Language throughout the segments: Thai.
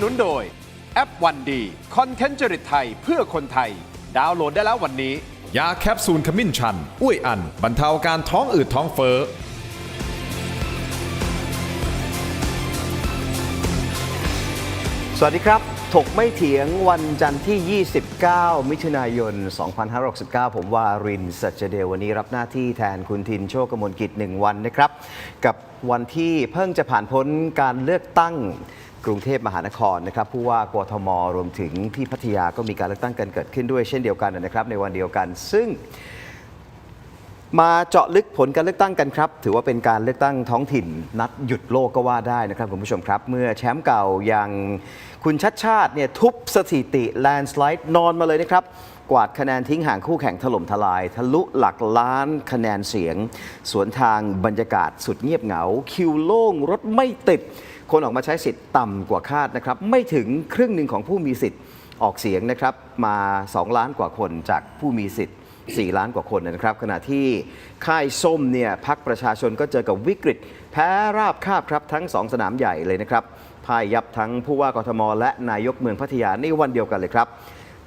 นุนโดยแอปวันดีคอนเทนต์จริตไทยเพื่อคนไทยดาวน์โหลดได้แล้ววันนี้ยาแคปซูลขมิ้นชันอุ้ยอันบรรเทาการท้องอืดท้องเฟ้อสวัสดีครับถกไม่เถียงวันจันทร์ที่ 29 มิถุนายน 2569 ผมวารินทร์ สัจเดลวันนี้รับหน้าที่แทนคุณทินโชคกมลกิจ1 วันนะครับกับวันที่เพิ่งจะผ่านพ้นการเลือกตั้งกรุงเทพมหานครนะครับผู้ว่ากทมรวมถึงที่พัทยาก็มีการเลือกตั้งกันเกิดขึ้นด้วยเช่นเดียวกันนะครับในวันเดียวกันซึ่งมาเจาะลึกผลการเลือกตั้งกันครับถือว่าเป็นการเลือกตั้งท้องถิ่นนัดหยุดโลกก็ว่าได้นะครับคุณผู้ชมครับเมื่อแชมป์เก่าอย่างคุณชัดชาติเนี่ยทุบสถิติแลนด์สไลด์นอนมาเลยนะครับกวาดคะแนนทิ้งห่างคู่แข่งถล่มทลายทะลุหลักล้านคะแนนเสียงสวนทางบรรยากาศสุดเงียบเหงาคิวโล่งรถไม่ติดคนออกมาใช้สิทธิ์ต่ำกว่าคาดนะครับไม่ถึงครึ่งหนึ่งของผู้มีสิทธิ์ออกเสียงนะครับมา2 ล้านกว่าคนจากผู้มีสิทธิ์4 ล้านกว่าคนนะครับขณะที่ค่ายส้มเนี่ยพรรคประชาชนก็เจอกับวิกฤตแพ้ราบคาบครับทั้ง2 สนามใหญ่เลยนะครับพ่ายยับทั้งผู้ว่ากทมและนายกเมืองพัทยาในวันเดียวกันเลยครับ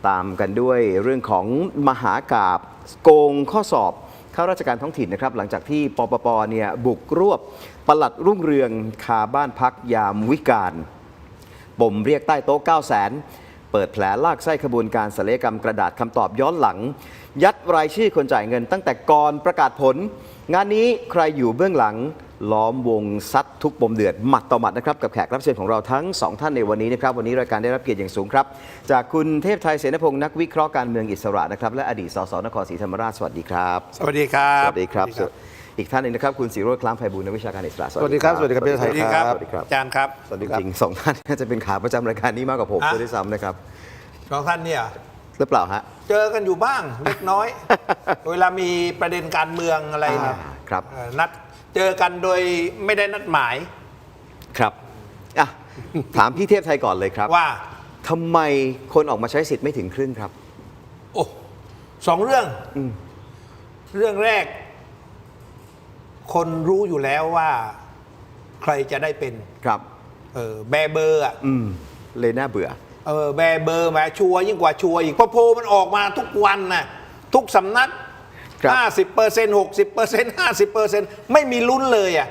ตามกันด้วยเรื่องของมหากาพย์โกงข้อสอบข้าราชการท้องถิ่นนะครับหลังจากที่ปปปเนี่ยบุกรวบปลัดรุ่งเรืองคาบ้านพักยามวิกาลปมเรียกใต้โต๊ะ 900,000 เปิดแผลลากไส้ขบวนการศัลยกรรมกระดาษคำตอบย้อนหลังยัดรายชื่อคนจ่ายเงินตั้งแต่ก่อนประกาศผลงานนี้ใครอยู่เบื้องหลังล้อมวงซัดทุกปมเดือดหมัดต่อหมัดนะครับกับแขกรับเชิญของเราทั้ง2 ท่านในวันนี้นะครับวันนี้รายการได้รับเกียรติอย่างสูงครับจากคุณเทพไทยเสนพงศ์นักวิเคราะห์การเมืองอิสระนะครับและอดีตสสนครศรีธรรมราชสวัสดีครับสวัสดีครับ สวัสดีครับอีกท่านหนึ่งนะครับคุณศิโรจน์คล้ามไพบูลย์นักวิชาการอิสระสวัสดีครับสวัสดีครับพี่ไทยครับ สวัสดีครับอาจารย์ครับสวัสดีครับ จริงๆ2 ท่านน่าจะเป็นขาประจำรายการนี้มากกว่าผมด้วยซ้ำนะครับ 2 ท่านเนี่ย หรือเปล่าฮะเจอกันอยู่บ้างเล็กน้อย เวลามีประเด็นการเมืองอะไรเนี่ย ครับ นัดเจอกันโดยไม่ได้นัดหมายครับอ่ะถามพี่เทพไทยก่อนเลยครับว่าทำไมคนออกมาใช้สิทธิ์ไม่ถึงครึ่งครับ โอ้2 เรื่องเรื่องแรก คนรู้อยู่แล้วว่าใครจะได้เป็นครับแบเบอร์อ่ะเลยน่าเบื่อแบเบอร์มาชัวร์ยิ่งกว่าชัวร์อีกเพราะโพลมันออกมาทุกวันน่ะทุกสำนัก50% 60% 50%ไม่มีลุ้นเลยอ่ะ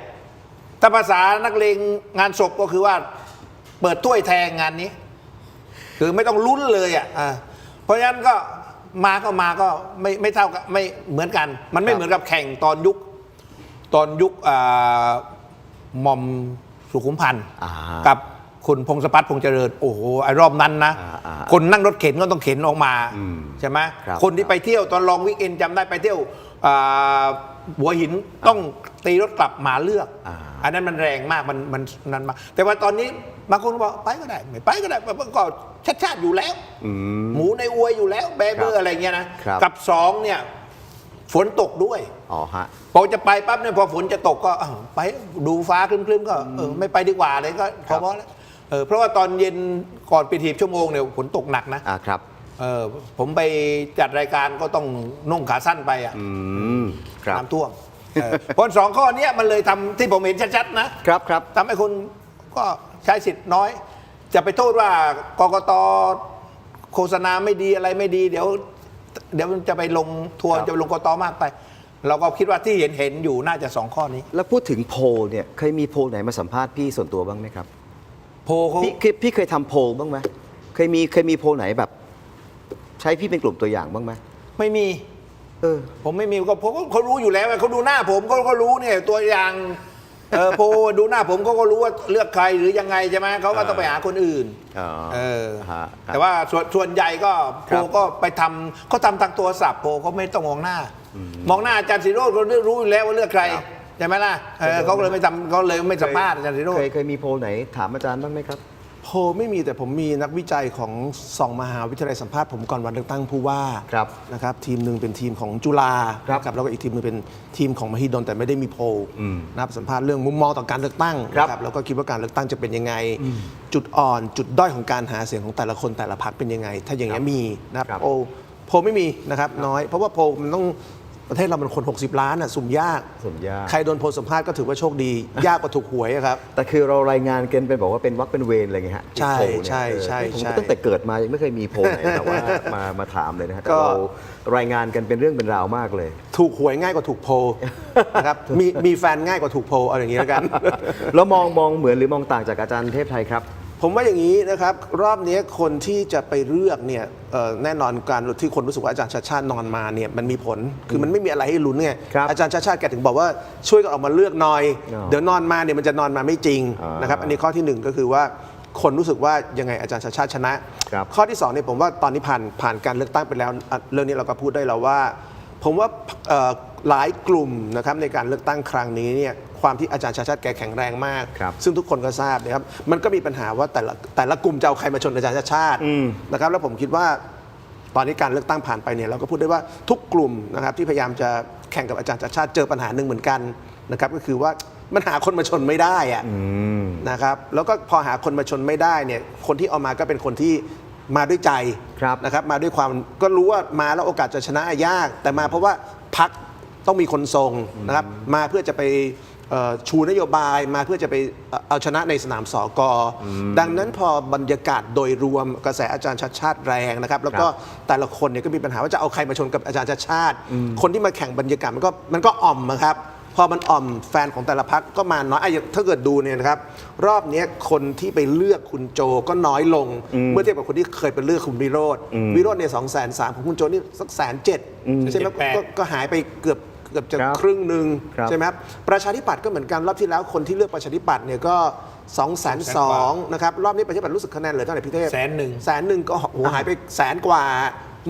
ถ้าภาษานักเลงงานศพก็คือว่าเปิดถ้วยแทงงานนี้ คือไม่ต้องลุ้นเลยอ่ะเพราะฉะนั้นก็มาก็ไม่เท่ากับไม่เหมือนกันมันไม่เหมือนกับแข่งตอนยุคหม่อมสุขุมพันธ์กับคุณพงศพัฒน์พงษ์เจริญโอ้โหไอ้รอบนั้นนะคนนั่งรถเข็นก็ต้องเข็นออกมาใช่ไหมคนที่ไปเที่ยวตอนลองวิกเอนจำได้ไปเที่ยวหัวหินต้องตีรถกลับมาเลือกอันนั้นมันแรงมากมันนั้นมาแต่ว่าตอนนี้บางคนบอกไปก็ได้ไม่ไปก็ได้ก็ชาติอยู่แล้วหมูในอวยอยู่แล้วแบเบอร์อะไรเงี้ยนะกับ2เนี่ยฝนตกด้วยพอจะไปปั๊บเนี่ยพอฝนจะตกก็ไปดูฟ้าครึ้มๆก็ไม่ไปดีกว่าเลยก็พอแล้วเพราะว่าตอนเย็นก่อนปิดหีบชั่วโมงเนี่ยฝนตกหนักนะครับผมไปจัดรายการก็ต้องนุ่งขาสั้นไปน้ำท่วมเพราะ2 ข้อนี้มันเลยทำที่ผมเห็นชัดๆนะครับทำให้คนก็ใช้สิทธิ์น้อยจะไปโทษว่ากกต.โฆษณาไม่ดีอะไรไม่ดีเดี๋ยวมันจะไปลงทัวร์จะไปลงกกต.มากไปเราก็คิดว่าที่เห็นอยู่น่าจะ2 ข้อนี้แล้วพูดถึงโพลเนี่ยเคยมีโพลไหนมาสัมภาษณ์พี่ส่วนตัวบ้างไหมครับโพลพี่เคยทำโพลบ้างไหมเคยมีโพลไหนแบบใช้พี่เป็นกลุ่มตัวอย่างบ้างไหมไม่มีผมไม่มีก็ผมเขารู้อยู่แล้วเขาดูหน้าผมก็รู้เนี่ยตัวอย่างโพลดูหน้าผมก็รู้ว่าเลือกใครหรือยังไงใช่ไหมเขาก็ต้องไปหาคนอื่นแต่ว่าส่วนใหญ่ก็โพลก็ไปทำเขาทำทางโทรศัพท์โพลเขาไม่ต้องมองหน้าอาจารย์ศิโรจน์เขารู้อยู่แล้วว่าเลือกใครใช่ไหมล่ะเขาเลยไม่ทำเขาเลยไม่สัมภาษณ์อาจารย์ศิโรจน์เคยมีโพลไหนถามอาจารย์บ้างไหมครับโพลไม่มีแต่ผมมีนักวิจัยของ2 มหาวิทยาลัยสัมภาษณ์ผมก่อนวันเลือกตั้งผู้ว่านะครับทีมหนึ่งเป็นทีมของจุฬาครับแล้วก็อีกทีมนึงเป็นทีมของมหิดลแต่ไม่ได้มีโพลนะครับสัมภาษณ์เรื่องมุมมองต่อการเลือกตั้งครับแล้วก็คิดว่าการเลือกตั้งจะเป็นยังไงจุดอ่อนจุดด้อยของการหาเสียงของแต่ละคนแต่ละพรรคเป็นยังไงถ้าอย่างนี้มีนะครับโพลไม่มีนะครับน้อยเพราะว่าโพลมันต้อง ประเทศเรามันคน 60 ล้านอ่ะสุ่มยาก สุ่มยาก ใครโดนโพลสัมภาษณ์ก็ถือว่าโชคดี ยากกว่าถูกหวยอะครับ แต่คือเรารายงานกันเป็นบอกว่าเป็นวรรคเป็นเวรอะไรเงี้ยฮะ ใช่ โพลเนี่ย ใช่ใช่ ผม ใช่ ตั้งแต่เกิดมายังไม่เคยมีโพลไหนแบบว่ามาถามเลยนะฮะแต่ ก็ เรารายงานกันเป็นเรื่องเป็นราวมากเลย ถูกหวยง่ายกว่าถูกโพลนะครับมีแฟนง่ายกว่าถูกโพลเอาอย่างนี้แล้วกัน แล้วมองเหมือนหรือมองต่างจากอาจารย์เทพไทยครับ ผมว่าอย่างนี้นะครับรอบนี้คนที่จะไปเลือกเนี่ยแน่นอนการที่คนรู้สึกว่าอาจารย์ชาติชาตินอนมาเนี่ยมันมีผลคือมันไม่มีอะไรให้ลุ้นไง ครับ อาจารย์ชาติชาติแกถึงบอกว่าช่วยกันออกมาเลือกหน่อย อ๋อ เดี๋ยวนอนมาเนี่ยมันจะนอนมาไม่จริง อ่าน นะครับอันนี้ข้อที่หนึ่งก็คือว่าคนรู้สึกว่ายังไงอาจารย์ชาติชาติชนะ ครับ ข้อที่สองเนี่ยผมว่าตอนนี้ผ่านการเลือกตั้งไปแล้วเรื่องนี้เราก็พูดได้แล้วว่า ผมว่าหลายกลุ่มนะครับในการเลือกตั้งครั้งนี้เนี่ยความที่อาจารย์ชาติชาติแกแข็งแรงมาก ครับ ซึ่งทุกคนก็ทราบนะครับมันก็มีปัญหาว่าแต่ละกลุ่มจะเอาใครมาชนอาจารย์ชาติชาตินะครับแล้วผมคิดว่าตอนนี้การเลือกตั้งผ่านไปเนี่ยเราก็พูดได้ว่าทุกกลุ่มนะครับที่พยายามจะแข่งกับอาจารย์ชาติชาติเจอปัญหาหนึ่งเหมือนกันนะครับก็คือว่ามันหาคนมาชนไม่ได้อะนะครับแล้วก็พอหาคนมาชนไม่ได้เนี่ยคนที่เอามาก็เป็นคนที่มาด้วยใจ ครับ นะครับมาด้วยความก็รู้ว่ามาแล้วโอกาสจะชนะยาก แต่มาเพราะว่าพรรคต้องมีคนทรงนะครับมาเพื่อจะไปชูนโยบายมาเพื่อจะไปเอาชนะในสนามสกดังนั้นพอบรรยากาศโดยรวมกระแสอาจารย์ชาติชาติแรงนะครับแล้วก็แต่ละคนเนี่ยก็มีปัญหาว่าจะเอาใครมาชนกับอาจารย์ชาติชาติ คนที่มาแข่งบรรยากาศมันก็อ่อมนะครับพอมันอ่อมแฟนของแต่ละพรรคก็มาน้อยถ้าเกิดดูเนี่ยนะครับรอบนี้คนที่ไปเลือกคุณโจก็น้อยลง เมื่อเทียบกับคนที่เคยไปเลือกคุณวิโรจน์เนี่ย230,000ของคุณโจนี่สัก170,000ใช่ไหมก็หายไปเกือบจะ ครับ ครึ่งหนึ่ง ครับ ใช่ไหมครับประชาธิปัตย์ก็เหมือนกันรอบที่แล้วคนที่เลือกประชาธิปัตย์เนี่ยก็220,000นะครับรอบนี้ประชาธิปัตย์รู้สึกคะแนนเหลือเท่าไหร่พี่เทพ 100,000ก็โอ้โหหายไป100,000 กว่า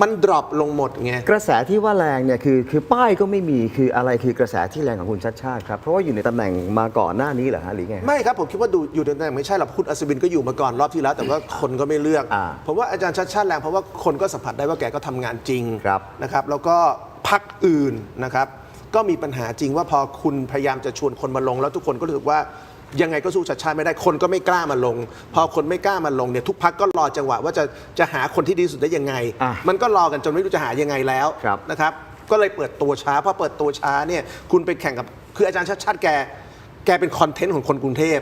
มันดรอปลงหมดไง กระแสที่ว่าแรงเนี่ยคือป้ายก็ไม่มีคืออะไรคือกระแสที่แรงของคุณชัดชาติครับเพราะว่าอยู่ในตำแหน่งมาก่อนหน้านี้เหรอฮะหรือไง ไม่ครับผมคิดว่าดูอยู่ในตำแหน่งไม่ใช่หรอกคุณอัศวินก็อยู่มาก่อนรอบที่แล้ว แต่ว่าคนก็ไม่เลือก ผมว่าอาจารย์ชาติชาติแรงเพราะว่าคนก็สัมผัสได้ว่าแกก็ทำงานจริง ครับ นะครับแล้วก็พรรคอื่นนะครับก็มีปัญหาจริงว่าพอคุณพยายามจะชวนคนมาลง แล้วทุกคนก็รู้สึกว่ายังไงก็สู้ชาติชาติไม่ได้คนก็ไม่กล้ามาลง พอคนไม่กล้ามาลงเนี่ยทุกพรรคก็รอจังหวะว่าจะหาคนที่ดีที่สุดได้ยังไง มันก็รอกันจนไม่รู้จะหายังไงแล้ว ครับ นะครับก็เลยเปิดตัวช้าพอเปิดตัวช้าเนี่ยคุณไปแข่งกับคืออาจารย์ชาติชาติแกเป็นคอนเทนต์ของคนกรุงเทพ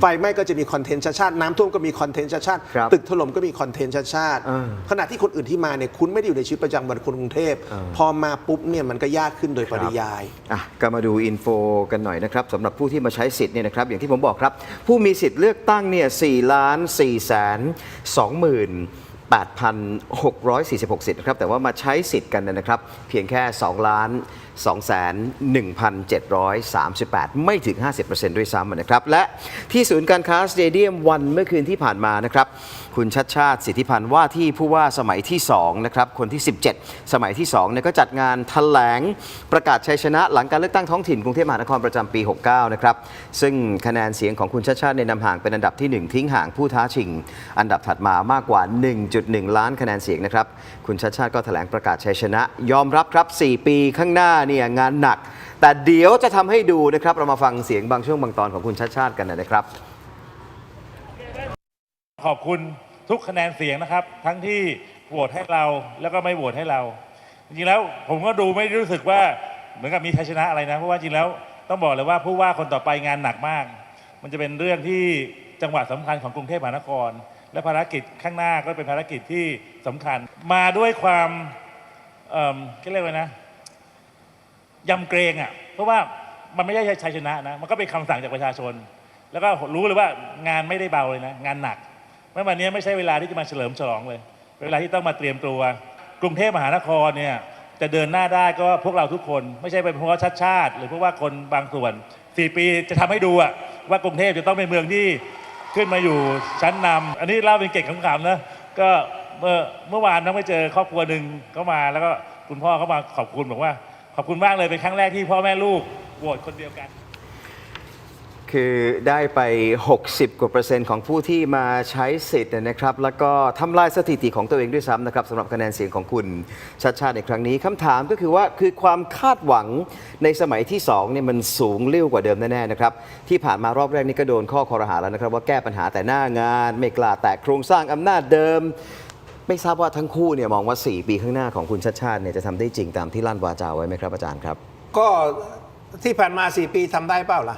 ไฟไหม้ก็จะมีคอนเทนต์ชาติชาติน้ำท่วมก็มีคอนเทนต์ชาติชาติ ครับ ตึกถล่มก็มีคอนเทนต์ชาติชาติขณะที่คนอื่นที่มาเนี่ยคุณไม่ได้อยู่ในชีวิตประจำวันคนกรุงเทพพอมาปุ๊บเนี่ยมันก็ยากขึ้นโดยปริยาย ก็มาดูอินโฟกันหน่อยนะครับสำหรับผู้ที่มาใช้สิทธิ์เนี่ยนะครับอย่างที่ผมบอกครับผู้มีสิทธิ์เลือกตั้งเนี่ย4,420,8,646 สิทธิ์นะครับแต่ว่ามาใช้สิทธิ์กันนะครับเพียงแค่ 2,1,738 ไม่ถึง 50% ด้วยซ้ำนะครับและที่ศูนย์การค้าสเตเดียมวันเมื่อคืนที่ผ่านมานะครับคุณชัดชาติสิทธิพันธ์ว่าที่ผู้ว่าสมัยที่2นะครับคนที่ 17 สมัยที่2เนี่ยก็จัดงานแถลงประกาศชัยชนะหลังการเลือกตั้งท้องถิ่นกรุงเทพมหานครประจำปี 69 นะครับซึ่งคะแนนเสียงของคุณชัดชาติในนำห่างเป็นอันดับที่ 1 ทิ้งห่างผู้ท้าชิง อันดับถัดมามากกว่า 1.1 ล้านคะแนนเสียงนะครับคุณชัดชาติก็แถลงประกาศชัยชนะ ยอมรับครับ 4 ปีข้างหน้าเนี่ยงานหนัก แต่เดี๋ยวจะทำให้ดูนะครับเรามาฟังเสียงบางช่วงบางตอนของคุณชัดชาติกันนะครับ ขอบคุณทุกคะแนนเสียงนะครับ ทั้งที่โหวตให้เราแล้วก็ไม่โหวตให้เรา จริงๆแล้วผมก็ดูไม่รู้สึกว่าเหมือนกับมีชัยชนะอะไรนะเพราะว่าจริงแล้วต้องบอกเลยว่าผู้ว่าคนต่อไปงานหนักมาก มันจะเป็นเรื่องที่จังหวัดสำคัญของกรุงเทพมหานคร และภารกิจข้างหน้าก็เป็นภารกิจที่สำคัญ มาด้วยความเรียกว่านะยำเกรงอ่ะเพราะว่ามันไม่ใช่ชัยชนะนะมันก็เป็นคำสั่งจากประชาชน แล้วก็รู้เลยว่างานไม่ได้เบาเลยนะงานหนักเมื่อวันนี้ไม่ใช่เวลาที่จะมาเฉลิมฉลองเลยเวลาที่ต้องมาเตรียมตัวกรุงเทพมหานครเนี่ยจะเดินหน้าได้ก็พวกเราทุกคนไม่ใช่เป็นเพราะว่าชาติหรือเพราะว่าคนบางส่วน4 ปีจะทำให้ดูอะว่ากรุงเทพจะต้องเป็นเมืองที่ขึ้นมาอยู่ชั้นนำอันนี้เล่าเป็นเก่งขำๆนะก็เมื่อวานต้องไปเจอครอบครัวหนึ่งเขามาแล้วก็คุณพ่อเขามาขอบคุณบอกว่าขอบคุณมากเลยเป็นครั้งแรกที่พ่อแม่ลูกโหวตคนเดียวกันคือได้ไป 60 กว่า%ของผู้ที่มาใช้สิทธิ์นะครับแล้วก็ทำลายสถิติของตัวเองด้วยซ้ำนะครับสำหรับคะแนนเสียงของคุณชัดชาติในครั้งนี้คำถามก็คือว่าคือความคาดหวังในสมัยที่2เนี่ยมันสูงเร็วกว่าเดิมแน่ๆนะครับที่ผ่านมารอบแรกนี่ก็โดนข้อคอรหาแล้วนะครับว่าแก้ปัญหาแต่หน้างานไม่กล้าแตะโครงสร้างอำนาจเดิม ไม่ทราบว่าทั้งคู่เนี่ยมองว่า 4 ปีข้างหน้าของคุณชัดชาติเนี่ยจะทำได้จริงตามที่ลั่นวาจาไว้ไหมครับอาจารย์ครับ ก็ที่ผ่านมา4 ปีทำได้เปล่าล่ะ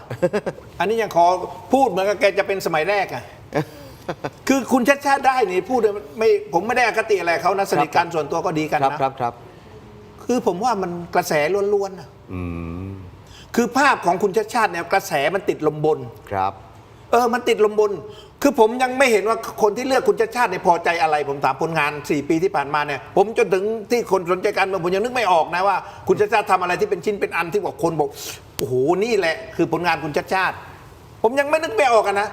อันนี้ยังขอพูดเหมือนกับแกจะเป็นสมัยแรกอะ คือคุณชัดชาติได้นี่พูดไม่ผมไม่ได้อคติอะไรเขานะสนิทกันส่วนตัวก็ดีกัน ครับ นะครับ ครับ คือผมว่ามันกระแสล้วนๆนะคือภาพของคุณชัดชาติเนี่ยกระแสมันติดลมบน ครับ มันติดลมบน คือผมยังไม่เห็นว่าคนที่เลือกคุณชัดชาติเนี่ยพอใจอะไร ผมถามผลงาน4 ปีที่ผ่านมาเนี่ยผมจนถึงที่คนสนใจการเมืองผมยังนึกไม่ออกนะว่าคุณชัดชาติทำอะไรที่เป็นชิ้นเป็นอันที่บอกคนบอกโอ้โหนี่แหละคือผลงานคุณชัดชาติ ผมยังไม่นึกไม่ออกอะนะ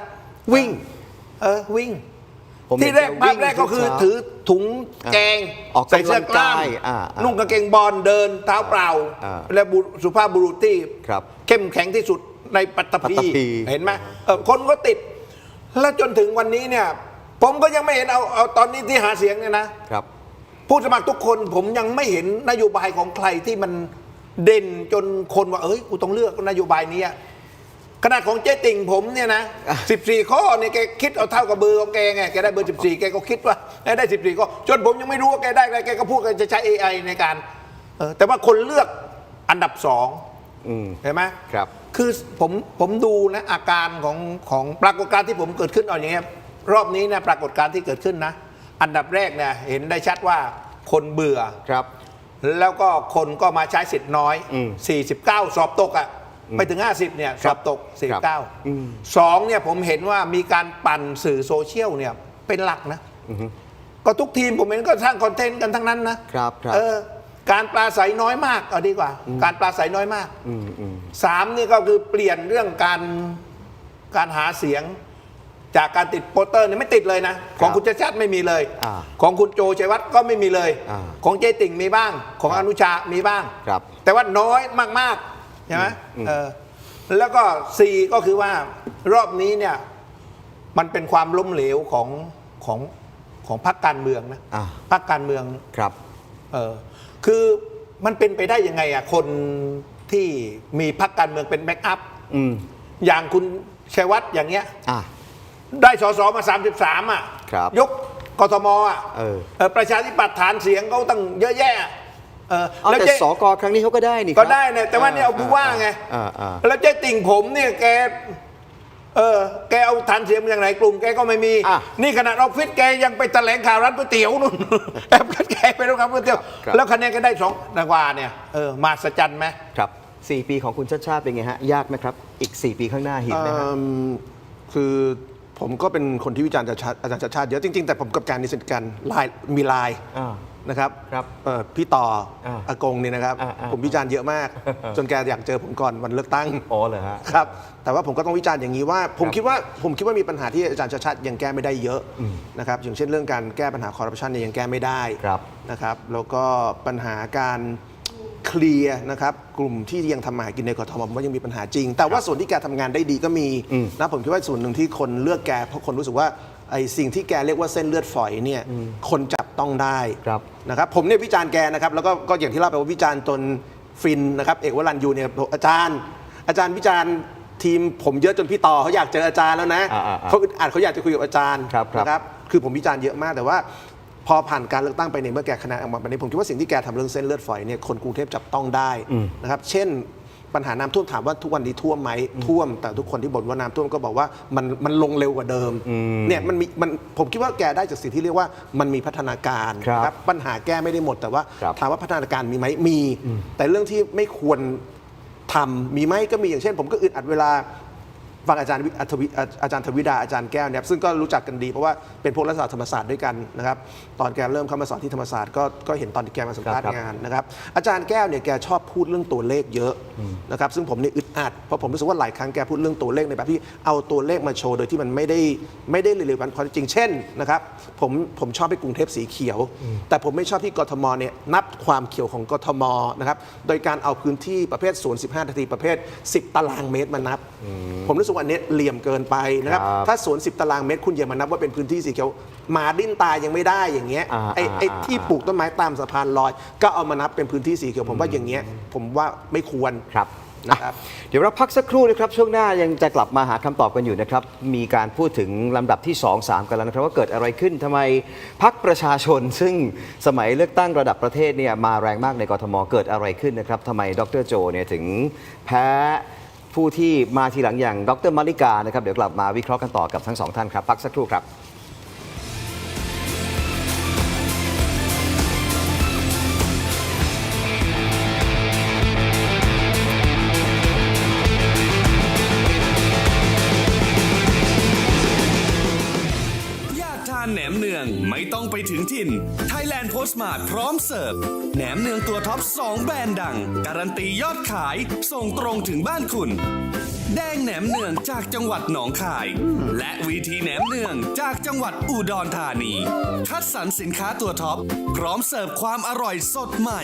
วิ่ง วิ่ง ผม ที่แรก เห็น ภาพแรกก็คือ วิ่ง ถือถุงแกง ออก ใส่เสื้อกล้าม กำลังกายนุ่งกางเกงบอลเดินเท้าเปล่า และสุภาพบุรุษที่ ครับ เข้มแข็งที่สุดในปัตตภี ปัตตภี เห็นไหมคนก็ติด แล้วจนถึงวันนี้เนี่ย ผมก็ยังไม่เห็นเอาตอนนี้ที่หาเสียงเนี่ยนะครับ ผู้สมัครทุกคนผมยังไม่เห็นนโยบายของใครที่มันเด่นจนคนว่ากูต้องเลือกนโยบายนี้ขนาดของเจ๊ติ่งผมเนี่ยนะ 14 ข้อเนี่ยแกคิดเอาเท่ากับเบอร์ของแกไงแกได้เบอร์ 14 แกก็คิดว่าได้ 14 ข้อจนผมยังไม่รู้ว่าแกได้อะไรแกก็พูดกันจะใช้ AI ในการแต่ว่าคนเลือกอันดับ2เห็นไหม ครับ คือผมดูนะอาการของปรากฏการณ์ที่ผมเกิดขึ้นเอาอย่างเงี้ยรอบนี้นะปรากฏการณ์ที่เกิดขึ้นนะอันดับแรกเนี่ยเห็นได้ชัดว่าคนเบื่อ ครับ แล้วก็คนก็มาใช้สิทธิ์น้อย 49 สอบตกอ่ะไปถึง 50เนี่ยสอบตก 49 2เนี่ยผมเห็นว่ามีการปั่นสื่อโซเชียลเนี่ยเป็นหลักนะก็ทุกทีมผมเห็นก็สร้างคอนเทนต์กันทั้งนั้นนะครับการปราศัยน้อยมากเอาดีกว่า การปราศัยน้อยมาก3นี่ก็คือเปลี่ยนเรื่องการหาเสียงจากการติดโปสเตอร์เนี่ยไม่ติดเลยนะของคุณชัดชาติไม่มีเลยของคุณโจชัยวัฒน์ก็ไม่มีเลยของเจ๊ติ่งมีบ้างของอนุชามีบ้างแต่ว่าน้อยมากๆใช่ไหมแล้วก็4ก็คือว่ารอบนี้เนี่ยมันเป็นความล้มเหลวของพรรคการเมืองนะพรรคการเมืองครับคือมันเป็นไปได้ยังไงอ่ะคนที่มีพรรคการเมืองเป็นแบ็กอัพอย่างคุณชัยวัฒน์อย่างเงี้ยได้สสมา33ยกกทมประชาธิปัตย์ฐานเสียงเขาตั้งเยอะแยะแล้วแต่สกครั้งนี้เขาก็ได้นี่ก็ได้เนี่ยแต่ว่าเนี่ยเอาผู้ว่าไงแล้วเจ๊ติ่งผมเนี่ยแกเอาฐานเสียงมาจากไหนกลุ่มแกก็ไม่มีนี่ขนาดออฟฟิศแกยังไปแถลงข่าวร้านก๋วยเตี๋ยวนู่นแอบแกไปร้านก๋วยเตี๋ยวแล้วคะแนนก็ได้2นากว่าเนี่ยมาสจันไหมครับ4 ปีของคุณชัดชาติเป็นไงฮะยากไหมครับอีก4 ปีข้างหน้าหินไหมฮะคือผมก็เป็นคนที่วิจารณ์อาจารย์ชัดชาติเยอะจริงๆแต่ผมกับการนิสิตกันมีไลน์นะครับพี่ต่ออากงนี่นะครับผมวิจารณ์เยอะมากจนแกอยากเจอผมก่อนวันเลือกตั้งเหรอฮะครับแต่ว่าผมก็ต้องวิจารณ์อย่างนี้ว่าผมคิดว่ามีปัญหาที่อาจารย์ชัดชาติยังแก้ไม่ได้เยอะนะครับอย่างเช่นเรื่องการแก้ปัญหาคอร์รัปชันเนี่ยยังแก้ไม่ได้นะครับแล้วก็ปัญหาการเคลียร์นะครับกลุ่มที่ยังทำมาหากินในกทมผมว่ายังมีปัญหาจริงแต่ว่าส่วนที่แกทำงานได้ดีก็มีนะผมคิดว่าส่วนหนึ่งที่คนเลือกแกเพราะคนรู้สึกว่าไอ้สิ่งที่แกเรียกว่าเส้นเลือดฝอยเนี่ยคนจับต้องได้นะครับผมเนี่ยวิจารณ์แกนะครับแล้วก็อย่างที่เล่าไปว่าวิจารณ์จนฟินนะครับเอกวรัญยูเนี่ยอาจารย์วิจารณ์ทีมผมเยอะจนพี่ต่อเขาอยากเจออาจารย์แล้วนะเขาเขาอยากจะคุยกับอาจารย์นะครับคือผมวิจารณ์เยอะมากแต่ว่าพอผ่านการเลือกตั้งไปเนี่ยเมื่อแกคะแนนออกมาแบบนี้ผมคิดว่าสิ่งที่แกทำเรื่องเส้นเลือดฝอยเนี่ยคนกรุงเทพจับต้องได้นะครับเช่นปัญหาน้ำท่วมถามว่าทุกวันนี้ท่วมไหมท่วมแต่ทุกคนที่บ่นว่าน้ำท่วมก็บอกว่ามันลงเร็วกว่าเดิมเนี่ยมันผมคิดว่าแกได้จากสิ่งที่เรียกว่ามันมีพัฒนาการครับปัญหาแก้ไม่ได้หมดแต่ว่าถามว่าพัฒนาการมีไหมมีแต่เรื่องที่ไม่ควรทำมีไหมก็มีอย่างเช่นผมก็อึดอัดเวลาฟังอาจารย์ทวิดาอาจารย์แก้วเนี่ยซึ่งก็รู้จักกันดีเพราะว่าเป็นพวกรัฐศาสตร์ธรรมศาสตร์ด้วยกันนะครับตอนแกเริ่มเข้ามาสอนที่ธรรมศาสตร์ก็เห็นตอนที่แกมาสัมภาษณ์งานนะครับอาจารย์แก้วเนี่ยแกชอบพูดเรื่องตัวเลขเยอะนะครับซึ่งผมเนี่ยอึดอัดเพราะผมรู้สึกว่าหลายครั้งแกพูดเรื่องตัวเลขในแบบที่เอาตัวเลขมาโชว์โดยที่มันไม่ได้เร็วๆความจริงเช่นนะครับผมชอบไปกรุงเทพสีเขียวแต่ผมไม่ชอบที่กทมเนี่ยนับความเขียวของกทมนะครับโดยการเอาพื้นที่ประเภท0 15 นาทีประเภท10 ตารางเมตรมานับผมรู้สึกว่าอันนี้เหลี่ยมเกินไปนะครับถ้าสวน10 ตารางเมตรคุณอย่ามานับว่าเป็นพื้นที่สีเขียวหมาดิ้นตายยังไม่ได้อย่างเงี้ยไอ้ที่ปลูกต้นไม้ตามสะพานลอยก็เอามานับเป็นพื้นที่สีเขียวผมว่าอย่างเงี้ยผมว่าไม่ควร นะครับ เดี๋ยวเราพักสักครู่นะครับช่วงหน้ายังจะกลับมาหาคำตอบกันอยู่นะครับมีการพูดถึงลำดับที่ 2-3 กันแล้วนะครับว่าเกิดอะไรขึ้นทำไมพรรคประชาชนซึ่งสมัยเลือกตั้งระดับประเทศเนี่ยมาแรงมากในกทมเกิดอะไรขึ้นนะครับทำไมดรโจเนี่ยถึงแพ้ผู้ที่มาทีหลังอย่างดรมาริกานะครับเดี๋ยวกลับมาวิเคราะห์กันต่อกับทั้งสองท่านครับพักสักครู่ครับ อยากทานแหนมเนืองไม่ต้องไปถึงถิ่น Thailand Postmart พร้อมเสิร์ฟแหนมเนืองตัวท็อป 2 แบรนด์ดัง การันตียอดขายส่งตรงถึงบ้านคุณ แดงแหนมเนืองจากจังหวัดหนองคาย และวีทีแหนมเนืองจากจังหวัดอุดรธานี คัดสรรสินค้าตัวท็อป พร้อมเสิร์ฟความอร่อยสดใหม่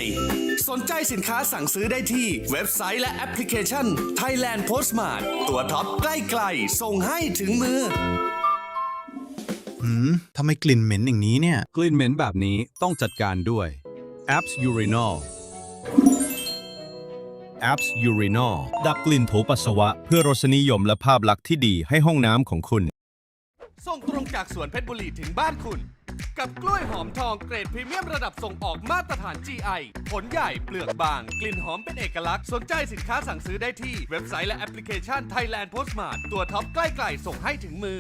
สนใจสินค้าสั่งซื้อได้ที่เว็บไซต์และแอปพลิเคชัน Thailand Postmart ตัวท็อปใกล้ๆส่งให้ถึงมือ ทำไมกลิ่นเหม็นอย่างนี้เนี่ย กลิ่นเหม็นแบบนี้ต้องจัดการด้วย Apps Urinol Apps Urinol ดับกลิ่นโถปัสสาวะเพื่อรสนิยมและภาพลักษณ์ที่ดีให้ห้องน้ำของคุณ ส่งตรงจากสวนเพชรบุรีถึงบ้านคุณ กับกล้วยหอมทองเกรดพรีเมียมระดับส่งออกมาตรฐาน GI ผลใหญ่เปลือกบาง กลิ่นหอมเป็นเอกลักษณ์สนใจสินค้าสั่งซื้อได้ที่เว็บไซต์และแอปพลิเคชัน Thailand Postmart ตัวท็อปใกล้ๆส่งให้ถึงมือ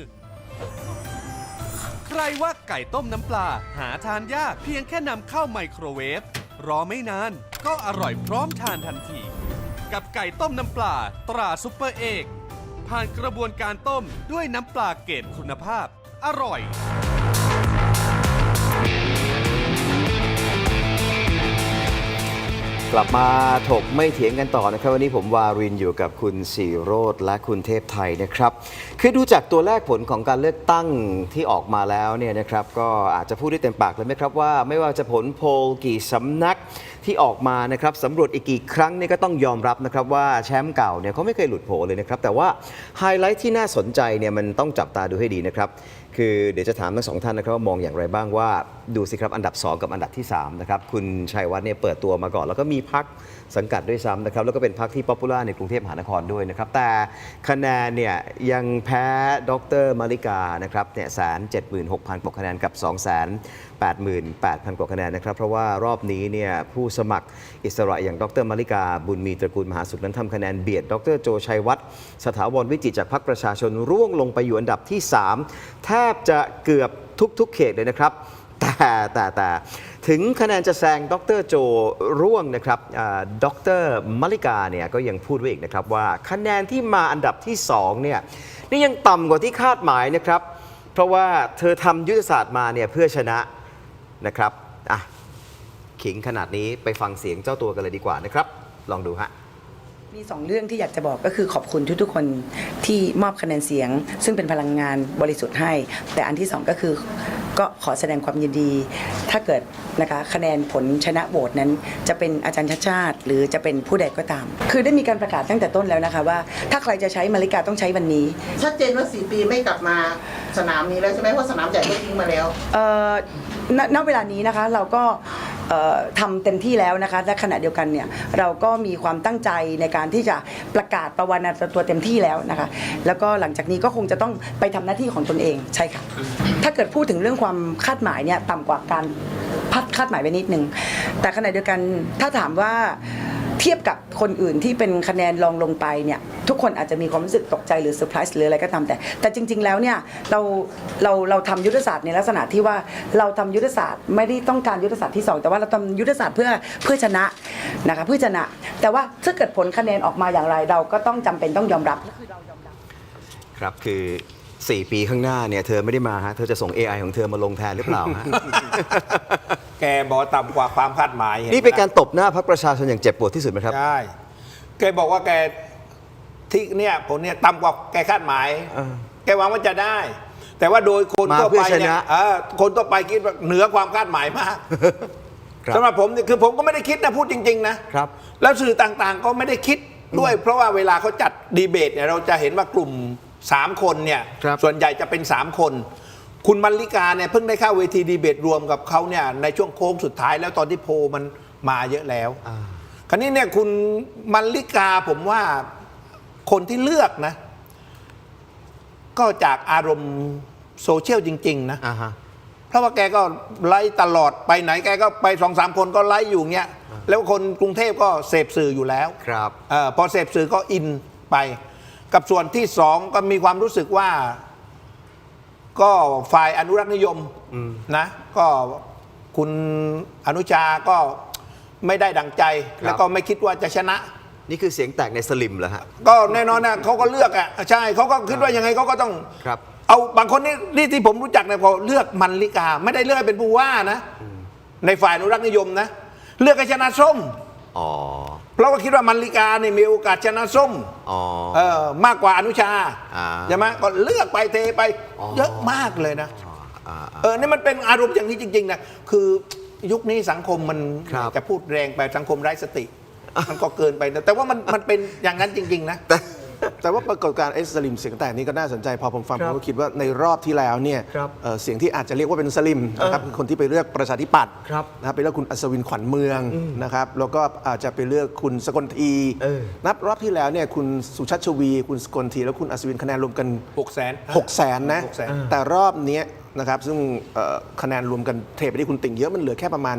ใครว่าไก่ต้มน้ำปลาหาทานยากเพียงแค่นำเข้าไมโครเวฟรอไม่นานก็อร่อยพร้อมทานทันที กับไก่ต้มน้ำปลาตราซุปเปอร์เอกผ่านกระบวนการต้มด้วยน้ำปลาเกรดคุณภาพอร่อย กลับมาถกไม่เถียงกันต่อนะครับวันนี้ผมวารินอยู่กับคุณสีโรจน์และคุณเทพไทยนะครับคือดูจากตัวเลขผลของการเลือกตั้งที่ออกมาแล้วเนี่ยนะครับก็อาจจะพูดได้เต็มปากเลยไหมครับว่าไม่ว่าจะผลโพลกี่สำนักที่ออกมานะครับสำรวจอีกกี่ครั้งเนี่ยก็ต้องยอมรับนะครับว่าแชมป์เก่าเนี่ยเขาไม่เคยหลุดโผเลยนะครับแต่ว่าไฮไลท์ที่น่าสนใจเนี่ยมันต้องจับตาดูให้ดีนะครับคือเดี๋ยวจะถามทั้งสองท่านนะครับว่ามองอย่างไรบ้างว่าดูสิครับอันดับ 2 กับอันดับที่ 3 นะครับคุณชัยวัฒน์เนี่ยเปิดตัวมาก่อนแล้วก็มีพรรคสังกัดด้วยซ้ำนะครับแล้วก็เป็นพรรคที่ป๊อปปูล่าในกรุงเทพมหานครด้วยนะครับแต่คะแนนเนี่ยยังแพ้ดรมาริกานะครับเนี่ย176,000 กว่าคะแนนกับ 288,000 กว่าคะแนนนะครับเพราะว่ารอบนี้เนี่ยผู้สมัครอิสระอย่างดรมาริกาบุญมีตระกูลมหาสุขนั้นทำคะแนนเบียดดรโจชัยวัฒน์สถาวรวิจิตรจากพรรคประชาชนร่วงลงไปอยู่อันดับที่ 3 แทบจะเกือบทุกเขตเลยนะครับแต่ถึงคะแนนจะแซงดรโจร่วงนะครับดรมาริกาเนี่ยก็ยังพูดไว้อีกนะครับว่าคะแนนที่มาอันดับที่2เนี่ยนี่ยังต่ำกว่าที่คาดหมายนะครับเพราะว่าเธอทำยุทธศาสตร์มาเนี่ยเพื่อชนะนะครับขิงขนาดนี้ไปฟังเสียงเจ้าตัวกันเลยดีกว่านะครับลองดูฮะมี2 เรื่องที่อยากจะบอกก็คือขอบคุณทุกๆคนที่มอบคะแนนเสียงซึ่งเป็นพลังงานบริสุทธิ์ให้แต่อันที่2ก็คือก็ขอแสดงความยินดีถ้าเกิดนะคะคะแนนผลชนะโหวตนั้นจะเป็นอาจารย์ชัชชาติหรือจะเป็นผู้ใดก็ตามคือได้มีการประกาศตั้งแต่ต้นแล้วนะคะว่าถ้าใครจะใช้มาริกาต้องใช้วันนี้ชัดเจนว่า4 ปีไม่กลับมาสนามนี้แล้วใช่ไหมเพราะสนามใหญ่ก็ทิ้งมาแล้วณเวลานี้นะคะเราก็ทำเต็มที่แล้วนะคะและขณะเดียวกันเนี่ยเราก็มีความตั้งใจในการที่จะประกาศประวัติตัวเต็มที่แล้วนะคะแล้วก็หลังจากนี้ก็คงจะต้องไปทำหน้าที่ของตนเองใช่ค่ะถ้าเกิดพูดถึงเรื่องความคาดหมายเนี่ยต่ำกว่าการคาดหมายไปนิดนึงแต่ขณะเดียวกันถ้าถามว่าเทียบกับคนอื่นที่เป็นคะแนนรองลงไปเนี่ยทุกคนอาจจะมีความรู้สึกตกใจหรือเซอร์ไพรส์หรืออะไรก็ตามแต่จริงๆแล้วเนี่ยเราทำยุทธศาสตร์ในลักษณะที่ว่าเราทำยุทธศาสตร์ไม่ได้ต้องการยุทธศาสตร์ที่2แต่ว่าเราทำยุทธศาสตร์เพื่อชนะนะคะเพื่อชนะแต่ว่าถ้าเกิดผลคะแนนออกมาอย่างไรเราก็ต้องจำเป็นต้องยอมรับครับคือ4 ปีข้างหน้าเนี่ยเธอไม่ได้มาฮะเธอจะส่ง AI ของเธอมาลงแทนหรือเปล่าฮะ แกบอกต่ำกว่าความคาดหมายนี่เป็นการตบหน้าพรรคประชาชนอย่างเจ็บปวดที่สุดไหมครับใช่แกบอกว่าแกที่เนี่ยผลเนี่ยต่ำกว่าแกคาดหมายแกหวังว่าจะได้ แต่ว่าโดยคนทั่วไปเนี่ยคนทั่วไปคิดว่าเหนือความคาดหมายมากสำหรับผมคือผมก็ไม่ได้คิดนะพูดจริงๆนะครับแล้วสื่อต่างๆก็ไม่ได้คิดด้วยเพราะว่าเวลาเขาจัดดีเบตเนี่ยเราจะเห็นว่ากลุ่ม3 คนเนี่ยส่วนใหญ่จะเป็น3 คนคุณมาริกาเนี่ยเพิ่งได้เข้าเวทีดีเบตรวมกับเขาเนี่ยในช่วงโค้งสุดท้ายแล้วตอนที่โพลมันมาเยอะแล้ว คราวนี้เนี่ยคุณมัลลิกาผมว่าคนที่เลือกนะ ก็จากอารมณ์โซเชียลจริง ๆ นะเพราะว่าแกก็ไลฟ์ตลอดไปไหนแกก็ไป2-3 คนก็ไลฟ์อยู่เงี้ยแล้วคนกรุงเทพก็เสพสื่ออยู่แล้วครับพอเสพสื่อก็อินไป กับส่วนที่2ก็มีความรู้สึกว่า ก็ฝ่ายอนุรักษ์นิยมนะก็คุณอนุชาก็ไม่ได้ดังใจ แล้วก็ไม่คิดว่าจะชนะ นี่คือเสียงแตกในสลิมเหรอฮะ ก็แน่นอนนะเขาก็เลือกอ่ะใช่เขาก็คิดว่ายังไงเขาก็ต้อง ครับ เอาบางคนนี่ที่ผมรู้จักเนี่ยพอเลือกมัลลิกา ไม่ได้เลือกให้เป็นผู้ว่านะในฝ่ายอนุรักษ์นิยมนะเลือกให้ชนะส้มเพราะว่าคิดว่ามัลลิกาเนี่ยมีโอกาสชนะส้มมากกว่าอนุชาใช่ไหมก็เลือกไปเทไปเยอะมากเลยนะนี่มันเป็นอารมณ์อย่างนี้จริงๆนะคือยุคนี้สังคมมันจะพูดแรงไปสังคมไร้สติมันก็เกินไปนะแต่ว่ามันเป็นอย่างนั้นจริงๆนะแต่ว่าปรากฏการณ์สลิมเสียงแตกนี้ก็น่าสนใจพอผมฟังผมก็คิดว่าในรอบที่แล้วเนี่ยเสียงที่อาจจะเรียกว่าเป็นสลิมนะครับคือคนที่ไปเลือกประชาธิปัตย์นะครับไปเลือกคุณอัศวินขวัญเมืองนะครับแล้วก็อาจจะไปเลือกคุณสกลทีนับรอบที่แล้วเนี่ยคุณสุชาติชวีคุณสกลทีแล้วคุณอัศวินคะแนนรวมกัน600,000นะแต่รอบนี้นะครับซึ่งคะแนนรวมกันเทไปที่คุณติ่งเยอะมันเหลือแค่ประมาณ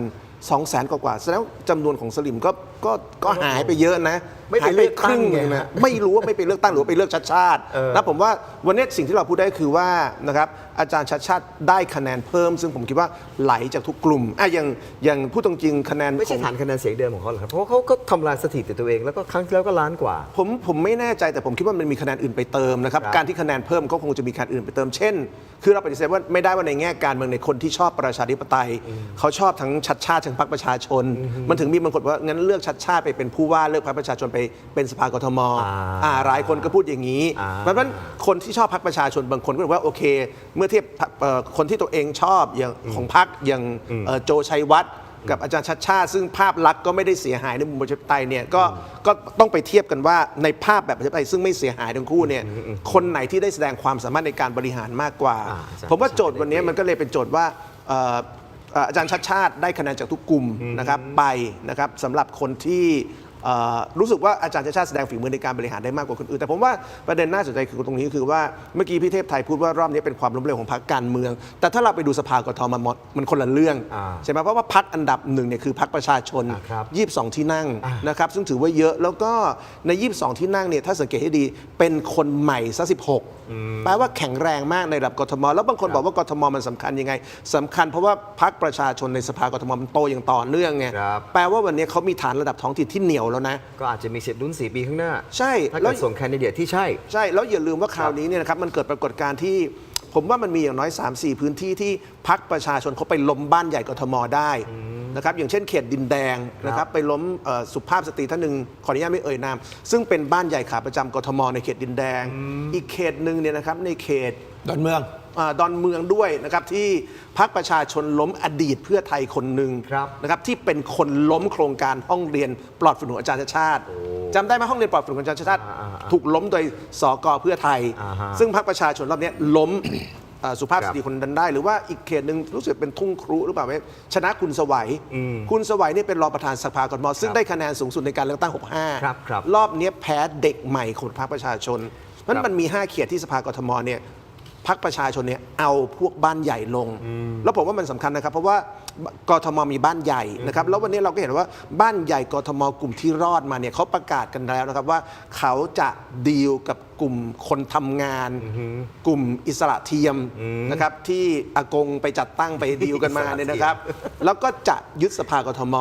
200,000 กว่าแสดงว่าจำนวนของสลิมก็หายไปเยอะนะหายไปครึ่งนึงนะไม่รู้ว่าไม่ไปเลือกตั้งหรือไปเลือกชัดชาตินะผมว่าวันนี้สิ่งที่เราพูดได้คือว่านะครับอาจารย์ชัดชาติได้คะแนนเพิ่มซึ่งผมคิดว่าไหลจากทุกกลุ่มอย่างพูดตรงจริงคะแนนไม่ใช่ฐานคะแนนเสียงเดิมของเขาหรอครับเพราะว่าเขาก็ทำลายสถิติตัวเองแล้วก็ครั้งที่แล้วก็ล้านกว่าผมไม่แน่ใจแต่ผมคิดว่ามันมีคะแนนอื่นไปเติมนะครับการที่คะแนนเพิ่มก็คงจะมีคะแนนอื่นไปเติมเช่นคือเราปฏิเสธว่าไม่ได้ว่าในแง่การเมืองในคนที่ชอบประชาธิปไตยเขาชอบทั้งชัดชาติทั้งพรรคประชาชนมันถึงมีบางคนว่างั้นเลือกชัดชาติไปเป็นผู้ว่าเลือกพรรคประชาชนไปเป็นสภากทมหลายคนก็พูดอย่างนี้เพราะฉะนั้นคนที่ชอบพรรคประชาชนบางคนก็บอกว่าโอเคเมื่อเทียบคนที่ตัวเองชอบอย่างของพรรคอย่างโจชัยวัฒน์กับอาจารย์ชัดชาติซึ่งภาพลักษณ์ก็ไม่ได้เสียหายในมุมประชาธิปไตยเนี่ยก็ต้องไปเทียบกันว่าในภาพแบบประชาธิปไตยซึ่งไม่เสียหายทั้งคู่เนี่ยคนไหนที่ได้แสดงความสามารถในการบริหารมากกว่าผมว่าโจทย์วันนี้มันก็เลยเป็นโจทย์ว่าอาจารย์ชัดชาติได้คะแนนจากทุกกลุ่มนะครับไปนะครับสำหรับคนที่รู้สึกว่าอาจารย์ชัดชาติแสดงฝีมือในการบริหารได้มากกว่าคนอื่นแต่ผมว่าประเด็นน่าสนใจคือตรงนี้คือว่าเมื่อกี้พี่เทพไทยพูดว่ารอบนี้เป็นความล้มเหลวของพรรคการเมืองแต่ถ้าเราไปดูสภากทมมันคนละเรื่องใช่ไหมเพราะว่าพรรคอันดับหนึ่งเนี่ยคือพรรคประชาชน22 ที่นั่งนะครับซึ่งถือว่าเยอะแล้วก็ใน22 ที่นั่งเนี่ยถ้าสังเกตให้ดีเป็นคนใหม่ซะ16แปลว่าแข็งแรงมากในระดับกทมแล้วบางคนบอกว่ากทมมันสำคัญยังไงสำคัญเพราะว่าพรรคประชาชนในสภากทมมันโตอย่างต่อเนื่องไงแปลว่าวันนี้เขามีฐานระดับท้องถิ่นที่เหนียวแล้วนะก็อาจจะมีสิทธิ์ลุ้น4 ปีข้างหน้าใช่ถ้าเกิดส่งแคนดิเดตที่ใช่แล้วอย่าลืมว่าคราวนี้เนี่ยนะครับมันเกิดปรากฏการณ์ที่ผมว่ามันมีอย่างน้อย 3-4 พื้นที่ที่พรรคประชาชนเขาไปล้มบ้านใหญ่กทมได้นะครับอย่างเช่นเขตดินแดงนะครับไปล้มสุภาพสตรีท่านหนึ่งขออนุญาตไม่เอ่ยนามซึ่งเป็นบ้านใหญ่ขาประจำกทมในเขตดินแดงอีกเขตหนึ่งเนี่ยนะครับในเขตดอนเมืองด้วยนะครับที่พรรคประชาชนล้มอดีตเพื่อไทยคนหนึ่งนะครับที่เป็นคนล้มโครงการห้องเรียนปลอดฝุ่นของอาจารย์ชาติจำได้ไหมห้องเรียนปลอดฝุ่นของอาจารย์ชาติถูกล้มโดยสกเพื่อไทยซึ่งพรรคประชาชนรอบนี้ล้มสุภาพสตรีคนนั้นได้หรือว่าอีกเขตหนึ่งรู้สึกเป็นทุ่งครุหรือเปล่าชนะคุณสวัยนี่เป็นรองประธานสภากทมซึ่งได้คะแนนสูงสุดในการเลือกตั้ง65รอบนี้แพ้เด็กใหม่ของพรรคประชาชนนั้นมันมี5 เขตที่สภากทมเนี่ยพรรคประชาชนเนี่ยเอาพวกบ้านใหญ่ลงแล้วผมว่ามันสำคัญนะครับเพราะว่ากทมมีบ้านใหญ่นะครับแล้ววันนี้เราก็เห็นว่าบ้านใหญ่กทมกลุ่มที่รอดมาเนี่ยเขาประกาศกันแล้วนะครับว่าเขาจะดีลกับกลุ่มคนทำงานกลุ่มอิสระเทียมนะครับที่อากงไปจัดตั้งไปดีลกันมาเนี่ยนะครับแล้วก็จะยึดสภากทม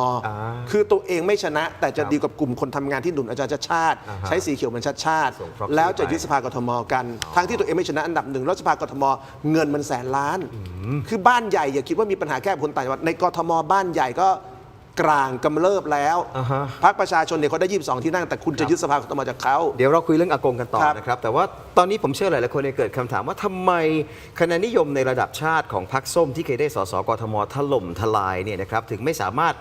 คือตัวเองไม่ชนะแต่จะดีลกับกลุ่มคนทำงานที่หนุนอาจารย์ชัดชาติใช้สีเขียวเป็นชัดชาติแล้วจะยึดสภากทมกันทั้งที่ตัวเองไม่ชนะอันดับ1แล้วสภากทมเงินมัน100,000 ล้านคือบ้านใหญ่อย่าคิดว่ามีปัญหาแค่คนต่างจังหวัดในกทมบ้านใหญ่ก็กลางกำเริบแล้วพรรคประชาชนเนี่ยเขาได้22 ที่นั่งแต่คุณจะยึดสภากทมจากเขาเดี๋ยวเราคุยเรื่องอากงกันต่อนะครับแต่ว่าตอนนี้ผมเชื่อหลายๆคนเกิดคำถามว่าทำไมคะแนนนิยมในระดับชาติของพรรคส้มที่เคยได้สสกทมถล่มทลายเนี่ยนะครับถึงไม่สามารถ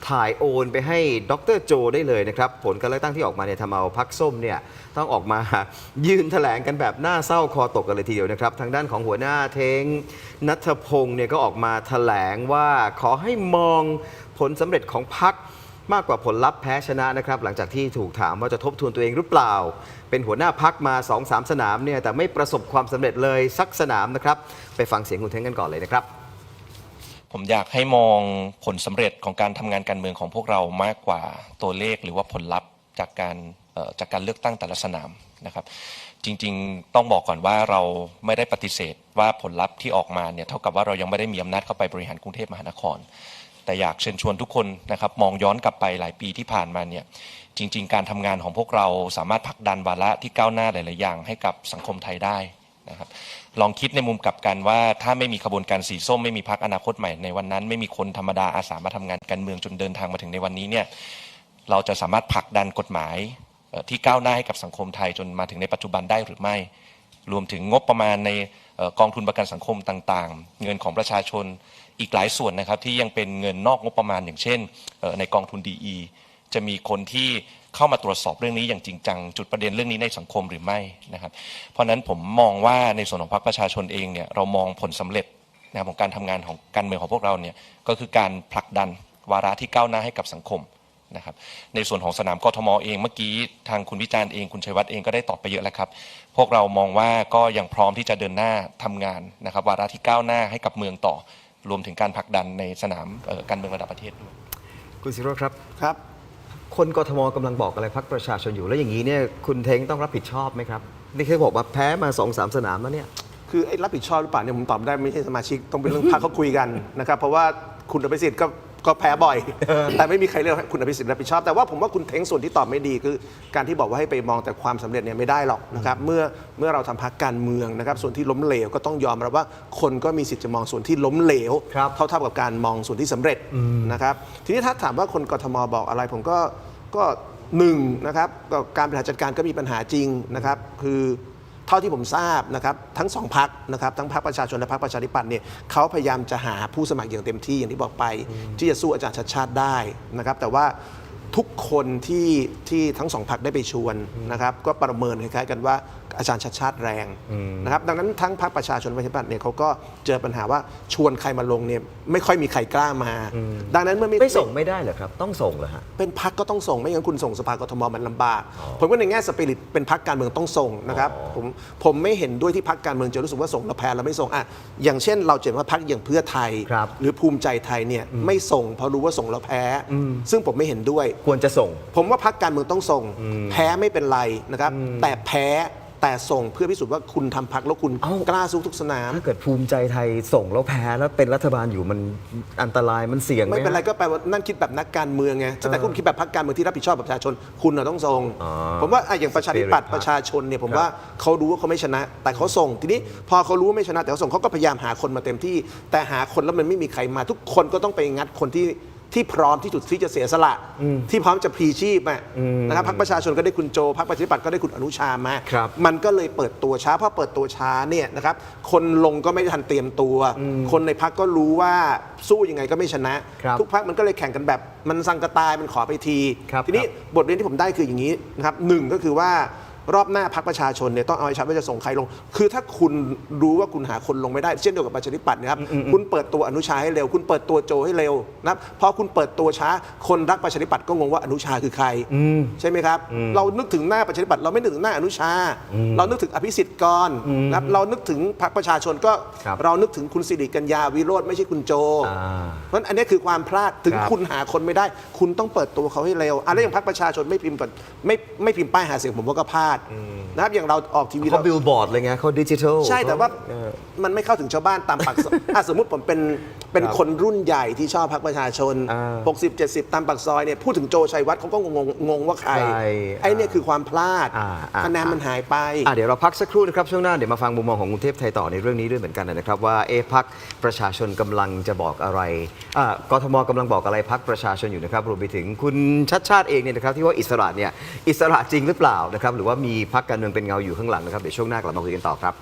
ถ่ายโอนไปให้ดร.โจได้เลยนะครับผลการเลือกตั้งที่ออกมาเนี่ยทำเอาพรรคส้มเนี่ยต้องออกมายืนแถลงกันแบบหน้าเศร้าคอตกกันเลยทีเดียวนะครับทางด้านของหัวหน้าเท้งณัฐพงศ์เนี่ยก็ออกมาแถลงว่าขอให้มองผลสำเร็จของพรรค มากกว่าผลลัพธ์แพ้ชนะนะครับหลังจากที่ถูกถามว่าจะทบทวนตัวเองหรือเปล่า เป็นหัวหน้าพักมา 2-3 สนามเนี่ยแต่ไม่ประสบความสำเร็จเลยสักสนามนะครับไปฟังเสียงคุณเท้งกันก่อนเลยนะครับ ผมอยากให้มองผลสำเร็จของการทำงานการเมืองของพวกเรามากกว่าตัวเลขหรือว่าผลลัพธ์จากการเลือกตั้งแต่ละสนามนะครับจริงๆต้องบอกก่อนว่าเราไม่ได้ปฏิเสธว่าผลลัพธ์ที่ออกมาเนี่ยเท่ากับว่าเรายังไม่ได้มีอำนาจเข้าไปบริหารกรุงเทพมหานครแต่อยากเชิญชวนทุกคนนะครับมองย้อนกลับไปหลายปีที่ผ่านมาเนี่ยจริงๆการทำงานของพวกเราสามารถผลักดันวาระที่ก้าวหน้าหลายๆอย่างให้กับสังคมไทยได้นะครับลองคิดในมุมกลับกันว่าถ้าไม่มีขบวนการสีส้มไม่มีพรรคอนาคตใหม่ในวันนั้นไม่มีคนธรรมดาอาสามาทำงานการเมืองจนเดินทางมาถึงในวันนี้เนี่ยเราจะสามารถผลักดันกฎหมายที่ก้าวหน้าให้กับสังคมไทยจนมาถึงในปัจจุบันได้หรือไม่รวมถึงงบประมาณในกองทุนประกันสังคมต่างๆเงินของประชาชนอีกหลายส่วนนะครับที่ยังเป็นเงินนอกงบประมาณอย่างเช่นในกองทุน DE จะมีคนที่เข้ามาตรวจสอบเรื่องนี้อย่างจริงจังจุดประเด็นเรื่องนี้ในสังคมหรือไม่นะครับเพราะนั้นผมมองว่าในส่วนของพรรคประชาชนเองเนี่ยเรามองผลสำเร็จนะครับของการทำงานของการเมืองของพวกเราเนี่ยก็คือการผลักดันวาระที่ก้าวหน้าให้กับสังคมนะครับในส่วนของสนามกทมเองเมื่อกี้ทางคุณวิจารณ์เองคุณชัยวัฒน์เองก็ได้ตอบไปเยอะแล้วครับพวกเรามองว่าก็ยังพร้อมที่จะเดินหน้าทำงานนะครับวาระที่ก้าวหน้าให้กับเมืองต่อรวมถึงการผลักดันในสนามการเมืองระดับประเทศด้วยคุณศิโรจน์ครับ ครับ คนกทมกำลังบอกอะไรพรรคประชาชนอยู่แล้วอย่างนี้เนี่ยคุณเท้งต้องรับผิดชอบไหมครับนี่เคยบอกว่าแพ้มา 2-3 สนามแล้วเนี่ยคือไอ้รับผิดชอบหรือเปล่าเนี่ยผมตอบไม่ได้ไม่ใช่สมาชิกต้องเป็นเรื่องพรรคเขาคุยกันนะครับเพราะว่าคุณอภิสิทธิ์ก็แพ้บ่อย แต่ไม่มีใครเรียกให้คุณอภิสิทธิ์รับผิดชอบแต่ว่าผมว่าคุณเท้งส่วนที่ตอบไม่ดีคือการที่บอกว่าให้ไปมองแต่ความสำเร็จเนี่ยไม่ได้หรอกนะครับเมื่อเราทำพรรคการเมืองนะครับส่วนที่ล้มเหลวก็ต้องยอมรับว่าคนก็มีสิทธิ์จะมองส่วนที่ล้มเหลวเท่ากับการมองส่วนที่สำเร็จนะครับทีนี้ถ้าถามว่าคนกทมบอกอะไรผมก็หนึ่งนะครับการบริหารจัดการก็มีปัญหาจริงนะครับคือเท่าที่ผมทราบนะครับทั้งสองพรรคนะครับทั้งพรรคประชาชนและพรรคประชาธิปัตย์เนี่ยเขาพยายามจะหาผู้สมัครอย่างเต็มที่อย่างที่บอกไปที่จะสู้อาจารย์ชัดชาติได้นะครับแต่ว่าทุกคนที่ทั้งสองพรรคได้ไปชวนนะครับก็ประเมินคล้ายๆกันว่าอาจารย์ชัดชาติแรงนะครับดังนั้นทั้งพรรคประชาชนและประชาธิปัตย์เนี่ยเขาก็เจอปัญหาว่าชวนใครมาลงเนี่ยไม่ค่อยมีใครกล้ามาดังนั้นเมื่อไม่ส่งไม่ได้เหรอครับต้องส่งเหรอฮะเป็นพรรคก็ต้องส่งไม่งั้นคุณส่งสภากทมมันลำบากผมว่าในแง่สปิริตเป็นพรรคการเมืองต้องส่งนะครับผมไม่เห็นด้วยที่พรรคการเมืองจะรู้สึกว่าส่งแล้วแพ้แล้วไม่ส่งอย่างเช่นเราเห็นว่าพรรคอย่างเพื่อไทยหรือภูมิใจไทยเนี่ยไม่ส่งเพราะรู้ว่าส่งแล้วแพ้ซึ่งผมไม่เห็นด้วยควรจะส่งผมว่าพรรคการเมืองต้องส่งแพ้ไม่เป็นไรนะครับแต่แพ้แต่ส่งเพื่อพิสูจน์ว่าคุณทำพรรคแล้วคุณกล้าสู้ทุกสนามถ้าเกิดภูมิใจไทยส่งแล้วแพ้แล้วเป็นรัฐบาลอยู่มันอันตรายมันเสี่ยงไม่เป็นไรก็แปลว่านั่นคิดแบบนักการเมืองไงแต่คุณคิดแบบพรรคการเมืองที่รับผิดชอบประชาชนคุณต้องส่งผมว่าอย่างประชาธิปัตย์ประชาชนเนี่ยผมว่าเขารู้ว่าเขาไม่ชนะแต่เขาส่งทีนี้พอเขารู้ว่าไม่ชนะแต่เขาส่งเขาก็พยายามหาคนมาเต็มที่แต่หาคนแล้วมันไม่มีใครมาทุกคนก็ต้องไปงัดคนที่พร้อมที่สุดที่จะเสียสละที่พร้อมจะพลีชีพนะครับพรรคประชาชนก็ได้คุณโจพรรคประชาธิปัตย์ก็ได้คุณอนุชามามันก็เลยเปิดตัวช้าเพราะเปิดตัวช้าเนี่ยนะครับคนลงก็ไม่ทันเตรียมตัวคนในพรรคก็รู้ว่าสู้ยังไงก็ไม่ชนะทุกพรรคมันก็เลยแข่งกันแบบมันสังกะตายมันขอไปทีทีนี้บทเรียนที่ผมได้คืออย่างนี้นะครับหนึ่งก็คือว่ารอบหน้าพรรคประชาชนเนี่ยต้องเอาให้ชัดว่าจะส่งใครลงคือถ้าคุณรู้ว่าคุณหาคนลงไม่ได้เช่นเดียวกับประชาธิปัตย์นะครับคุณเปิดตัวอนุชาให้เร็วคุณเปิดตัวโจให้เร็วนะพอคุณเปิดตัวช้าคนรักประชาธิปัตย์ก็งงว่าอนุชาคือใครใช่ไหมครับเรานึกถึงหน้าประชาธิปัตย์เราไม่นึกถึงหน้าอนุชาเรานึกถึงอภิสิทธิ์ก่อนนะครับเรานึกถึงพรรคประชาชนก็เรานึกถึงคุณสิริกัญญาวิโรจน์ไม่ใช่คุณโจเพราะอันนี้คือความพลาดถึงคุณหาคนไม่ได้คุณต้องเปิดตัวเขาให้เร็วแล้วอย่างพรรคประชาชนไม่พิมพ์ป้ายหาเสียงผมว่าก็พลาดนะครับอย่างเราออกทีวีเขาบิลบอร์ดอะไรเงี้ยเขาดิจิทัลใช่แต่ว่ามันไม่เข้าถึงชาวบ้านตามปากซอยสมมุติผมเป็นคนรุ่นใหญ่ที่ชอบพรรคประชาชน60-70ตามปากซอยเนี่ยพูดถึงโจชัยวัฒน์เขาก็งงว่าใครไอ้เนี่ยคือความพลาดคะแนนมันหายไปเดี๋ยวเราพักสักครู่นะครับช่วงหน้าเดี๋ยวมาฟังมุมมองของกรุงเทพไทยต่อในเรื่องนี้ด้วยเหมือนกันนะครับว่าพรรคประชาชนกำลังจะบอกอะไรกทมกำลังบอกอะไรพรรคประชาชนอยู่นะครับรวมไปถึงคุณชัดชาติเองเนี่ยนะครับที่ว่าอิสระเนี่ยอิสระจริงหรือเปล่านะครับหรือว่ามีพรรคการเมืองเป็นเงาอยู่ข้างหลังนะครับเดี๋ยวช่วงหน้ากลับมาคุยกันต่อครับ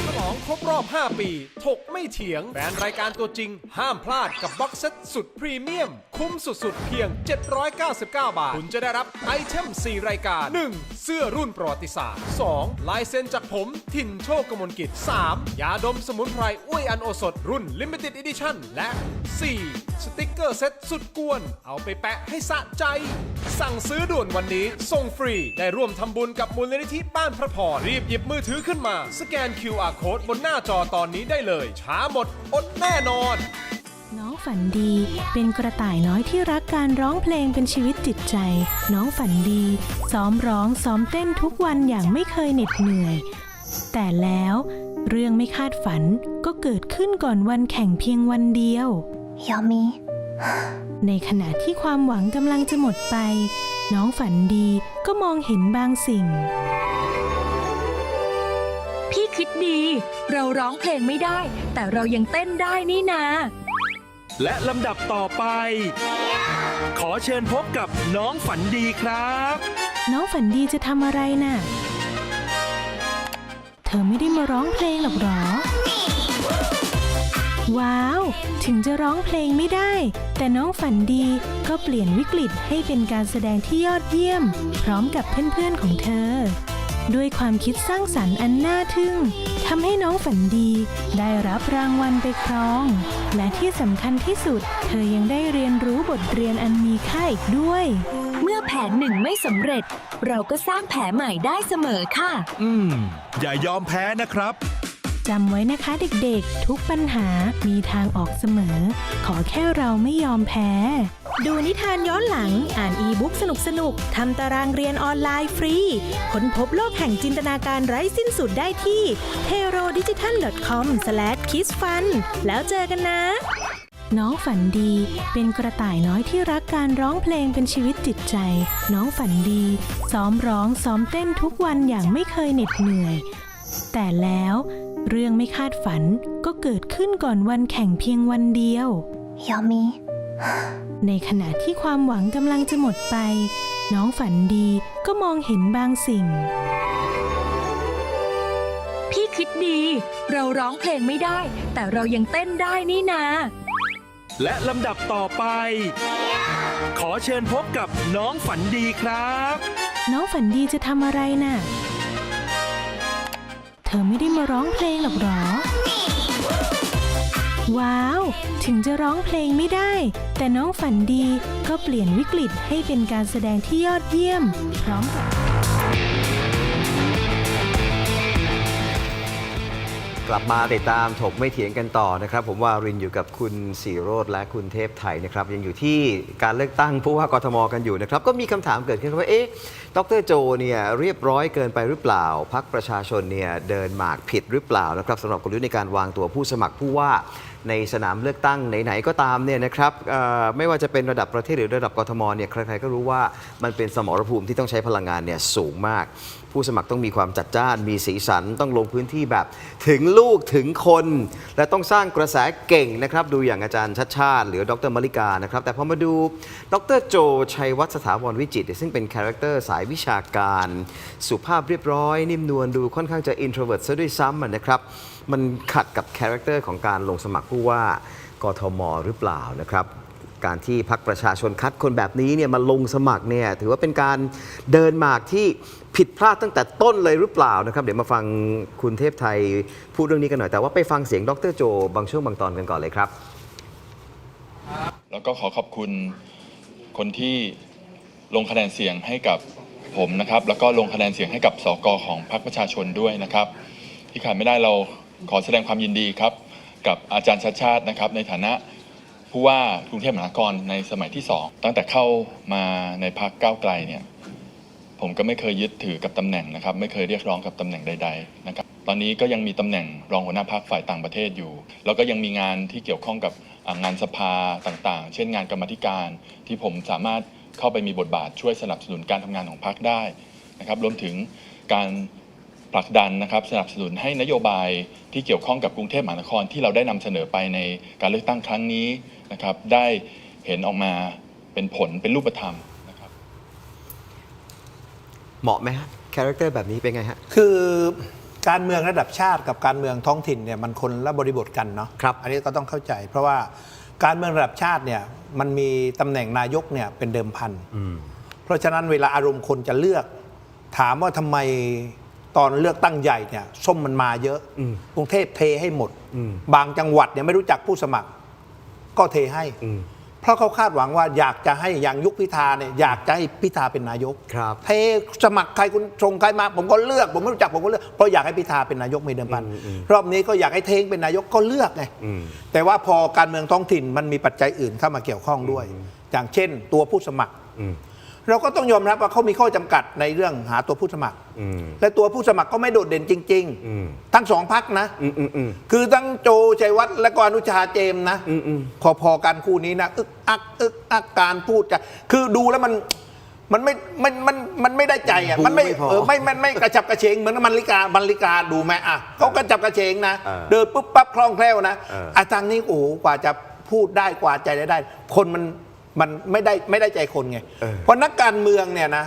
ฉลองครบรอบ 5 ปี ถกไม่เถียงแฟนรายการตัวจริงห้ามพลาดกับบ็อกเซตสุดพรีเมียมคุ้มสุดๆเพียง 799 บาทคุณจะได้รับไอเทม 4 รายการ 1. เสื้อรุ่นประวัติศาสตร์ 2. ลายเซ็นจากผมถิ่นโชคกมลกิจ 3. ยาดมสมุนไพรอุ้ยอันโอสถรุ่น Limited Edition และ 4. สติกเกอร์เซ็ตสุดกวนเอาไปแปะให้สะใจสั่งซื้อด่วนวันนี้ส่งฟรีได้ร่วมทำบุญกับมูลนิธิบ้านพระพรรีบหยิบมือถือขึ้นมาสแกน QR Code บนหน้าจอตอนนี้ได้เลยช้าหมดอดแน่นอน น้องฝันดีเป็นกระต่ายน้อยที่รักการร้องเพลงเป็นชีวิตจิตใจน้องฝันดีซ้อมร้องซ้อมเต้นทุกวันอย่างไม่เคยเหน็ดเหนื่อยแต่แล้วเรื่องไม่คาดฝันก็เกิดขึ้นก่อนวันแข่งเพียงวันเดียวยามีในขณะที่ความหวังกำลังจะหมดไปน้องฝันดีก็มองเห็นบางสิ่งพี่คิดดีเราร้องเพลงไม่ได้แต่เรายังเต้นได้นี่นาและลำดับต่อไปขอเชิญพบกับน้องฝันดีครับน้องฝันดีจะทำอะไรน่ะเธอไม่ได้มาร้องเพลงหรอกหรอว้าวถึงจะร้องเพลงไม่ได้แต่น้องฝันดีก็เปลี่ยนวิกฤตให้เป็นการแสดงที่ยอดเยี่ยมพร้อมกับเพื่อนๆของเธอด้วยความคิดสร้างสรรค์อันน่าทึ่งทำให้น้องฝันดีได้รับรางวัลไปครองและที่สำคัญที่สุดเธอยังได้เรียนรู้บทเรียนอันมีค่าอีกด้วยเมื่อแผนหนึ่งไม่สำเร็จเราก็สร้างแผนใหม่ได้เสมอค่ะอย่ายอมแพ้นะครับจำไว้นะคะเด็กๆทุกปัญหามีทางออกเสมอขอแค่เราไม่ยอมแพ้ดูนิทานย้อนหลังอ่านอีบุ๊กสนุกๆทำตารางเรียนออนไลน์ฟรีค้นพบโลกแห่งจินตนาการไร้สิ้นสุดได้ที่ herodigital.com/kidsfun แล้วเจอกันนะน้องฝันดีเป็นกระต่ายน้อยที่รักการร้องเพลงเป็นชีวิตจิตใจน้องฝันดีซ้อมร้องซ้อมเต้นทุกวันอย่างไม่เคยเหน็ดเหนื่อยแต่แล้วเรื่องไม่คาดฝันก็เกิดขึ้นก่อนวันแข่งเพียงวันเดียวยามีในขณะที่ความหวังกำลังจะหมดไปน้องฝันดีก็มองเห็นบางสิ่งพี่คิดดีเราร้องเพลงไม่ได้แต่เรายังเต้นได้นี่นาและลำดับต่อไปขอเชิญพบกับน้องฝันดีครับน้องฝันดีจะทำอะไรน่ะเธอไม่ได้มาร้องเพลงหรอกหรอว้าวถึงจะร้องเพลงไม่ได้แต่น้องฝันดีก็เปลี่ยนวิกฤตให้เป็นการแสดงที่ยอดเยี่ยมพร้อมกับกลับมาติดตามถกไม่เถียงกันต่อนะครับผมวารินอยู่กับคุณศิโรจน์และคุณเทพไทยนะครับยังอยู่ที่การเลือกตั้งผู้ว่ากทมกันอยู่นะครับก็มีคำถามเกิดขึ้นว่าดร.โจเนี่ยเรียบร้อยเกินไปหรือเปล่าพรรคประชาชนเนี่ยเดินหมากผิดหรือเปล่านะครับสำหรับกลยุทธ์ในการวางตัวผู้สมัครผู้ว่าในสนามเลือกตั้งไหนๆก็ตามเนี่ยนะครับไม่ว่าจะเป็นระดับประเทศหรือระดับกทมเนี่ยใครๆก็รู้ว่ามันเป็นสมรภูมิที่ต้องใช้พลังงานเนี่ยสูงมากผู้สมัครต้องมีความจัดจ้านมีสีสันต้องลงพื้นที่แบบถึงลูกถึงคนและต้องสร้างกระแสเก่งนะครับดูอย่างอาจารย์ชัดชาติหรือดร.มลิกานะครับแต่พอมาดูดร.โจชัยวัฒน์สถาพรวิจิตรซึ่งเป็นคาแรคเตอร์สายวิชาการสุภาพเรียบร้อยนิ่มนวลดูค่อนข้างจะ introvert ซะด้วยซ้ำนะครับมันขัดกับคาแรคเตอร์ของการลงสมัครผู้ว่ากทมหรือเปล่านะครับการที่พรรคประชาชนคัดคนแบบนี้เนี่ยมาลงสมัครเนี่ยถือว่าเป็นการเดินหมากที่ผิดพลาดตั้งแต่ต้นเลยหรือเปล่านะครับเดี๋ยวมาฟังคุณเทพไทยพูดเรื่องนี้กันหน่อยแต่ว่าไปฟังเสียงดร.โจบางช่วงบางตอนกันก่อนเลยครับแล้วก็ขอขอบคุณคนที่ลงคะแนนเสียงให้กับผมนะครับแล้วก็ลงคะแนนเสียงให้กับสก.ของพรรคประชาชนด้วยนะครับที่ขาดไม่ได้เราขอแสดงความยินดีครับกับอาจารย์ชัดชาตินะครับในฐานะผู้ว่ากรุงเทพมหานครในสมัยที่2ตั้งแต่เข้ามาในพรรคก้าวไกลเนี่ยผมก็ไม่เคยยึดถือกับตำแหน่งนะครับไม่เคยเรียกร้องกับตำแหน่งใดๆนะครับตอนนี้ก็ยังมีตำแหน่งรองหัวหน้าพรรคฝ่ายต่างประเทศอยู่แล้วก็ยังมีงานที่เกี่ยวข้องกับงานสภาต่างๆเช่นงานกรรมาธิการที่ผมสามารถเข้าไปมีบทบาทช่วยสนับสนุนการทำงานของพรรคได้นะครับรวมถึงการผลักดันนะครับสนับสนุนให้นโยบายที่เกี่ยวข้องกับกรุงเทพมหานครที่เราได้นำเสนอไปในการเลือกตั้งครั้งนี้นะครับได้เห็นออกมาเป็นผลเป็นรูปธรรมนะครับเหมาะไหมฮะคาแรคเตอร์แบบนี้เป็นไงฮะคือ การเมืองระดับชาติกับการเมืองท้องถิ่นเนี่ยมันคนละบริบทกันเนาะอันนี้ก็ต้องเข้าใจ เพราะว่าการเมืองระดับชาติเนี่ยมันมีตำแหน่งนายกเนี่ยเป็นเดิมพันเพราะฉะนั้นเวลาอารมณ์คนจะเลือกถามว่าทำไมตอนเลือกตั้งใหญ่เนี่ยส้มมันมาเยอะกรุงเทพเทให้หมดบางจังหวัดเนี่ยไม่รู้จักผู้สมัครก็เทให้เพราะเขาคาดหวังว่าอยากจะให้อย่างยุคพิธาเนี่ยอยากจะให้พิธาเป็นนายกเทสมัครใครคุณส่งใครมาผมก็เลือกผมไม่รู้จักผมก็เลือกเพราะอยากให้พิธาเป็นนายกมีเดิมพันรอบนี้ก็อยากให้เท้งเป็นนายกก็เลือกไงแต่ว่าพอการเมืองท้องถิ่นมันมีปัจจัยอื่นเข้ามาเกี่ยวข้องด้วยอย่างเช่นตัวผู้สมัครเราก็ต้องยอมรับว่าเขามีข้อจำกัดในเรื่องหาตัวผู้สมัครและตัวผู้สมัครก็ไม่โดดเด่นจริงๆทั้งสองพรรคนะคือทั้งโจชัยวัฒน์และก็อนุชาเจมส์นะพอๆกันคู่นี้นะอึกอักการพูดจะคือดูแล้วมันไม่ได้ใจอ่ะมันไม่กระฉับกระเฉงเหมือนมันลิกาดูไหมอ่ะเขากระฉับกระเฉงนะเดินปุ๊บปั๊บคล่องแคล่วนะทางนี้โอ้โหกว่าจะพูดได้กว่าใจได้คนมันไม่ได้ใจคนไงเพราะนักการเมืองเนี่ยนะ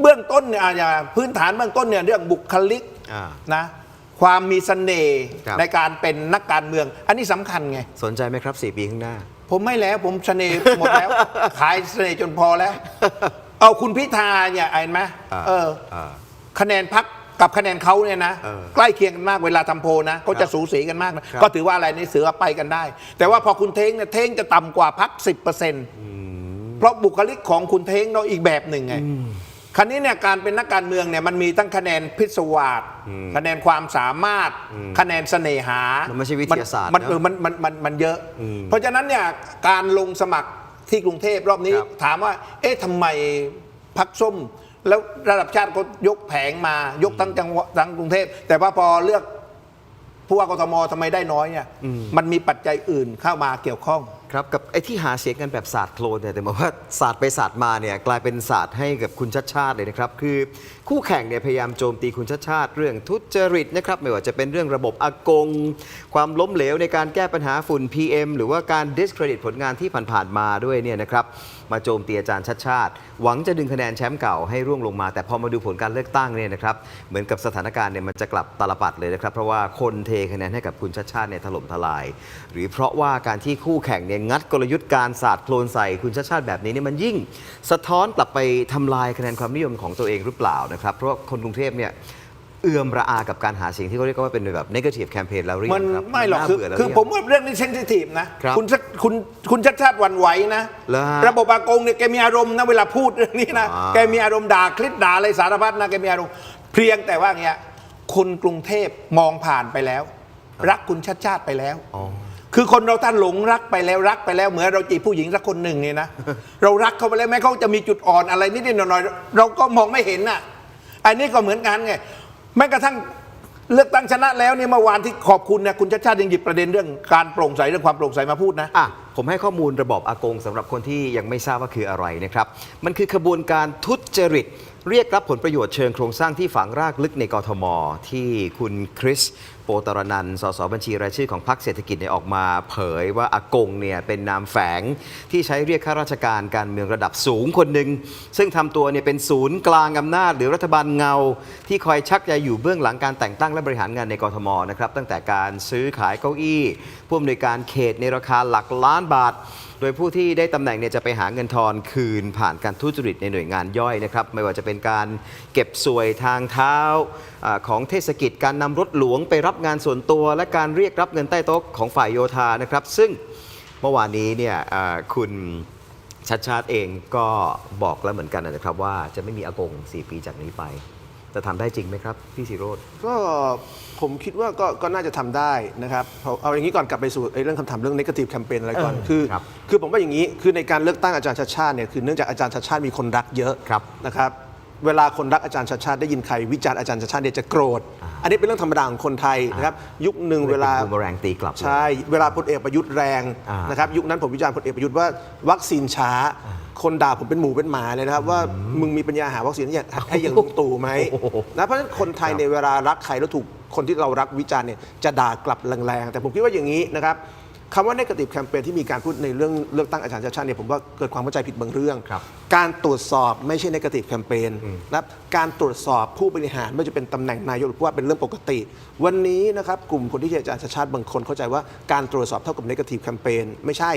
เบื้องต้นเนี่ยพื้นฐานเบื้องต้นเนี่ยเรื่องบุคลิกนะความมีเสน่ห์ในการเป็นนักการเมืองอันนี้สำคัญไงสนใจไหมครับ4 ปีข้างหน้าผมไม่แล้วผมเสน่ห์หมดแล้ว ขายเสน่ห์จนพอแล้วเอาคุณพิธาเนี่ยเห็นไหมคะแนนพรรคกับคะแนนเขาเนี่ยนะใกล้เคียงกันมากเวลาทำโพลนะเขาจะสูสีกันมากนะก็ถือว่าอะไรนี่เสือไปกันได้แต่ว่าพอคุณเท้งเนี่ยเท้งจะต่ำกว่าพรรค 10%เพราะบุคลิกของคุณเท้งเราอีกแบบหนึ่งไงคราวนี้เนี่ยการเป็นนักการเมืองเนี่ยมันมีทั้งคะแนนพิศวาสคะแนนความสามารถคะแนนเสน่หามันไม่ใช่วิทยาศาสตร์มันเยอะเพราะฉะนั้นเนี่ยการลงสมัครที่กรุงเทพรอบนี้ถามว่าเอ๊ะทำไมพรรคส้มแล้วระดับชาติก็ยกแผงมายกทั้งจังหวัดทั้งกรุงเทพแต่ว่าพอเลือกผู้ว่ากทมทำไมได้น้อยเนี่ยมันมีปัจจัยอื่นเข้ามาเกี่ยวข้องครับกับไอ้ที่หาเสียงกันแบบศาสตร์โคลนเนี่ยแต่บอกว่าศาสตร์ไปศาสตร์มาเนี่ยกลายเป็นศาสตร์ให้กับคุณชัชชาติเลยนะครับคือคู่แข่งเนี่ยพยายามโจมตีคุณชัชชาติเรื่องทุจริตนะครับไม่ว่าจะเป็นเรื่องระบบอากงความล้มเหลวในการแก้ปัญหาฝุ่น PM หรือว่าการ discredit ผลงานที่ผ่านๆมาด้วยเนี่ยนะครับมาโจมตีอาจารย์ชัชชาติหวังจะดึงคะแนนแชมป์เก่าให้ร่วงลงมาแต่พอมาดูผลการเลือกตั้งเนี่ยนะครับเหมือนกับสถานการณ์เนี่ยมันจะกลับตาลปัดเลยนะครับเพราะว่าคนเทคะแนนให้กับคุณชัชชาติเนี่ยถล่มทลายหรือเพราะว่าการที่คู่แข่งเนี่ยงัดกลยุทธ์การสาดโคลนใส่คุณชัชชาติแบบนี้เนี่ยมันยิ่งสะท้อนกลับไปทำลายคะแนนความนิยมของตัวเองหรือเปล่านะครับเพราะคนกรุงเทพเนี่ยเอื้อมระอากับการหาเสียงที่เขาเรียกว่าเป็นแบบ negative campaign แล้วเรียกครับไม่หรอกคือผมว่าเรื่องนี้เซนซิทีฟนะคุณชัชชาติหวั่นไหวนะระบบอากงเนี่ยแกมีอารมณ์นะเวลาพูดเรื่องนี้นะแกมีอารมณ์ด่าคลิปด่าอะไรสารพัดนะแกมีอารมณ์เพียงแต่ว่าเงี้ยคนกรุงเทพมองผ่านไปแล้วรักคุณชัชชาติไปแล้วคือคนเราท่านหลงรักไปแล้วเหมือนเราจีบผู้หญิงสักคนหนึ่งเนี่ยนะเรารักเขาไปแล้วแม้เขาจะมีจุดอ่อนอะไรนิดๆหน่อยๆเราก็มองไม่เห็นน่ะอันนี้ก็เหมือนกันไงแม้กระทั่งเลือกตั้งชนะแล้วเนี่ยเมื่อวานที่ขอบคุณเนี่ยคุณชัชชาติยังหยิบประเด็นเรื่องการโปร่งใสเรื่องความโปร่งใสมาพูดนะผมให้ข้อมูลระบอบอากงสำหรับคนที่ยังไม่ทราบว่าคืออะไรนะครับมันคือขบวนการทุจริตเรียกรับผลประโยชน์เชิงโครงสร้างที่ฝังรากลึกในกทมที่คุณคริสโปตรนันท์สสบัญชีรายชื่อของพรรคเศรษฐกิจเนี่ยออกมาเผยว่าอากงเนี่ยเป็นนามแฝงที่ใช้เรียกข้าราชการการเมืองระดับสูงคนหนึ่งซึ่งทำตัวเนี่ยเป็นศูนย์กลางอำนาจหรือรัฐบาลเงาที่คอยชักใยอยู่เบื้องหลังการแต่งตั้งและบริหารงานในกทมนะครับตั้งแต่การซื้อขายเก้าอี้ผู้อำนวยการเขตในราคาหลักล้านบาทโดยผู้ที่ได้ตำแหน่งเนี่ยจะไปหาเงินทอนคืนผ่านการทุจริตในหน่วยงานย่อยนะครับไม่ว่าจะเป็นการเก็บสวยทางเท้าของเทศกิจการนำรถหลวงไปรับงานส่วนตัวและการเรียกรับเงินใต้โต๊ะของฝ่ายโยธานะครับซึ่งเมื่อวานนี้เนี่ยคุณชัชชาติเองก็บอกแล้วเหมือนกันนะครับว่าจะไม่มีอากง4 ปีจากนี้ไปจะทำได้จริงไหมครับพี่ศิโรจน์ก็ผมคิดว่าก็น่าจะทำได้นะครับเอาอย่างนี้ก่อนกลับไปสู่เรื่องคำถามเรื่อง negative campaign อะไรก่อนคือผมว่าอย่างนี้คือในการเลือกตั้งอาจารย์ชัชชาติเนี่ยคือเนื่องจากอาจารย์ชัชชาติมีคนรักเยอะนะครับเวลาคนรักอาจารย์ชัชชาติได้ยินใครวิจารณ์อาจารย์ชัชชาติเนี่ยจะโกรธอันนี้เป็นเรื่องธรรมดาของคนไทยนะครับยุคหนึ่งเวลาบูมแรงตีกลับใช่เวลาพลเอกประยุทธ์แรงนะครับยุคนั้นผมวิจารณ์พลเอกประยุทธ์ว่าวัคซีนช้าคนด่าผมเป็นหมูเป็นหมาเลยนะครับว่ามึงมีปัญญาหาวัคซีนให้อย่างลุงตู่ไหมนะเพราะฉะนั้นคนไทยในเวลารักใครแล้วถูกคนที่เรารักวิจารณ์เนี่ยจะด่ากลับแรงๆแต่ผมคิดว่าอย่างนี้นะครับคำว่า negative campaign ที่มีการพูดในเรื่องเลือกตั้งอาจารย์ชัชชาติเนี่ยผมว่าเกิดความเข้าใจผิดบางเรื่อง การตรวจสอบไม่ใช่ negative campaign นะครับการตรวจสอบผู้บริหารไม่ว่าจะเป็นตำแหน่งนายกหรือผู้ว่าเป็นเรื่องปกติ วันนี้นะครับกลุ่มคนที่อาจารย์ชัชชาติบางคนเข้าใจว่าการตรวจสอบเท่ากับ negative campaign ไม่ใช่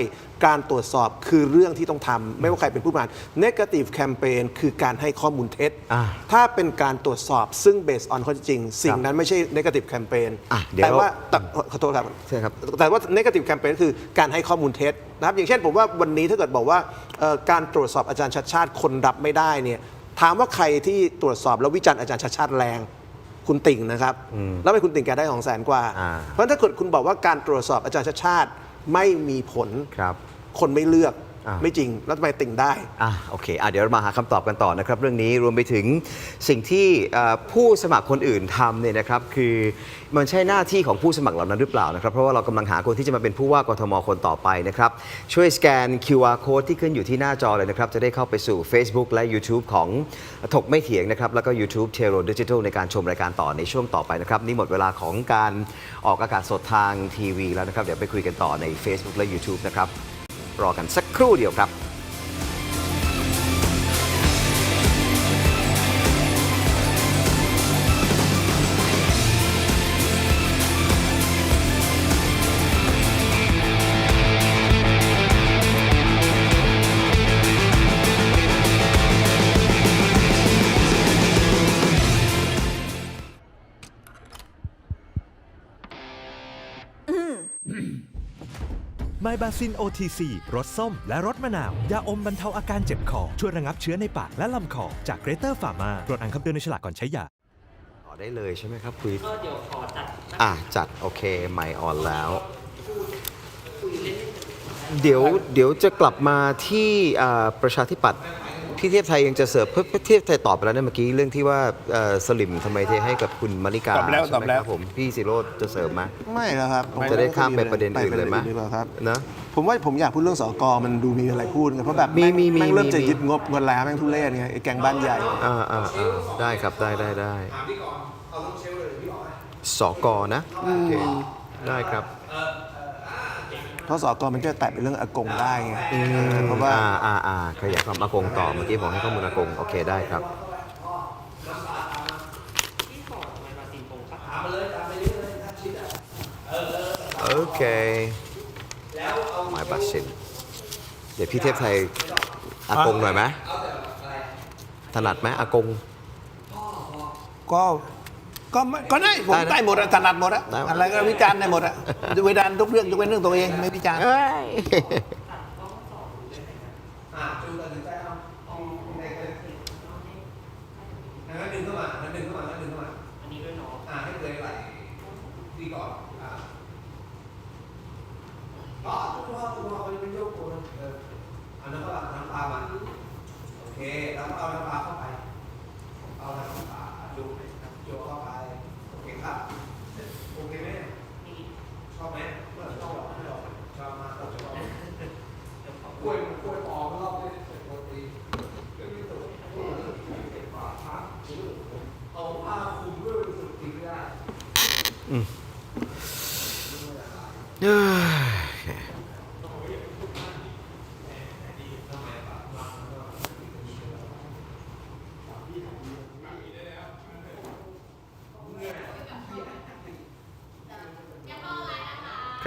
การตรวจสอบคือเรื่องที่ต้องทำไม่ว่าใครเป็นผู้บริหาร negative campaign คือการให้ข้อมูลเท็จถ้าเป็นการตรวจสอบซึ่ง based on ข้อเท็จจริงสิ่งนั้นไม่ใช่ negative campaign แต่ว่าขอโทษครับแต่ว่า negative campaign คือการให้ข้อมูลเท็จนะครับอย่างเช่นผมว่าวันนี้ถ้าเกิดบอกว่าการตรวจสอบอาจารย์ชัชชาติคนรับไม่ได้เนี่ยถามว่าใครที่ตรวจสอบแล้ววิจารณ์อาจารย์ชัชชาติแรงคุณติ่งนะครับแล้วไม่คุณติ่งแกได้200,000 กว่าเพราะถ้าเกิดคุณบอกว่าการตรวจสอบอาจารย์ชัชชาติไม่มีผลคนไม่เลือกไม่จริงแล้วทำไมติ่งได้โอเคเดี๋ยวเรามาหาคำตอบกันต่อนะครับเรื่องนี้รวมไปถึงสิ่งที่ผู้สมัครคนอื่นทำเนี่ยนะครับคือมันใช่หน้าที่ของผู้สมัครเหล่านั้นหรือเปล่านะครับเพราะว่าเรากำลังหาคนที่จะมาเป็นผู้ว่ากทมคนต่อไปนะครับช่วยสแกน QR code ที่ขึ้นอยู่ที่หน้าจอเลยนะครับจะได้เข้าไปสู่ Facebook และ YouTube ของถกไม่เถียงนะครับแล้วก็ YouTube Tero Digital ในการชมรายการต่อในช่วงต่อไปนะครับนี่หมดเวลาของการออกอากาศสดทางทีวีแล้วนะครับเดี๋ยวไปคุยกันต่อใน Facebook และ YouTube นะครับรอกันสักครู่เดียวครับไมบาซิน OTC รสส้มและรสมะนาวยาอมบรรเทาอาการเจ็บคอช่วยระงับเชื้อในปากและลำคอจากเกรเตอร์ฟาร์มาตรวจอ่านคำเตือนในฉลากก่อนใช้ยาต่อได้เลยใช่ไหมครับคุยเดี๋ยวขอจัดโอเคไมค์ออนแล้วเดี๋ยวจะกลับมาที่ประชาธิปัตย์พี่เทพไทยยังจะเสิร์ฟเพื่อเทพไทยตอบไปแล้วเนี่ยเมื่อกี้เรื่องที่ว่าสลิมทำไมเทให้กับคุณมาริกาตอบแล้วผมพี่สิโรจน์จะเสิร์ฟไหมไม่แล้วครับจะได้ข้ามไปประเด็นอื่นเลยไหมนะผมว่าผมอยากพูดเรื่องสกมันดูมีอะไรพูดเพราะแบบแม่งเริ่มจะยึดงบเงินแล้วแม่งทุเรศไงไอ้แกงบ้านใหญ่ได้ครับได้สกนะโอเคได้ครับเพราะสกมันจะแตะเป็นเรื่องอากงได้ไงเพราะว่าขยายความอากงต่อเมื่อกี้ผมให้ข้อมูลอากงโอเคได้ครับโอเคหมายบัตรเซ็นเดี๋ยวพี่เทพไทยอากงหน่อยไหมถนัดไหมอากงก็ได้ผมได้หมดถนัดหมดอะไรก็วิจารณ์ได้หมดเวลาทุกเรื่องยกเว้นเรื่องตัวเองไม่วิจารณ์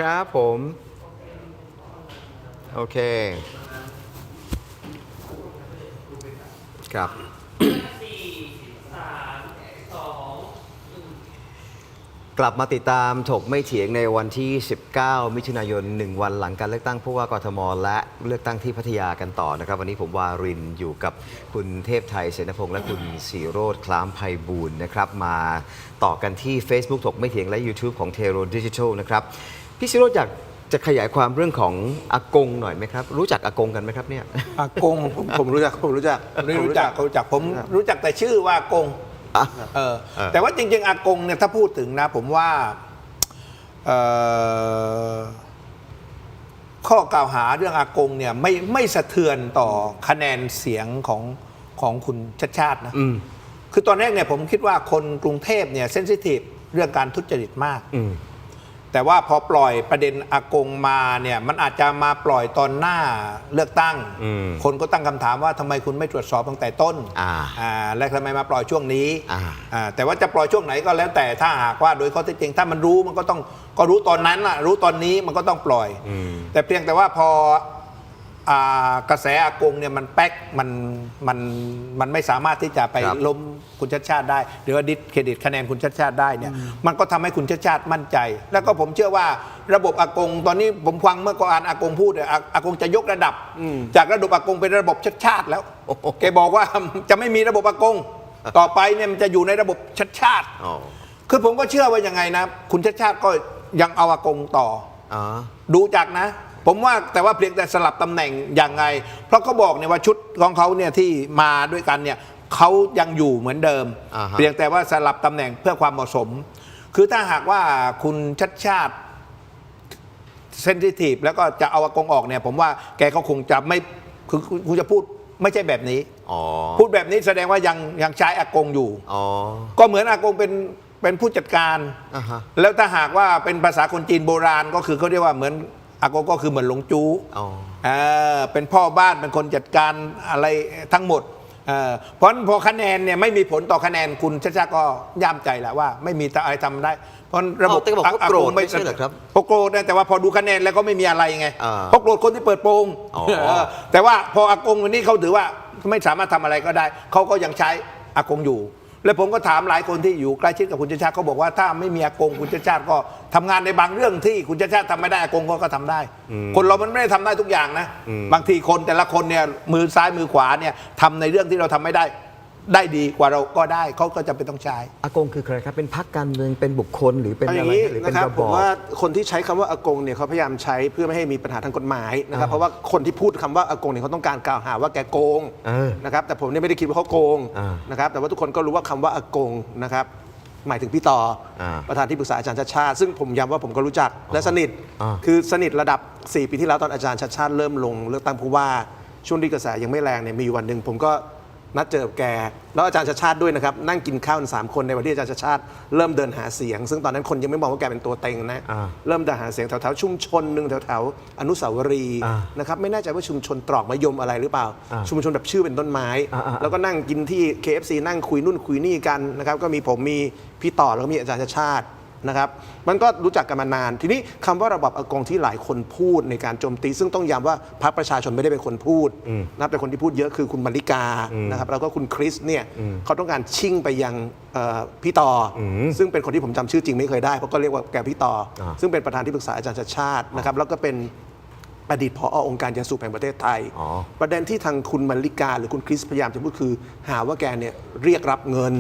ครับผมโอเคครับกลับมาติดตามถกไม่เถียงในวันที่ 19 มิถุนายน 1 วันหลังการเลือกตั้งผู้ว่ากทมและเลือกตั้งที่พัทยากันต่อนะครับวันนี้ผมวารินอยู่กับคุณเทพไทยเสนพงษ์และคุณศิโรจน์คล้ามไพบูลย์นะครับมาต่อกันที่ Facebook ถกไม่เถียงและ YouTube ของ Tero Digital นะครับพี่ศิโรจน์อยากจะขยายความเรื่องของอากงหน่อยไหมครับรู้จักอากงกันไหมครับเนี่ยอากงผมรู้จักผมรู้จักผมรู้จักแต่ชื่อว่าอากงแต่ว่าจริงๆอากงเนี่ยถ้าพูดถึงนะผมว่าข้อกล่าวหาเรื่องอากงเนี่ยไม่สะเทือนต่อคะแนนเสียงของคุณชัชชาตินะคือตอนแรกเนี่ยผมคิดว่าคนกรุงเทพเนี่ยเซนซิทีฟเรื่องการทุจริตมากแต่ แต่ว่าพอปล่อยประเด็นอากงมาเนี่ยมันอาจจะมาปล่อยตอนหน้าเลือกตั้งคนก็ตั้งคำถามว่าทำไมคุณไม่ตรวจสอบตั้งแต่ต้นและทำไมมาปล่อยช่วงนี้แต่ว่าจะปล่อยช่วงไหนก็แล้วแต่ถ้าหากว่าโดยข้อเท็จจริงถ้ามันรู้มันก็ต้องก็รู้ตอนนั้นน่ะรู้ตอนนี้มันก็ต้องปล่อยแต่เพียงแต่ว่าพอกระแสอากงเนี่ยมันแป๊กมันไม่สามารถที่จะไปล้มคุณชัดชาติได้หรือว่าดิสเครดิตคะแนนคุณชัดชาติได้เนี่ยมันก็ทำให้คุณชัดชาติมั่นใจ แล้วก็ผมเชื่อว่าระบบอากงตอนนี้ผมฟังเมื่อก่อนอากงพูดอากงจะยกระดับจากระบบอากงเป็นระบบชัดชาติแล้วแกบอกว่าจะไม่มีระบบอากงต่อไปเนี่ยมันจะอยู่ในระบบชัดชาติคือผมก็เชื่อว่ายังไงนะคุณชัดชาติก็ยังเอาอากงต่อดูจากนะผมว่าแต่ว่าเพียงแต่สลับตำแหน่งอย่างไงเพราะเขาบอกเนี่ยว่าชุดของเขาเนี่ยที่มาด้วยกันเนี่ยเขายังอยู่เหมือนเดิมเพียงแต่ว่าสลับตำแหน่งเพื่อความเหมาะสมคือถ้าหากว่าคุณชัดชาติเซนซิทีฟแล้วก็จะเอาอากงออกเนี่ยผมว่าแกเขาคงจะไม่คือคุณจะพูดไม่ใช่แบบนี้พูดแบบนี้แสดงว่ายังใช้อากงอยู่ก็เหมือนอากงเป็นผู้จัดการแล้วถ้าหากว่าเป็นภาษาคนจีนโบราณก็คือเขาเรียกว่าเหมือนอากงก็คือเหมือนหลงจู้เป็นพ่อบ้านเป็นคนจัดการอะไรทั้งหมดเพราะพอคะแนนเนี่ยไม่มีผลต่อคะแนนคุณชัดชาติก็ย่ามใจแหละว่าไม่มีอะไรทำได้เพราะระบบอากงไม่ใช่เหรอครับพอโกรธแต่ว่าพอดูคะแนนแล้วก็ไม่มีอะไรไงเพราะโกรธคนที่เปิดโปงแต่ว่าพออากงวันนี้เขาถือว่าไม่สามารถทำอะไรก็ได้เขาก็ยังใช้อากงอยู่แล้วผมก็ถามหลายคนที่อยู่ใกล้ชิดกับคุณชัดชาติเขาบอกว่าถ้าไม่มีอากงคุณชัดชาติก็ทำงานในบางเรื่องที่คุณชัดชาติทำไม่ได้อากงก็ทำได้คนเรามันไม่ได้ทำได้ทุกอย่างนะบางทีคนแต่ละคนเนี่ยมือซ้ายมือขวาเนี่ยทำในเรื่องที่เราทำไม่ได้ดีกว่าเราก็ได้เขาก็จะเป็นต้องใช้อากงคือใครครับเป็นพรรคการเมืองเป็นบุคคลหรือเป็นอะไรหรือเป็นระบอบผมว่าคนที่ใช้คำว่าอากงเนี่ยเขาพยายามใช้เพื่อไม่ให้มีปัญหาทางกฎหมายนะครับเพราะว่าคนที่พูดคำว่าอากงเนี่ยเขาต้องการกล่าวหาว่าแกโกงนะครับแต่ผมเนี่ยไม่ได้คิดว่าเขาโกงนะครับแต่ว่าทุกคนก็รู้ว่าคำว่าอากงนะครับหมายถึงพี่ต่อประธานที่ปรึกษาอาจารย์ชัดชาติซึ่งผมย้ำว่าผมก็รู้จักและสนิทคือสนิทระดับ4 ปีที่แล้วตอนอาจารย์ชัดชาติเริ่มลงเลือกตั้งผู้ว่าช่วงที่กระแสยังไม่แรงเนี่ยมีวันหนึ่งผมก็นัดเจอกับแกแล้วอาจารย์ชัดชาติด้วยนะครับนั่งกินข้าวกัน3 คนในวันที่อาจารย์ชัดชาติเริ่มเดินหาเสียงซึ่งตอนนั้นคนยังไม่มองว่าแกเป็นตัวเต็งนะเริ่มเดินหาเสียงแถวๆชุมชนหนึ่งแถวๆอนุสาวรีย์นะครับไม่แน่ใจว่าชุมชนตรอกมะยมอะไรหรือเปล่าชุมชนแบบชื่อเป็นต้นไม้แล้วก็นั่งกินที่ KFC นั่งคุยนู่นคุยนี่กันนะครับก็มีผมมีพี่ต่อแล้วก็มีอาจารย์ชัดชาตินะครับมันก็รู้จักกันมานานทีนี้คำว่าระบอบอากงที่หลายคนพูดในการโจมตีซึ่งต้องย้ำว่าพรรคประชาชนไม่ได้เป็นคนพูดนะแต่คนที่พูดเยอะคือคุณมาริกานะครับแล้วก็คุณคริสเนี่ยเขาต้องการชิ่งไปยังพี่ต่อซึ่งเป็นคนที่ผมจำชื่อจริงไม่เคยได้เพราะก็เรียกว่าแกพี่ต่อซึ่งเป็นประธานที่ปรึกษาอาจารย์ชัดชาตินะครับแล้วก็เป็นอดีตผอ.องค์การยาสูบแห่งประเทศไทยประเด็นที่ทางคุณมาริกาหรือคุณคริสพยายามจะพูดคือหาว่าแกเนี่ยเรียกรับเงิน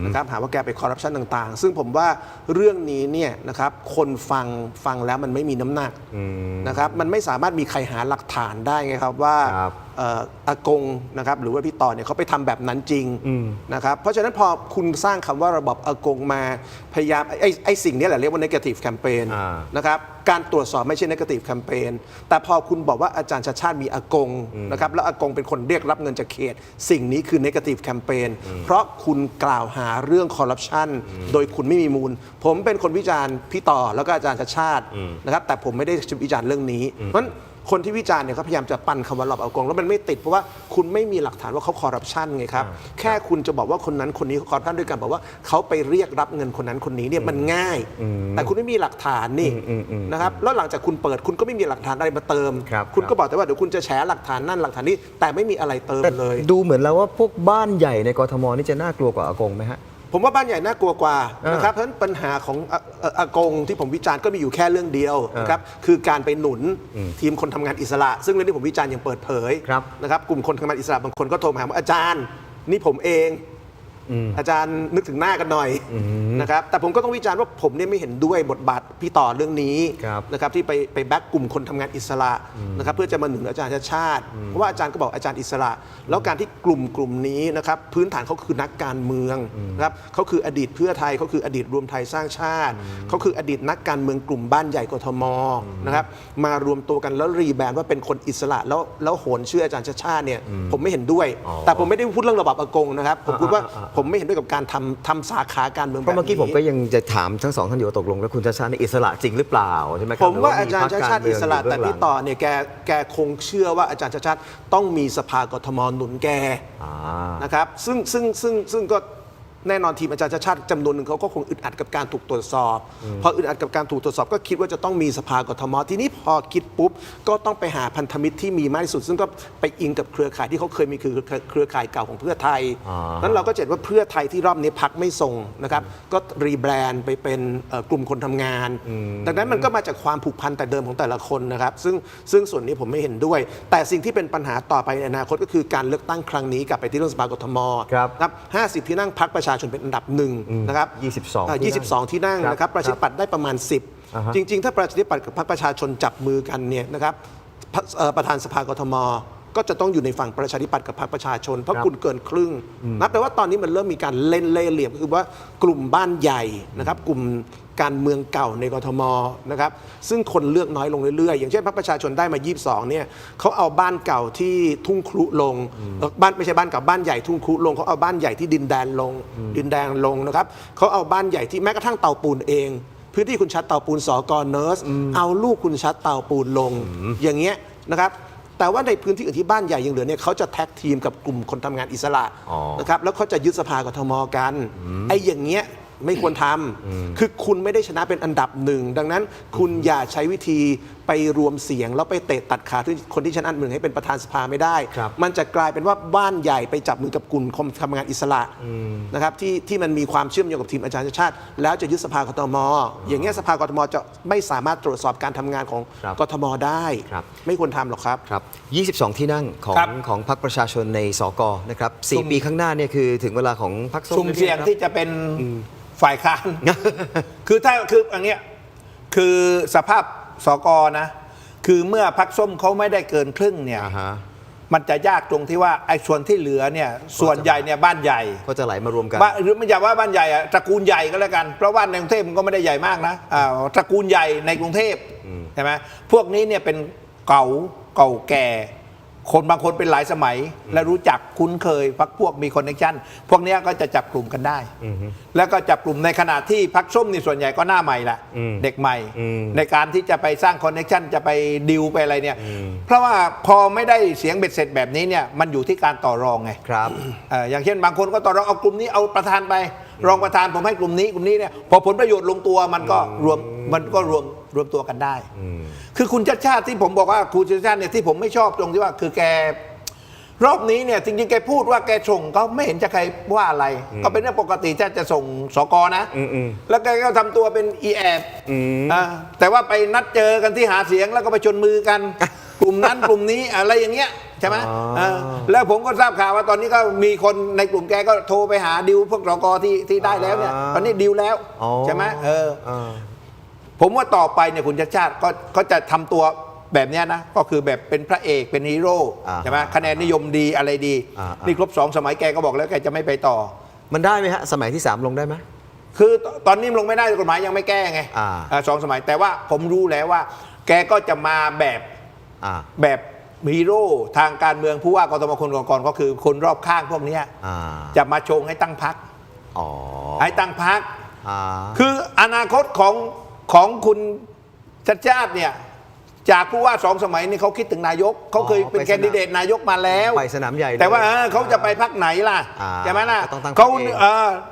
นะครับหาว่าแกไปคอร์รัปชันต่างๆซึ่งผมว่าเรื่องนี้เนี่ยนะครับคนฟังแล้วมันไม่มีน้ำหนักนะครับมันไม่สามารถมีใครหาหลักฐานได้ไงครับว่าอากงนะครับหรือว่าพี่ต่อเนี่ยเขาไปทำแบบนั้นจริงนะครับเพราะฉะนั้นพอคุณสร้างคำว่าระบบอากงมาพยายามไอ้สิ่งนี้แหละเรียกว่า negative campaign นะครับการตรวจสอบไม่ใช่ negative campaign แต่พอคุณบอกว่าอาจารย์ชัดชาติมีอากงนะครับแล้วอากงเป็นคนเรียกรับเงินจากเขตสิ่งนี้คือ negative campaign เพราะคุณกล่าวหาเรื่องคอร์รัปชันโดยคุณไม่มีมูลผมเป็นคนวิจารณ์พี่ต่อแล้วก็อาจารย์ชัดชาตินะครับแต่ผมไม่ได้วิจารณ์เรื่องนี้เพราะคนที่วิจารณ์เนี่ยเขาพยายามจะปั่นคำว่าระบอบอากงแล้วมันไม่ติดเพราะว่าคุณไม่มีหลักฐานว่าเขาคอร์รัปชันไงครับแค่คุณจะบอกว่าคนนั้นคนนี้เขาคอร์รัปชันด้วยกันบอกว่าเขาไปเรียกรับเงินคนนั้นคนนี้เนี่ยมันง่ายแต่คุณไม่มีหลักฐานนี่นะครับแล้วหลังจากคุณเปิดคุณก็ไม่มีหลักฐานอะไรมาเติมคุณก็บอกแต่ว่าเดี๋ยวคุณจะแฉหลักฐานนั่นหลักฐานนี้แต่ไม่มีอะไรเติมเลยดูเหมือนแล้วว่าพวกบ้านใหญ่ในกทมนี่จะน่ากลัวกว่าอากงไหมฮะผมว่าบ้านใหญ่น่ากลัวกว่านะครับเพราะฉะนั้นปัญหาของอากงที่ผมวิจารณ์ก็มีอยู่แค่เรื่องเดียวนะครับคือการไปหนุนทีมคนทำงานอิสระซึ่งเรื่องที่ผมวิจารณ์อย่างเปิดเผยนะครับกลุ่มคนทำงานอิสระบางคนก็โทรมาหาว่าอาจารย์นี่ผมเองอาจารย์นึกถึงหน้ากันหน่อยนะครับแต่ผมก็ต้องวิจารณ์ว่าผมเนี่ยไม่เห็นด้วยบทบาทพี่ต่อเรื่องนี้นะครับที่ไปแบ็กกลุ่มคนทำงานอิสระนะครับเพื่อจะมาหนุนอาจารย์ชาติเพราะว่าอาจารย์ก็บอกอาจารย์อิสระแล้วการที่กลุ่มนี้นะครับพื้นฐานเขาคือนักการเมืองนะครับเขาคืออดีตเพื่อไทยเขาคืออดีตรวมไทยสร้างชาติเขาคืออดีตนักการเมืองกลุ่มบ้านใหญ่กทมนะครับมารวมตัวกันแล้วรีแบรนด์ว่าเป็นคนอิสระแล้วโหนชื่ออาจารย์ชาติเนี่ยผมไม่เห็นด้วยแต่ผมไม่ได้พูดเรื่องระบอบอากงนะครับผมพูดว่าผ ผมไม่เห็นด้วยกับการทำสาขาการเมือง เพราะเมื่อกี้ผมก็ยังจะถามทั้งสองท่านอยู่ว่าตกลงแล้วคุณชาติชาตินี่อิสระจริงหรือเปล่าใช่ไหมครับ ผมว่าอาจารย์ชาติชาติอิสระแต่พี่ต่อเนี่ยแกคงเชื่อว่าอาจารย์ชาติชาติต้องมีสภากทมหนุนแกนะครับซึ่งก็แน่นอนทีมอาจารย์ชาติชาติจำนวนหนึ่งเขาก็คงอึดอัดกับการถูกตรวจสอบพออึดอัดกับการถูกตรวจสอบก็คิดว่าจะต้องมีสภากทมทีนี้พอคิดปุ๊บก็ต้องไปหาพันธมิตรที่มีมากที่สุดซึ่งก็ไปอิงกับเครือข่ายที่เขาเคยมีคือเครือข่ายเก่าของเพื่อไทยนั้นเราก็เห็นว่าเพื่อไทยที่รอบนี้พรรคไม่ส่งนะครับก็รีแบรนด์ไปเป็นกลุ่มคนทำงานดังนั้นมันก็มาจากความผูกพันแต่เดิมของแต่ละคนนะครับซึ่งส่วนนี้ผมไม่เห็นด้วยแต่สิ่งที่เป็นปัญหาต่อไปในอนาคตก็คือการเลือกตั้งครั้งนี้กลับไปที่เรื่องสภากทมครับ50 ที่นั่งพรรคประชาชนเป็นอันดับหนึ่งนะครับ22 ที่นั่งนะครับประชาธิปัตย์ได้ประมาณ10จริงๆถ้าประชาธิปัตย์กับพรรคประชาชนจับมือกันเนี่ยนะครับประธานสภากทมก็จะต้องอยู่ในฝั่งประชาธิปัตย์กับพรรคประชาชนเพราะคุณเกินครึ่งนะแปลว่าตอนนี้มันเริ่มมีการเล่นเล่ห์เหลี่ยมก็คือว่ากลุ่มบ้านใหญ่นะครับกลุ่มการเมืองเก่าในกทมนะครับซึ่งคนเลือกน้อยลงเรื่อยๆอย่างเช่นพรรคประชาชนได้มา22เนี่ยเขาเอาบ้านเก่าที่ทุ่งครุลงบ้านไม่ใช่บ้านเก่าบ้านใหญ่ทุ่งครุลงเขาเอาบ้านใหญ่ที่ดินแดนลงนะครับเขาเอาบ้านใหญ่ที่แม้กระทั่งเตาปูนเองพื้นที่คุณชัดเตาปูนสกเนิร์สเอาลูกคุณชัดเตาปูนลงอย่างเงี้ยนะครับแต่ว่าในพื้นที่อื่นที่บ้านใหญ่ยังเหลือเนี่ยเขาจะแท็กทีมกับกลุ่มคนทำงานอิสระนะครับแล้วเขาจะยึดสภากทมกันไอ้อย่างเงี้ยไม่ควรทำคือคุณไม่ได้ชนะเป็นอันดับหนึ่งดังนั้นคุณอย่าใช้วิธีไปรวมเสียงแล้วไปเตะตัดขาคนที่ชนะอันหนึ่งให้เป็นประธานสภาไม่ได้มันจะกลายเป็นว่าบ้านใหญ่ไปจับมือกับกลุ่มคนทำงานอิสระนะครับที่มันมีความเชื่อมโยงกับทีมอาจารย์ชาติแล้วจะยึดสภากทมอย่างเงี้ยสภากทมจะไม่สามารถตรวจสอบการทำงานของกทมได้ไม่ควรทำหรอกครับ22 ที่นั่งของพรรคประชาชนในสกนะครับ4 ปีข้างหน้าเนี่ยคือถึงเวลาของพรรคส้มสุ่มเสี่ยงที่จะเป็นฝ่ายค้านคืออย่างเงี้ยคือสภาพสกนะคือเมื่อพรรคส้มเขาไม่ได้เกินครึ่งเนี่ยมันจะยากตรงที่ว่าไอ้ส่วนที่เหลือเนี่ยส่วนใหญ่เนี่ยบ้านใหญ่ก็จะไหลมารวมกันหรือไม่อยากว่าบ้านใหญ่ตระกูลใหญ่ก็แล้วกันเพราะว่าในกรุงเทพมันก็ไม่ได้ใหญ่มากนะตระกูลใหญ่ในกรุงเทพใช่ไหมพวกนี้เนี่ยเป็นเก่าแก่คนบางคนเป็นหลายสมัยและรู้จักคุ้นเคยพรรคพวกมีคอนเนคชั่นพวกนี้ก็จะจับกลุ่มกันได้แล้วก็จับกลุ่มในขณะที่พรรคส้มนี่ส่วนใหญ่ก็หน้าใหม่ละเด็กใหม่ในการที่จะไปสร้างคอนเนคชั่นจะไปดิวไปอะไรเนี่ยเพราะว่าพอไม่ได้เสียงเบ็ดเสร็จแบบนี้เนี่ยมันอยู่ที่การต่อรองไงครับอย่างเช่นบางคนก็ต่อรองเอากลุ่มนี้เอาประธานไปรองประธานผมให้กลุ่มนี้เนี่ยพอผลประโยชน์ลงตัวมันก็รวมตัวกันได้คือคุณชาติชาติที่ผมบอกว่าคุณชาติชาติเนี่ยที่ผมไม่ชอบตรงที่ว่าคือแกรอบนี้เนี่ยจริงๆแกพูดว่าแกส่งก็ไม่เห็นจะใครว่าอะไรก็เป็นเรื่องปกติจะส่งสกนะแล้วแกก็ทำตัวเป็นอีแอบแต่ว่าไปนัดเจอกันที่หาเสียงแล้วก็ไปชนมือกันกลุ่มนั้นกลุ่มนี้อะไรอย่างเงี้ยใช่ไหมแล้วผมก็ทราบข่าวว่าตอนนี้ก็มีคนในกลุ่มแกก็โทรไปหาดิวพวกสกที่ได้แล้วเนี่ยตอนนี้ดิวแล้วใช่ไหมผมว่าต่อไปเนี่ยคุณชาติชาติก็จะทำตัวแบบนี้นะก็คือแบบเป็นพระเอกเป็นฮีโร่ใช่ไหมคะแนนนิยมดีอะไรดีนี่ครบ2 สมัยแกก็บอกแล้วแกจะไม่ไปต่อมันได้ไหมฮะสมัยที่3ลงได้ไหมคือตอนนี้ลงไม่ได้กฎหมายยังไม่แก้ไง2 สมัยแต่ว่าผมรู้แล้วว่าแกก็จะมาแบบฮีโร่ทางการเมืองผู้ว่ากทมคนก่อนก็คือคนรอบข้างพวกนี้จะมาชงให้ตั้งพรรคให้ตั้งพรรคคืออนาคตของคุณชาติชาติเนี่ยจากผู้ว่า2 สมัยนี่เขาคิดถึงนายกเขาเคยเป็นแคนดิเดตนายกมาแล้วไปสนามใหญ่แต่ว่าเขาจะไปพรรคไหนล่ะใช่ไหมล่ะเขา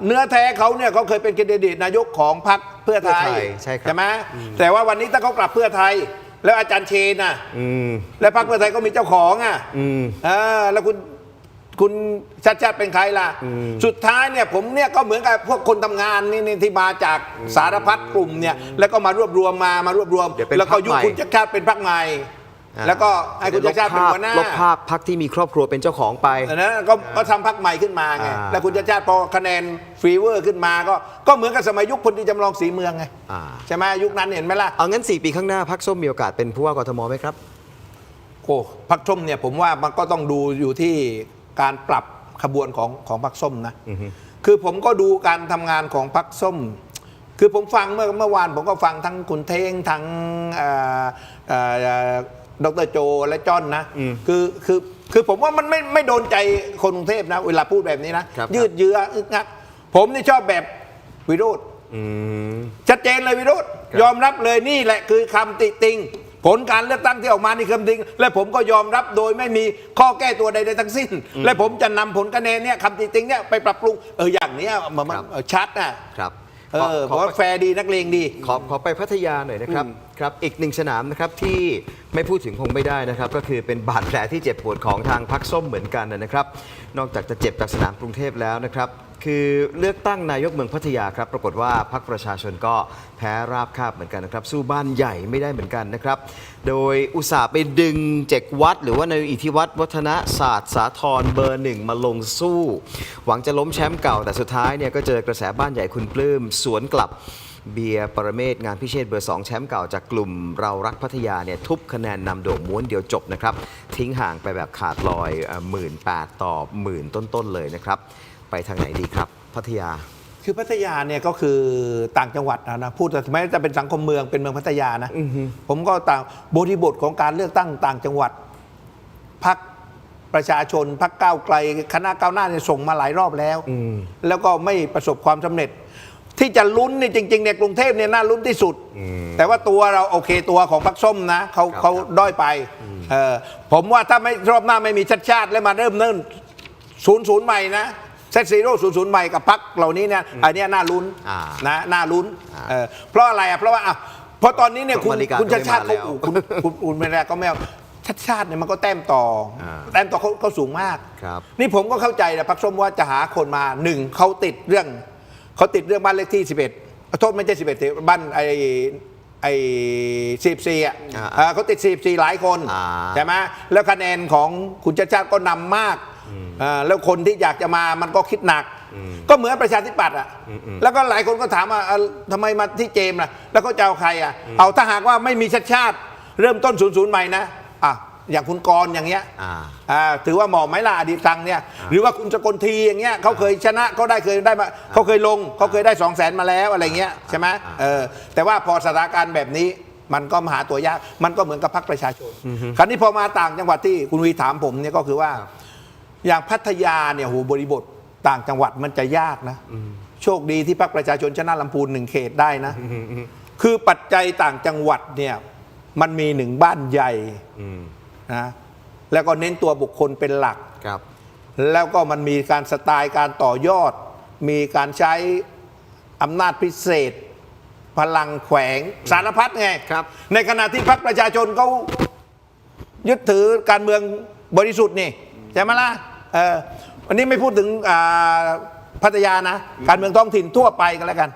เนื้อแท้เขาเนี่ยเขาเคยเป็นแคนดิเดตนายกของพรรคเพื่อไทยใช่ไหมแต่ว่าวันนี้ถ้าเขากลับเพื่อไทยแล้วอาจารย์เชนน่ะแล้วพรรคเพื่อไทยก็มีเจ้าของแล้วคุณชาติชาติเป็นใครล่ะสุดท้ายเนี่ยผมเนี่ยก็เหมือนกับพวกคนทำงานนี่ที่มาจากสารพัดกลุ่มเนี่ยแล้วก็มารวบรวมแล้วก็ยุคคุณชาติชาติเป็นพรรคใหม่แล้วก็ให้คุณชาติชาติเป็นหัวหน้าลบภาพพรรคที่มีครอบครัวเป็นเจ้าของไปนะก็ทำพรรคใหม่ขึ้นมาไงแล้วคุณชาติชาติพอคะแนนฟีเวอร์ขึ้นมาก็เหมือนกับสมัยยุคพลตรีจำลองศรีเมืองไงใช่ไหมยุคนั้นเห็นไหมล่ะเอางั้น4 ปีข้างหน้าพรรคส้มมีโอกาสเป็นผู้ว่ากทมไหมครับโอ้พรรคส้มเนี่ยผมว่ามันก็ต้องดูอยู่ที่การปรับขบวนของพรรคส้มนะคือผมก็ดูการทำงานของพรรคส้มคือผมฟังเมื่อวานผมก็ฟังทั้งคุณเท้งทั้ง ดร.โจและจอนนะคือผมว่ามันไม่โดนใจคนกรุงเทพนะเวลาพูดแบบนี้นะยืดเยื้ออึกงักผมนี่ชอบแบบวิโรจน์ชัดเจนเลยวิโรจน์ยอมรับเลยนี่แหละคือคำติติงผลการเลือกตั้งที่ออกมานี่คำติงและผมก็ยอมรับโดยไม่มีข้อแก้ตัวใดๆทั้งสิ้นและผมจะนำผลคะแนนเนี่ยคำติติงเนี่ยไปปรับปรุงอย่างนี้มันชัดนะครับเพราะว่าแฟร์ดีนักเลงดีขอไปพัทยาหน่อยนะครับครับอีกหนึ่งสนามนะครับที่ไม่พูดถึงคงไม่ได้นะครับก็คือเป็นบาดแผลที่เจ็บปวดของทางพรรคส้มเหมือนกันนะครับนอกจากจะเจ็บจากสนามกรุงเทพแล้วนะครับคือเลือกตั้งนายกเมืองพัทยาครับปรากฏว่าพรรคประชาชนก็แพ้ราบคาบเหมือนกันนะครับสู้บ้านใหญ่ไม่ได้เหมือนกันนะครับโดยอุตส่าห์ไปดึงเจกวัดหรือว่านายอิทธิวัฒน์วัฒนศาสตร์สาธรเบอร์หนึ่งมาลงสู้หวังจะล้มแชมป์เก่าแต่สุดท้ายเนี่ยก็เจอกระแสบ้านใหญ่คุณปลื้มสวนกลับเบียร์ปรเมศงานพิเชษเบอร์ 2แชมป์เก่าจากกลุ่มเรารักพัทยาเนี่ยทุบคะแนนนำโด่งม้วนเดียวจบนะครับทิ้งห่างไปแบบขาดลอย 18,000 ต่อ 10,000 ต้นๆเลยนะครับไปทางไหนดีครับพัทยาคือพัทยาเนี่ยก็คือต่างจังหวัดนะพูดแต่ไม่จะเป็นสังคมเมืองเป็นเมืองพัทยานะผมก็ต่างบริบทของการเลือกตั้งต่างจังหวัดพรรคประชาชนพรรคก้าวไกลคณะก้าวหน้าเนี่ยส่งมาหลายรอบแล้วแล้วก็ไม่ประสบความสำเร็จที่จะลุ้นนี่จริงๆเนี่ยกรุงเทพเนี่ยน่าลุ้นที่สุดแต่ว่าตัวเราโอเคตัวของพรรคส้มนะเขาด้อยไปผมว่าถ้าไม่รอบหน้าไม่มีชาติแล้วมาเริ่มเนิ่น00ใหม่นะเซตซีโร่00ใหม่กับพรรคเหล่านี้เนี่ยอันนี้น่าลุ้นนะน่าลุ้นเพราะอะไรเพราะว่าเพราะตอนนี้เนี่ยคุณชาติเขาคุณเมราก็ไม่เอาชาติเนี่ยมันก็แต้มต่อเขาสูงมากนี่ผมก็เข้าใจนะพรรคส้มว่าจะหาคนมา1เขาติดเรื่องบ้านเลขที่11โทษไม่ใช่11บ้านไอ้14เขาติด14หลายคนใช่ไหมแล้วคะแนนของคุณชาติก็นำมากแล้วคนที่อยากจะมามันก็คิดหนักก็เหมือนประชาธิปัตย์แล้วก็หลายคนก็ถามว่าทำไมมาที่เจมส์ล่ะแล้วก็จะเอาใครเอาถ้าหากว่าไม่มีชาติเริ่มต้น00ใหม่นะอย่างคุณกรณ์อย่างเงี้ยถือว่าเหมาะไหมล่ะอดีตตังเนี่ยหรือว่าคุณสกลทีอย่างเงี้ยเขาเคยชนะเขาเคยได้มาเขาเคยลงเขาเคยได้200,000มาแล้วอะไรเงี้ยใช่ไหมแต่ว่าพอสถานการณ์แบบนี้มันก็หาตัวยากมันก็เหมือนกับพรรคประชาชนคราวนี้พอมาต่างจังหวัดที่คุณวีถามผมเนี่ยก็คือว่าอย่างพัทยาเนี่ยบริบทต่างจังหวัดมันจะยากนะโชคดีที่พรรคประชาชนชนะลำพูน1เขตได้นะคือปัจจัยต่างจังหวัดเนี่ยมันมี1บ้านใหญ่นะแล้วก็เน้นตัวบุคคลเป็นหลักแล้วก็มันมีการสไตล์การต่อยอดมีการใช้อำนาจพิเศษพลังแขวงสารพัดไงในขณะที่พรรคประชาชนเขายึดถือการเมืองบริสุทธิ์นี่ใช่ไหมล่ะวันนี้ไม่พูดถึงพัทยานะการเมืองท้องถิ่นทั่วไปกันแล้วกัน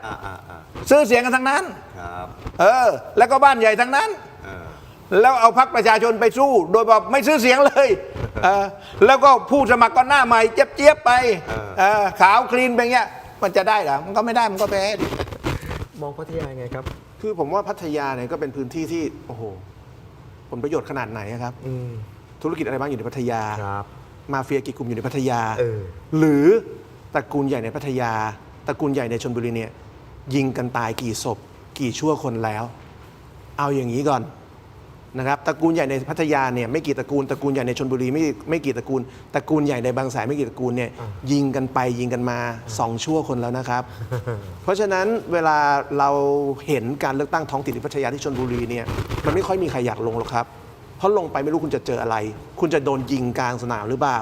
ซื้อเสียงกันทั้งนั้นแล้วก็บ้านใหญ่ทั้งนั้นแล้วเอาพรรคประชาชนไปสู้โดยแบบไม่ซื้อเสียงเลยแล้วก็ผู้สมัครก็หน้าใหม่เจี๊ยบไปขาวคลีนไปเงี้ยมันจะได้เหรอมันก็ไม่ได้มันก็แพ้มองพัทยาไงครับคือผมว่าพัทยาเนี่ยก็เป็นพื้นที่ที่โอ้โหผลประโยชน์ขนาดไหนครับธุรกิจอะไรบ้างอยู่ในพัทยามาเฟียกี่กลุ่มอยู่ในพัทยาหรือตระกูลใหญ่ในพัทยาตระกูลใหญ่ในชลบุรีเนี่ยยิงกันตายกี่ศพกี่ชั่วคนแล้วเอาอย่างนี้ก่อนนะครับตระกูลใหญ่ในพัทยาเนี่ยไม่กี่ตระกูลใหญ่ในชลบุรีไม่กี่ตระกูลใหญ่ในบางแสนไม่กี่ตระกูลเนี่ยยิงกันไปยิงกันมา2ชั่วคนแล้วนะครับ เพราะฉะนั้นเวลาเราเห็นการเลือกตั้งท้องถิ่นที่พัทยาที่ชลบุรีเนี่ยมันไม่ค่อยมีใครอยากลงหรอกครับเพราะลงไปไม่รู้คุณจะเจออะไรคุณจะโดนยิงกลางสนามหรือเปล่า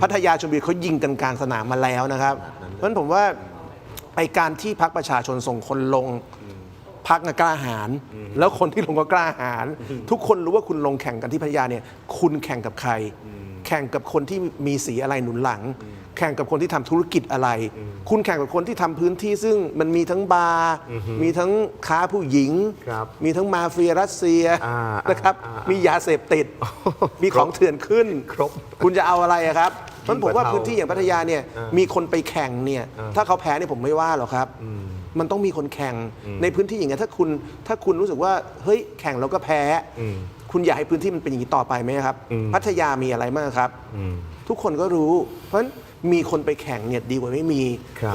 พัทยาชลบุรีเขายิงกันกลางสนามมาแล้วนะครับเพราะฉะนั้นผมว่าไอการที่พรรคประชาชนส่งคนลงพรรคกล้าหาญแล้วคนที่ลงก็กล้าหาญทุกคนรู้ว่าคุณลงแข่งกันที่พัทยาเนี่ยคุณแข่งกับใครแข่งกับคนที่มีสีอะไรหนุนหลังแข่งกับคนที่ทำธุรกิจอะไรคุณแข่งกับคนที่ทำพื้นที่ซึ่งมันมีทั้งบาร์มีทั้งค้าผู้หญิงมีทั้งมาเฟียรัสเซียนะครับมียาเสพติดมีของเถื่อนขึ้นคุณจะเอาอะไรครับเพราะผมว่าพื้นที่อย่างพัทยาเนี่ยมีคนไปแข่งเนี่ยถ้าเขาแพ้เนี่ยผมไม่ว่าหรอกครับมันต้องมีคนแข่งในพื้นที่อย่างนี้ถ้าคุณรู้สึกว่าเฮ้ยแข่งแล้วก็แพ้คุณอยากให้พื้นที่มันเป็นอย่างนี้ต่อไปไหมครับพัทยามีอะไรบ้างครับทุกคนก็รู้เพราะฉะนั้น มีคนไปแข่งเนี่ยดีกว่าไม่มี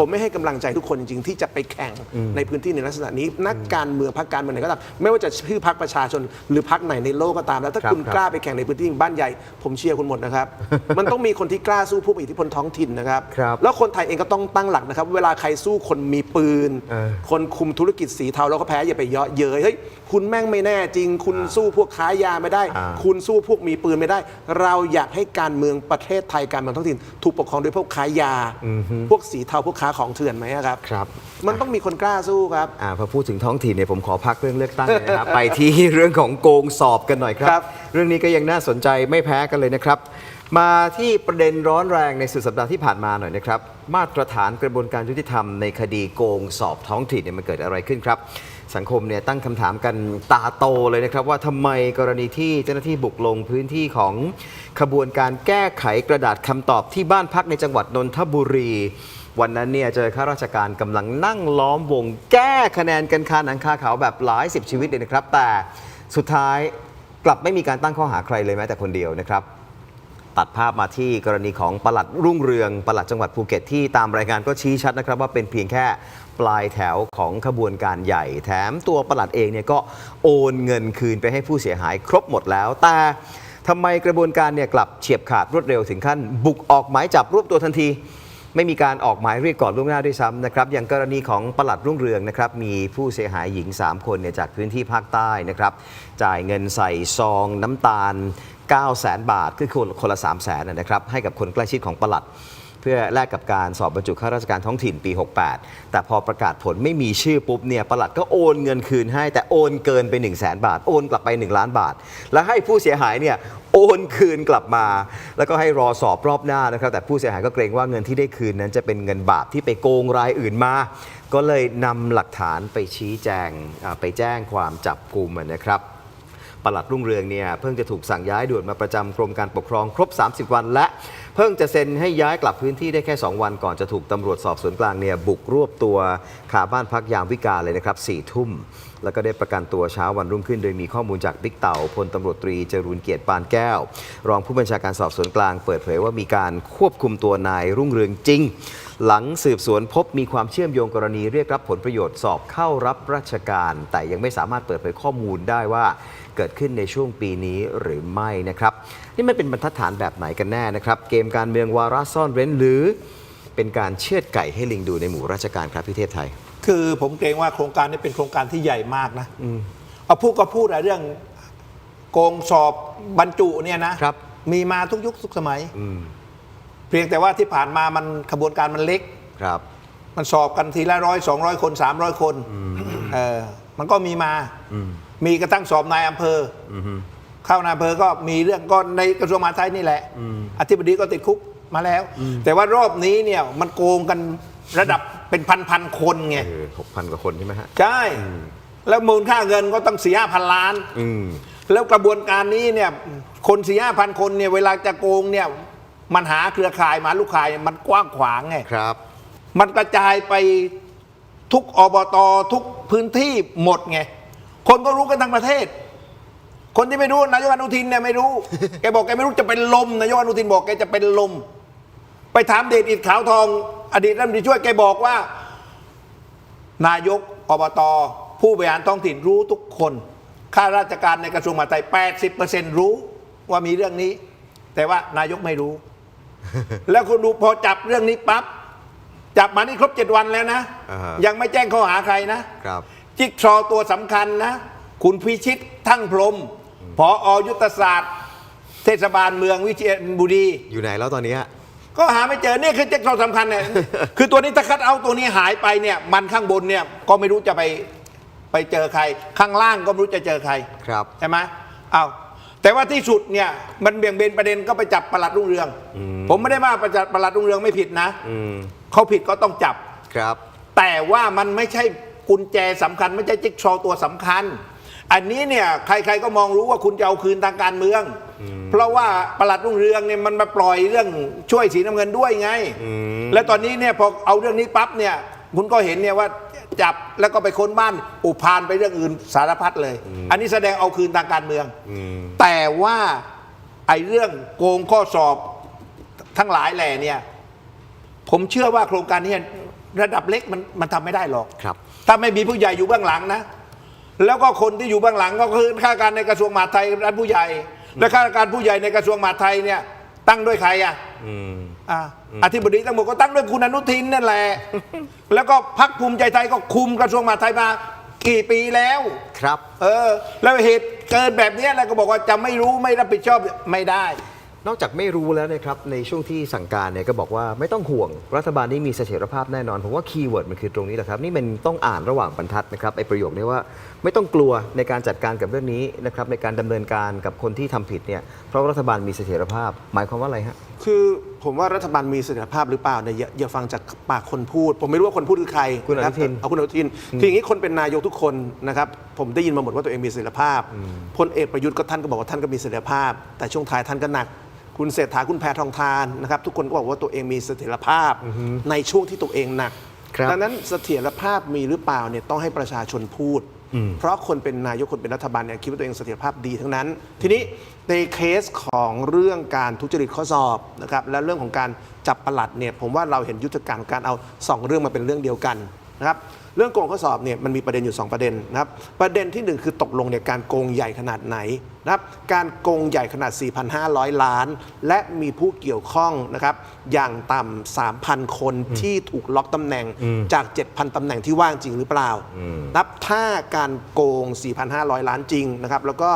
ผมไม่ให้กำลังใจทุกคนจริงๆที่จะไปแข่งในพื้นที่ในลักษณะนี้นักการเมืองพรรคการเมืองไหนก็ตามไม่ว่าจะชื่อพรรคประชาชนหรือพรรคไหนในโลกก็ตามแล้วถ้าคุณกล้าไปแข่งในพื้นที่บ้านใหญ่ผมเชียร์คุณหมดนะครับ มันต้องมีคนที่กล้าสู้ผู้มีอิทธิพลท้องถิ่นนะครับแล้วคนไทยเองก็ต้องตั้งหลักนะครับเวลาใครสู้คนมีปืนคนคุมธุรกิจสีเทาแล้วก็แพ้อย่าไปเยาะเย้ยเฮ้ยคุณแม่งไม่แน่จริงคุณสู้พวกค้ายาไม่ได้คุณสู้พวกมีปืนไม่ได้เราอยากให้การเมืองประเทศไทยการเมืองท้องถิ่นถูกปกครองโดยพวกค้ายาพวกสีเทาพวกค้าของเถื่อนไหมครับมันต้องมีคนกล้าสู้ครับพอพูดถึงท้องถิ่นเนี่ยผมขอพักเรื่องเลือกตั้งนะครับ ไปที่เรื่องของโกงสอบกันหน่อยครับเรื่องนี้ก็ยังน่าสนใจไม่แพ้กันเลยนะครับมาที่ประเด็นร้อนแรงในสุดสัปดาห์ที่ผ่านมาหน่อยนะครับมาตรฐานกระบวนการยุติธรรมในคดีโกงสอบท้องถิ่นเนี่ยมันเกิดอะไรขึ้นครับสังคมเนี่ยตั้งคำถามกันตาโตเลยนะครับว่าทำไมกรณีที่เจ้าหน้าที่บุกลงพื้นที่ของขบวนการแก้ไขกระดาษคำตอบที่บ้านพักในจังหวัดนนทบุรีวันนั้นเนี่ยเจอข้าราชการกำลังนั่งล้อมวงแก้คะแนนกันคาหนังคาเขาแบบหลายสิบชีวิตเลยนะครับแต่สุดท้ายกลับไม่มีการตั้งข้อหาใครเลยแม้แต่คนเดียวนะครับตัดภาพมาที่กรณีของปลัดรุ่งเรืองปลัดจังหวัดภูเก็ตที่ตามรายงานก็ชี้ชัดนะครับว่าเป็นเพียงแค่ปลายแถวของขบวนการใหญ่แถมตัวปลัดเองเนี่ยก็โอนเงินคืนไปให้ผู้เสียหายครบหมดแล้วแต่ทำไมกระบวนการเนี่ยกลับเฉียบขาดรวดเร็วถึงขั้นบุกออกหมายจับรวบตัวทันทีไม่มีการออกหมายเรียกก่อนล่วงหน้าด้วยซ้ำนะครับอย่างกรณีของปลัดรุ่งเรืองนะครับมีผู้เสียหายหญิง3คนเนี่ยจากพื้นที่ภาคใต้นะครับจ่ายเงินใส่ซองน้ำตาล900,000 บาทคือคนละ300,000นะครับให้กับคนใกล้ชิดของปลัดเพื่อแลกกับการสอบบรรจุข้าราชการท้องถิ่นปี 68แต่พอประกาศผลไม่มีชื่อปุ๊บเนี่ยปลัดก็โอนเงินคืนให้แต่โอนเกินไป100,000 บาทโอนกลับไป1 ล้านบาทแล้วให้ผู้เสียหายเนี่ยโอนคืนกลับมาแล้วก็ให้รอสอบรอบหน้านะครับแต่ผู้เสียหายก็เกรงว่าเงินที่ได้คืนนั้นจะเป็นเงินบาปที่ไปโกงรายอื่นมาก็เลยนำหลักฐานไปชี้แจงไปแจ้งความจับกุมนะครับปลัดรุ่งเรืองเนี่ยเพิ่งจะถูกสั่งย้ายด่วนมาประจำกรมการปกครองครบ30 วันและเพิ่งจะเซ็นให้ย้ายกลับพื้นที่ได้แค่2 วันก่อนจะถูกตำรวจสอบสวนกลางเนี่ยบุกรวบตัวคาบ้านพักยามวิกาเลยนะครับ4 ทุ่มแล้วก็ได้ประกันตัวเช้าวันรุ่งขึ้นโดยมีข้อมูลจากบิ๊กเต่าพลตำรวจตรีจรูญเกียรติปานแก้วรองผู้บัญชาการสอบสวนกลางเปิดเผยว่ามีการควบคุมตัวนายรุ่งเรืองจริงหลังสืบสวนพบมีความเชื่อมโยงกรณีเรียกรับผลประโยชน์สอบเข้ารับราชการแต่ยังไม่สามารถเปิดเผยข้อมูลได้ว่าเกิดขึ้นในช่วงปีนี้หรือไม่นะครับนี่มันเป็นบรรทัดฐานแบบไหนกันแน่นะครับเกมการเมืองวาระซ่อนเร้นหรือเป็นการเชือดไก่ให้ลิงดูในหมู่ราชการครับพี่เทพไทยคือผมเกรงว่าโครงการนี้เป็นโครงการที่ใหญ่มากนะเอาพูดก็พูดเรื่องโกงสอบบรรจุเนี่ยนะมีมาทุกยุคทุกสมัยเพียงแต่ว่าที่ผ่านมามันขบวนการมันเล็กมันสอบกันทีละ100-200 คน300 คนมันก็มีมามีกระทั่งสอบนายอำเภอเข้านายอำเภอก็มีเรื่องก็ในกระทรวงมหาดไทยนี่แหละอธิบดีก็ติดคุกมาแล้วแต่ว่ารอบนี้เนี่ยมันโกงกันระดับเป็นพันคนไง6,000 กว่าคนใช่ไหมฮะใช่แล้วมูลค่าเงินก็ต้อง4-5,000 ล้านแล้วกระบวนการนี้เนี่ยคน4-5,000 คนเนี่ยเวลาจะโกงเนี่ยมันหาเครือข่ายมาลูกข่ายมันกว้างขวางไงมันกระจายไปทุกอบตทุกพื้นที่หมดไงคนก็รู้กันทั้งประเทศคนที่ไม่รู้นายกอนุทินเนี่ยไม่รู้ แกบอกแกไม่รู้จะเป็นลมนายกอนุทินบอกแกจะเป็นลมไปถามเดชอิฐขาวทองอดีตรัฐมนตรีช่วยแกบอกว่านายกอบตผู้บริหารท้องถิ่นรู้ทุกคนข้าราชการในกระทรวงมหาดไทย 80% รู้ว่ามีเรื่องนี้แต่ว่านายกไม่รู้ แล้วคุณดูพอจับเรื่องนี้ปั๊บจับมานี่ครบ7 วันแล้วนะยังไม่แจ้งข้อหาใครนะจิ๊กซอตัวสำคัญนะคุณพิชิตทั้งพรหมผอ.ยุทธศาสตร์เทศบาลเมืองวิเชียรบุรีอยู่ไหนแล้วตอนนี้ก็หาไม่เจอนี่คือจิ๊กซอสำคัญเนี่ย คือตัวนี้ถ้าคัดเอาตัวนี้หายไปเนี่ยมันข้างบนเนี่ยก็ไม่รู้จะไปเจอใครข้างล่างก็ไม่รู้จะเจอใครใช่ไหมเอาแต่ว่าที่สุดเนี่ยมันเบี่ยงเบนประเด็นก็ไปจับปลัดรุ่งเรืองผมไม่ได้ว่าปลัดรุ่งเรืองไม่ผิดนะเขาผิดก็ต้องจับแต่ว่ามันไม่ใช่กุญแจสำคัญไม่ใช่จิ๊กซอตัวสำคัญอันนี้เนี่ยใครๆก็มองรู้ว่าคุณจะเอาคืนทางการเมืองเพราะว่าปลัดรุ่งเรืองเนี่ยมันมาปล่อยเรื่องช่วยสีน้ำเงินด้วยไงและตอนนี้เนี่ยพอเอาเรื่องนี้ปั๊บเนี่ยคุณก็เห็นเนี่ยว่าจับแล้วก็ไปค้นบ้านอุพานไปเรื่องอื่นสารพัดเลยอันนี้แสดงเอาคืนทางการเมืองแต่ว่าไอ้เรื่องโกงข้อสอบทั้งหลายแหล่เนี่ย ผมเชื่อว่าโครงการนี้ระดับเล็กมันทำไม่ได้หรอก ครับ ถ้าไม่มีผู้ใหญ่อยู่เบื้องหลังนะ แล้วก็คนที่อยู่เบื้องหลังก็คือข้าราชการในกระทรวงมหาดไทยรัฐผู้ใหญ่ และข้าราชการผู้ใหญ่ในกระทรวงมหาดไทยเนี่ยตั้งด้วยใครอ่ะอธิบดีทั้งหมดก็ตั้งด้วยคุณอนุทินนั่นแหละ แล้วก็พรรคภูมิใจไทยก็คุมกระทรวงมหาดไทยมากี่ปีแล้วครับแล้วเหตุเกิดแบบนี้แล้วก็บอกว่าจะไม่รู้ไม่รับผิดชอบไม่ได้ นอกจากไม่รู้แล้วนะครับในช่วงที่สั่งการเนี่ยก็บอกว่าไม่ต้องห่วงรัฐบาลนี้มีเสถียรภาพแน่นอนผมว่าคีย์เวิร์ดมันคือตรงนี้แหละครับนี่มันต้องอ่านระหว่างบรรทัดนะครับไอ้ประโยคนี้ว่าไม่ต้องกลัวในการจัดการกับเรื่องนี้นะครับในการดำเนินการกับคนที่ทำผิดเนี่ยเพราะรัฐบาลมีเสถียรภาพหมายความว่าอะไรฮะคือผมว่ารัฐบาลมีเสถียรภาพหรือเปล่าเนี่ยอย่าฟังจากปากคนพูดผมไม่รู้ว่าคนพูดคือใครคุณอนุทินเอาคุณอนุทินคืออย่างนี้คนเป็นนายกทุกคนนะครับผมได้ยินมาหมดว่าตัวเองมีเสถียรภาพพลเอกประยุทธ์ก็ท่านก็บอกว่าท่านก็มีเสถียรภาพแต่ช่วงท้ายท่านก็หนักคุณเศรษฐาคุณแพทองธารนะครับทุกคนก็บอกว่าตัวเองมีเสถียรภาพในช่วงที่ตัวเองหนักดังนั้นเสถียรภาพมีหรือเปล่าเนี่ยต้องให้ประชาชนพูดเพราะคนเป็นนายกคนเป็นรัฐบาลเนี่ยคิดว่าตัวเองเสถียรภาพดีทั้งนั้นทีนี้ในเคสของเรื่องการทุจริตข้อสอบนะครับและเรื่องของการจับปลัดเนี่ยผมว่าเราเห็นยุทธการการเอา2เรื่องมาเป็นเรื่องเดียวกันนะครับเรื่องโกงข้อสอบเนี่ยมันมีประเด็นอยู่2ประเด็นนะครับประเด็นที่1คือตกลงเนี่ยการโกงใหญ่ขนาดไหนนะครับการโกงใหญ่ขนาด 4,500 ล้านและมีผู้เกี่ยวข้องนะครับอย่างต่ำ 3,000 คนที่ถูกล็อกตำแหน่งจาก 7,000 ตำแหน่งที่ว่างจริงหรือเปล่านับถ้าการโกง 4,500 ล้านจริงนะครับแล้วก็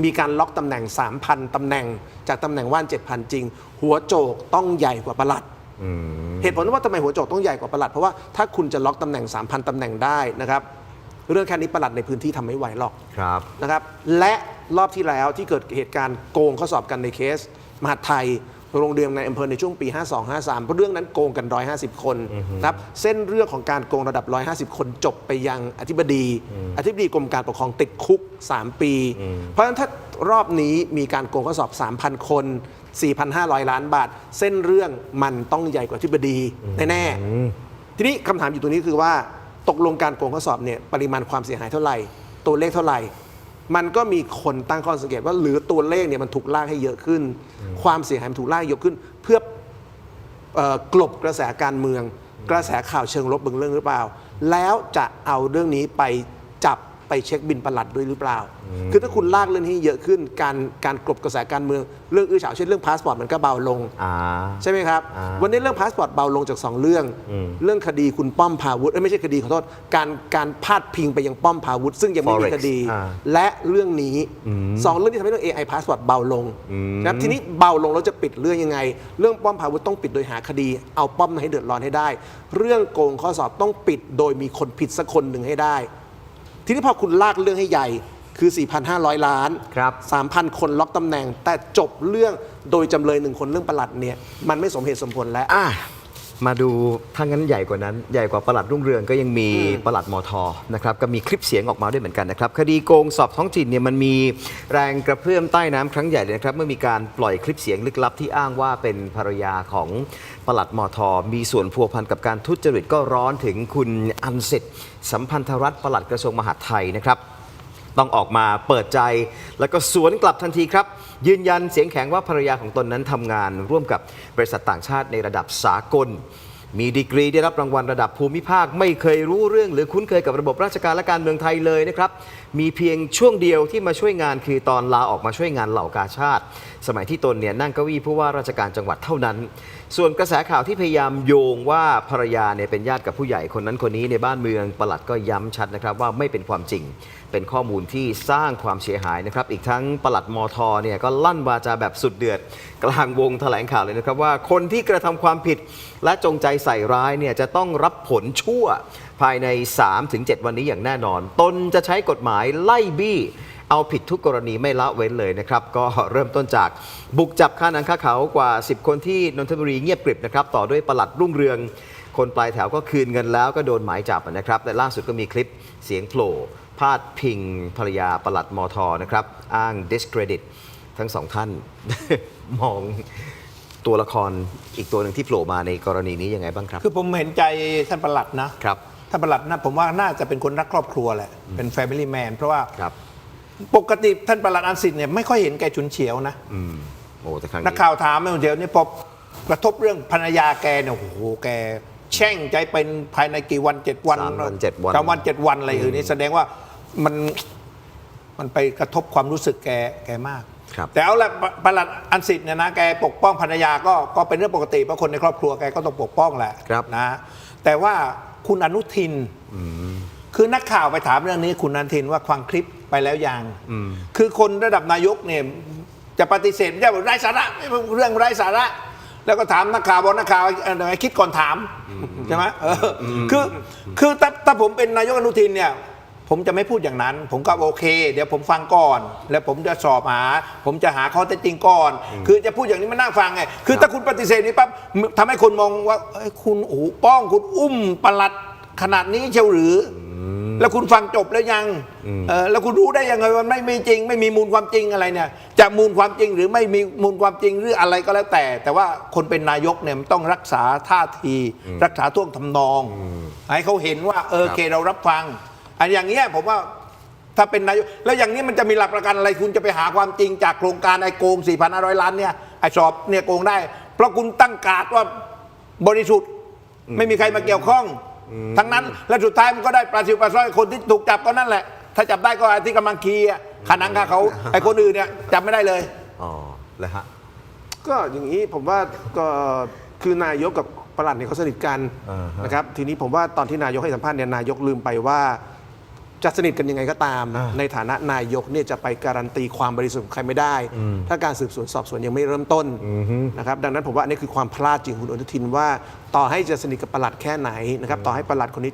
มีการล็อกตำแหน่ง 3,000 ตำแหน่งจากตำแหน่งว่าง 7,000 จริงหัวโจกต้องใหญ่กว่าปลัดเหตุผลว่าทำไมหัวโจกต้องใหญ่กว่าปลัดเพราะว่าถ้าคุณจะล็อกตำแหน่ง 3,000 ตำแหน่งได้นะครับเรื่องแค่นี้ปลัดในพื้นที่ทำไม่ไหวหรอกนะครับและรอบที่แล้วที่เกิดเหตุการณ์โกงข้อสอบกันในเคสมหาดไทยโรงเรียนในอำเภอในช่วงปี 52-53 เพราะเรื่องนั้นโกงกัน 150 คนนะครับเส้นเรื่องของการโกงระดับ 150 คนจบไปยังอธิบดีกรมการปกครองติดคุก 3 ปี เพราะฉะนั้นถ้ารอบนี้มีการโกงข้อสอบ 3,000 คน 4,500 ล้านบาทเส้นเรื่องมันต้องใหญ่กว่าอธิบดีแน่ๆทีนี้คำถามอยู่ตรงนี้คือว่าตกลงการโกงข้อสอบเนี่ยปริมาณความเสียหายเท่าไหร่ตัวเลขเท่าไหร่มันก็มีคนตั้งข้อสังเกตว่าหรือตัวเลขเนี่ยมันถูกลากให้เยอะขึ้นความเสียหายมันถูกลากเยอะขึ้นเพื่อกลบกระแสการเมืองกระแสข่าวเชิงลบบางเรื่องหรือเปล่าแล้วจะเอาเรื่องนี้ไปจับไปเช็คบินปลัดด้วยหรือเปล่าคือถ้าคุณลากเรื่องนี้เยอะขึ้นการกลบกระแสการเมืองเรื่องอื้อฉาวเช่นเรื่องพาสปอร์ตมันก็เบาลงใช่ไหมครับวันนี้เรื่องพาสปอร์ตเบาลงจาก2เรื่องคดีคุณป้อมพาวุฒิไม่ใช่คดีขอโทษการพาดพิงไปยังป้อมพาวุฒิซึ่งยังไม่มีคดีและเรื่องนี้2เรื่องที่ทำให้เรื่อง AI พาสปอร์ตเบาลงนะครับทีนี้เบาลงแล้วจะปิดเรื่องยังไงเรื่องป้อมพาวุฒิต้องปิดโดยหาคดีเอาป้อมให้เดือดร้อนให้ได้เรื่องโกงข้อสอบต้องปิดโดยมีคนผิดสักคนหนึ่งให้ได้ทีนี้พอคุณลากเรื่องให้ใหญ่คือ 4,500 ล้าน 3,000 คนล็อกตำแหน่งแต่จบเรื่องโดยจำเลย1คนเรื่องปลัดเนี่ยมันไม่สมเหตุสมผลแล้วมาดูถ้างั้นใหญ่กว่านั้นใหญ่กว่าปลัดรุ่งเรืองก็ยังมีปลัดมท.นะครับก็มีคลิปเสียงออกมาด้วยเหมือนกันนะครับคดีโกงสอบท้องถิ่นเนี่ยมันมีแรงกระเพื่อมใต้น้ำครั้งใหญ่เลยนะครับเมื่อมีการปล่อยคลิปเสียงลึกลับที่อ้างว่าเป็นภรรยาของปลัดมท.มีส่วนพัวพันกับการทุจริตก็ร้อนถึงคุณอันเสร็จสัมพันธรัตน์ปลัดกระทรวงมหาดไทยนะครับต้องออกมาเปิดใจแล้วก็สวนกลับทันทีครับยืนยันเสียงแข็งว่าภรรยาของตนนั้นทำงานร่วมกับบริษัทต่างชาติในระดับสากลมีดีกรีได้รับรางวัลระดับภูมิภาคไม่เคยรู้เรื่องหรือคุ้นเคยกับระบบราชการและการเมืองไทยเลยนะครับมีเพียงช่วงเดียวที่มาช่วยงานคือตอนลาออกมาช่วยงานเหล่ากาชาติสมัยที่ตนเนี่ยนั่งเก้าอี้ผู้ว่าราชการจังหวัดเท่านั้นส่วนกระแสข่าวที่พยายามโยงว่าภรรยาเนี่ยเป็นญาติกับผู้ใหญ่คนนั้นคนนี้ในบ้านเมืองปลัดก็ย้ำชัดนะครับว่าไม่เป็นความจริงเป็นข้อมูลที่สร้างความเสียหายนะครับอีกทั้งปลัดมท.เนี่ยก็ลั่นวาจาแบบสุดเดือดกลางวงแถลงข่าวเลยนะครับว่าคนที่กระทำความผิดและจงใจใส่ร้ายเนี่ยจะต้องรับผลชั่วภายใน 3-7 วันนี้อย่างแน่นอนตนจะใช้กฎหมายไล่บี้เอาผิดทุกกรณีไม่ละเว้นเลยนะครับก็เริ่มต้นจากบุกจับฆ่าหนังฆ่าเขากว่า10คนที่นนทบุรีเงียบกริบนะครับต่อด้วยปลัดรุ่งเรืองคนปลายแถวก็คืนเงินแล้วก็โดนหมายจับนะครับและล่าสุดก็มีคลิปเสียงโผล่พาดพิงภรรยาปลัดมท.นะครับอ้าง discredit ทั้งสองท่าน มองตัวละครอีกตัวหนึ่งที่โผล่มาในกรณีนี้ยังไงบ้างครับคือผมเห็นใจท่านปลัดนะครับท่านปลัดนะผมว่าน่าจะเป็นคนรักครอบครัวแหละเป็น family man เพราะว่าปกติท่านปลัดอันสิทธิ์เนี่ยไม่ค่อยเห็นแกฉุนเฉียวนะโอ้แต่ครั้งนี้นักข่าวถามไม่ฉุนเฉียวนี่พอ กระทบเรื่องภรรยาแกเนี่ยโอ้โหแกแช่งใจเป็นภายในกี่วัน7 วัน 3 วัน 7 วัน 3 วัน 7 วันอะไรอย่างนี้แสดงว่ามันไปกระทบความรู้สึกแกมากแต่เอาละประหลัดอันสิทธิ์เนี่ยนะแกปกป้องภรรยาก็เป็นเรื่องปกติเพราะคนในครอบครัวแกก็ต้องปกป้องแหละนะแต่ว่าคุณอนุทินคือนักข่าวไปถามเรื่องนี้คุณอนุทินว่าฟังคลิปไปแล้วยังคือคนระดับนายกเนี่ยจะปฏิเสธไม่ได้บอกไร้สาระเรื่องไร้สาระแล้วก็ถามนักข่าวบอกนักข่าวคิดก่อนถามใช่ไหมคือถ้าผมเป็นนายกอนุทินเนี่ยผมจะไม่พูดอย่างนั้นผมก็โอเคเดี๋ยวผมฟังก่อนแล้วผมจะสอบหาผมจะหาข้อเท็จจริงก่อนคือจะพูดอย่างนี้มันน่าฟังไงคือถ้าคุณปฏิเสธนี้ปั๊บทำให้คนมองว่าคุณโอ้ป้องคุณอุ้มปลัดขนาดนี้เชียวหรือแล้วคุณฟังจบแล้วยังแล้วคุณรู้ได้ยังไงว่าไม่มีจริงไม่มีมูลความจริงอะไรเนี่ยจะมูลความจริงหรือไม่มีมูลความจริงหรืออะไรก็แล้วแต่ว่าคนเป็นนายกเนี่ยต้องรักษาท่าทีรักษาท่วงทำนองให้เขาเห็นว่าโอเคเรารับฟังอันอย่างเงี้ยผมว่าถ้าเป็นนายกแล้วอย่างนี้มันจะมีหลักประกันอะไรคุณจะไปหาความจริงจากโครงการไอ้โกง 4,500 ล้านเนี่ยไอ้สอบเนี่ยโกงได้เพราะคุณตั้งการ์ดว่าบริสุทธิ์ไม่มีใครมาเกี่ยวข้องทั้งนั้นและสุดท้ายมันก็ได้ปลาซิวปลาสร้อยคนที่ถูกจับก็นั่นแหละถ้าจับได้ก็ไอ้ที่กำลังขี่ขานังคาเขาไอ้คนอื่นเนี่ยจับไม่ได้เลยอ๋อเลยฮะก็อย่างนี้ผมว่าก็คือนายกกับปลัดเนี่ยเขาสนิทกันนะครับทีนี้ผมว่าตอนที่นายกให้สัมภาษณ์เนี่ยนายกลืมไปว่าจะสนิทกันยังไงก็ตามในฐานะนายกเนี่ยจะไปการันตีความบริสุทธิ์ของใครไม่ได้ถ้าการสืบสวนสอบสวนยังไม่เริ่มต้นนะครับดังนั้นผมว่าอันนี้คือความพลาดจริงคุณอนุทินว่าต่อให้จะสนิทกับปลัดแค่ไหนนะครับต่อให้ปลัดคนนี้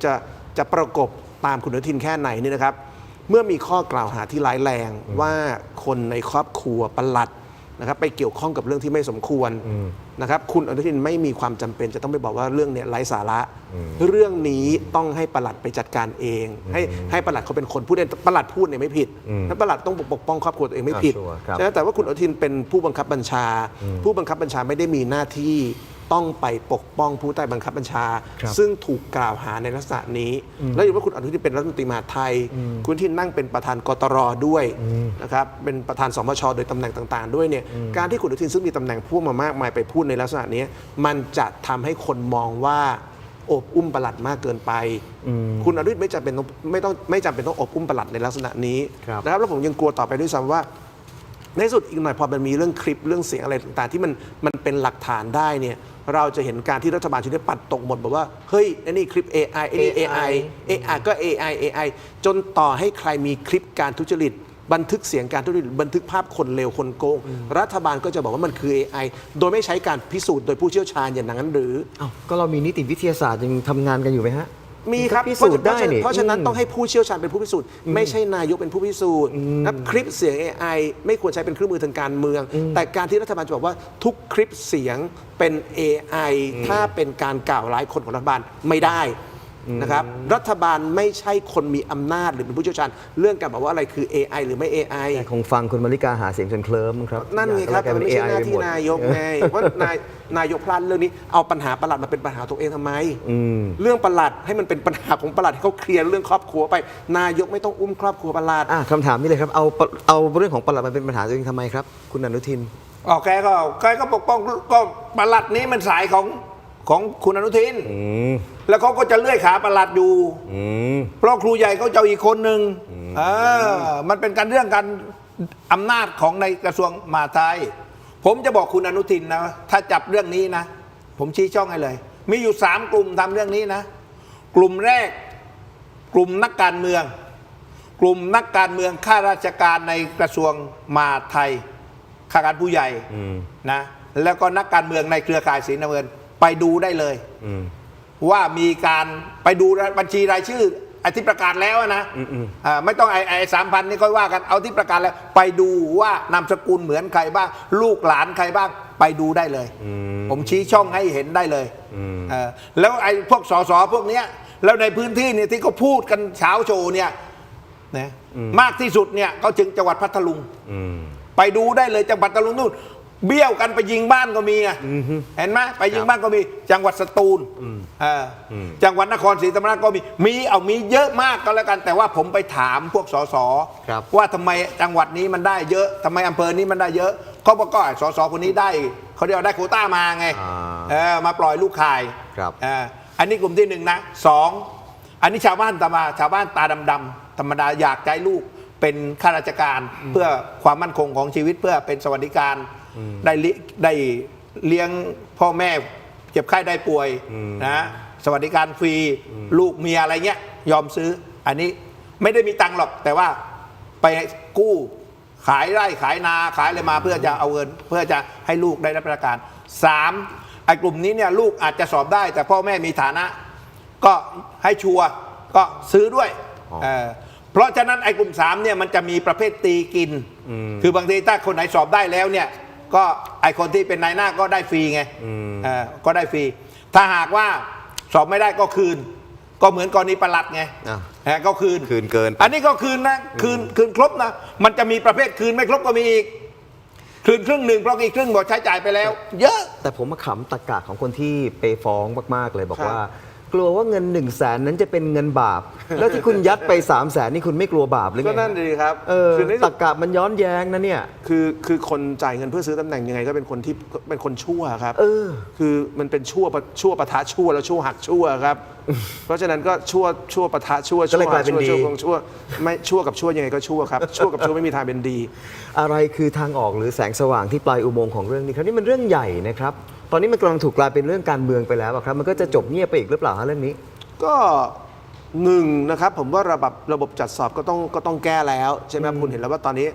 จะประกบตามคุณอนุทินแค่ไหนนี่นะครับเมื่อมีข้อกล่าวหาที่ร้ายแรงว่าคนในครอบครัวปลัดนะครับไปเกี่ยวข้องกับเรื่องที่ไม่สมควรนะครับคุณอนุทินไม่มีความจำเป็นจะต้องไปบอกว่าเรื่องนี้ไร้สาระเรื่องนี้ต้องให้ปลัดไปจัดการเองให้ปลัดเขาเป็นคนพูดเองปลัดพูดเนี่ยไม่ผิดแล้วปลัดต้องปกป้องครอบครัวตัวเองไม่ผิดใช่ไหมแต่ว่าคุณอนุทินเป็นผู้บังคับบัญชาผู้บังคับบัญชาไม่ได้มีหน้าที่ต้องไปปกป้องผู้ใต้บังคับบัญชาซึ่งถูกกล่าวหาในลักษณะนี้แล้วอย่างว่าคุณอนุทินเป็นรัฐมนตรีมหาดไทยคุณอนุทินนั่งเป็นประธานกตรด้วยนะครับเป็นประธานสมชโดยตำแหน่งต่างๆด้วยเนี่ยการที่คุณอนุทินซึ่งมีตำแหน่งพูดมามากมายไปพูดในลักษณะนี้มันจะทำให้คนมองว่าอบอุ้มปลัดมากเกินไปคุณอนุทินไม่จำเป็นต้องอบอุ้มปลัดในลักษณะนี้นะครับแล้วผมยังกลัวต่อไปด้วยซ้ำว่าในสุดอีกหน่อยพอมันมีเรื่องคลิปเรื่องเสียงอะไรต่างๆที่มันเป็นหลักฐานได้เนี่ยเราจะเห็นการที่รัฐบาลชุดนี้ปัดตกหมดบอกว่าเฮ้ยไอ้นี่คลิป AI ไอ้นี่ AI ก็ AI จนต่อให้ใครมีคลิปการทุจริตบันทึกเสียงการทุจริตบันทึกภาพคนเลวคนโกงรัฐบาลก็จะบอกว่ามันคือ AI โดยไม่ใช้การพิสูจน์โดยผู้เชี่ยวชาญอย่างนั้นหรือก็เรามีนิติวิทยาศาสตร์ยังทำงานกันอยู่ไหมฮะมีครับพิสูจน์ได้เพราะฉะนั้นต้องให้ผู้เชี่ยวชาญเป็นผู้พิสูจน์ไม่ใช่นายกเป็นผู้พิสูจน์นะคลิปเสียง AI ไม่ควรใช้เป็นเครื่องมือทางการเมืองแต่การที่รัฐบาลจะบอกว่าทุกคลิปเสียงเป็น AI ถ้าเป็นการกล่าวร้ายคนของรัฐบาลไม่ได้นะครับรัฐบาลไม่ใช่คนมีอำนาจหรือเป็นผู้เชี่ยวชาญเรื่องการบอกว่าอะไรคือ AI หรือไม่ AI คงฟังคุณมาริกาหาเสียงจนเคลิ้มครับนั่นไงครับมันไม่ใช่หน้าที่นายกไงว่านายกพลาดเรื่องนี้เอาปัญหาปลัดมาเป็นปัญหาตัวเองทำไมเรื่องปลัดให้มันเป็นปัญหาของปลัดให้เขาเคลียร์เรื่องครอบครัวไปนายกไม่ต้องอุ้มครอบครัวปลัดคำถามนี้เลยครับเอาเรื่องของปลัดมาเป็นปัญหาตัวเองทำไมครับคุณอนุทินแกก็ปกป้องก็ปลัดนี้มันสายของคุณอนุทินแล้วเขาก็จะเลื่อยขาปลัดอยู่เพราะครูใหญ่เขาจะอีกคนหนึ่งมันเป็นการเรื่องการอำนาจของในกระทรวงมหาดไทยผมจะบอกคุณอนุทินนะถ้าจับเรื่องนี้นะผมชี้ช่องให้เลยมีอยู่3กลุ่มทำเรื่องนี้นะกลุ่มแรกกลุ่มนักการเมืองข้าราชการในกระทรวงมหาดไทยข้าราชการผู้ใหญ่นะแล้วก็นักการเมืองในเครือข่ายสีน้ำเงินไปดูได้เลยว่ามีการไปดูบัญชีรายชื่อไอ้ที่ประกาศแล้วนะไม่ต้องไอ้3,000นี่ค่อยว่ากันเอาที่ประกาศแล้วไปดูว่านามสกุลเหมือนใครบ้างลูกหลานใครบ้างไปดูได้เลยผมชี้ช่องให้เห็นได้เลยแล้วไอ้พวกสสพวกเนี้ยแล้วในพื้นที่เนี่ยที่เขาพูดกันเช้าโชว์เนี่ยนะมากที่สุดเนี่ยเขาถึงจังหวัดพัทลุงไปดูได้เลยจังหวัดพัทลุงนู่นเบี้ยวกันไปยิงบ้านก็มีเห็นไหมไปยิงบ้านก็มีจังหวัดสตูลจังหวัดนครศรีธรรมราชก็มีเยอะมากก็แล้วกันแต่ว่าผมไปถามพวกสสว่าทำไมจังหวัดนี้มันได้เยอะทำไมอำเภอนี้มันได้เยอะ เขาบอกก็สสคนนี้ได้เขาเรียกว่าได้โควต้ามาไงมาปล่อยลูกข่ายอันนี้กลุ่มที่1นะ2อันนี้ชาวบ้านตาดำๆธรรมดาอยากให้ลูกเป็นข้าราชการเพื่อความมั่นคงของชีวิตเพื่อเป็นสวัสดิการได้เลี้ยงพ่อแม่เจ็บไข้ได้ป่วยนะสวัสดิการฟรีลูกเมียอะไรเงี้ยยอมซื้ออันนี้ไม่ได้มีตังค์หรอกแต่ว่าไปกู้ขายไร่ขายนาขายอะไรมาเพื่อจะเอาเงินเพื่อจะให้ลูกได้รับประกัน3ไอ้กลุ่มนี้เนี่ยลูกอาจจะสอบได้แต่พ่อแม่มีฐานะก็ให้ชัวร์ก็ซื้อด้วยเพราะฉะนั้นไอ้กลุ่ม3เนี่ยมันจะมีประเภทตีกินคือบางทีถ้าคนไหนสอบได้แล้วเนี่ยก็ไอ้คนที่เป็นนายหน้าก็ได้ฟรีไงก็ได้ฟรีถ้าหากว่าสอบไม่ได้ก็คืนก็เหมือนกรณีประหลัดไงก็คืนเกินอันนี้ก็คืนนะคืนครบนะมันจะมีประเภทคืนไม่ครบก็มีอีกคืนครึ่งหนึ่งเพราะอีกครึ่งหมดใช้จ่ายไปแล้วเยอะแต่ผมมาขำตะกะของคนที่ไปฟ้องมากๆเลยบอกว่ากลัวว่าเงิน100,000นั้นจะเป็นเงินบาปแล้วที่คุณยัดไป300,000นี่คุณไม่กลัวบาปหรือไงก็นั่นดีครับคือตะกะมันย้อนแย้งนะเนี่ยคือคนจ่ายเงินเพื่อซื้อตำแหน่งยังไงก็เป็นคนที่เป็นคนชั่วครับคือมันเป็นชั่วปะทะชั่วแล้วชั่วหักชั่วครับเพราะฉะนั้นก็ชั่วปะทะชั่วก็เลยกลายเป็นดีชั่วไม่ชั่วกับชั่วยังไงก็ชั่วครับชั่วกับชั่วไม่มีทางเป็นดีอะไรคือทางออกหรือแสงสว่างที่ปลายอุโมงค์ของเรื่องนี้ครับนี่มันเรื่องใหญ่นะครับตอนนี้มันกำลังถูกกลายเป็นเรื่องการเมืองไปแล้วครับมันก็จะจบเงียบไปอีกหรือเปล่าเรื่องนี้ก็นะครับผมว่าระบบจัดสอบก็ต้องแก้แล้วใช่ไหมคุณเห็นแล้วว่าตอนนี้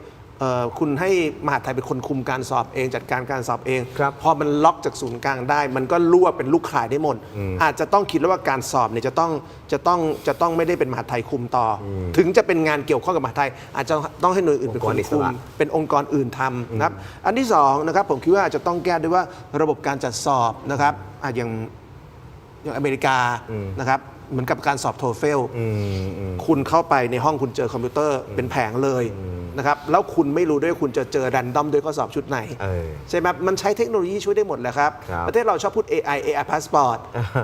คุณให้มหาดไทยเป็นคนคุมการสอบเองจัดการการสอบเองพอมันล็อกจากศูนย์กลางได้มันก็รั่วเป็นลูกข่ายได้หมดอาจจะต้องคิดแล้วว่าการสอบเนี่ยจะต้องไม่ได้เป็นมหาดไทยคุมต่อถึงจะเป็นงานเกี่ยวข้องกับมหาดไทยอาจจะต้องให้หน่วยอื่นเป็นคนคุมเป็นองค์กรอื่นทำนะครับอันที่2นะครับผมคิดว่าอาจจะต้องแก้ด้วยว่าระบบการจัดสอบนะครับอย่างอเมริกานะครับเหมือนกับการสอบโทเฟลคุณเข้าไปในห้องคุณเจอคอมพิวเตอร์เป็นแผงเลยนะครับแล้วคุณไม่รู้ด้วยคุณจะเจอแรนดอมด้วยข้อสอบชุดไหนใช่ไหมมันใช้เทคโนโลยีช่วยได้หมดแหละครับประเทศเราชอบพูด AI Passport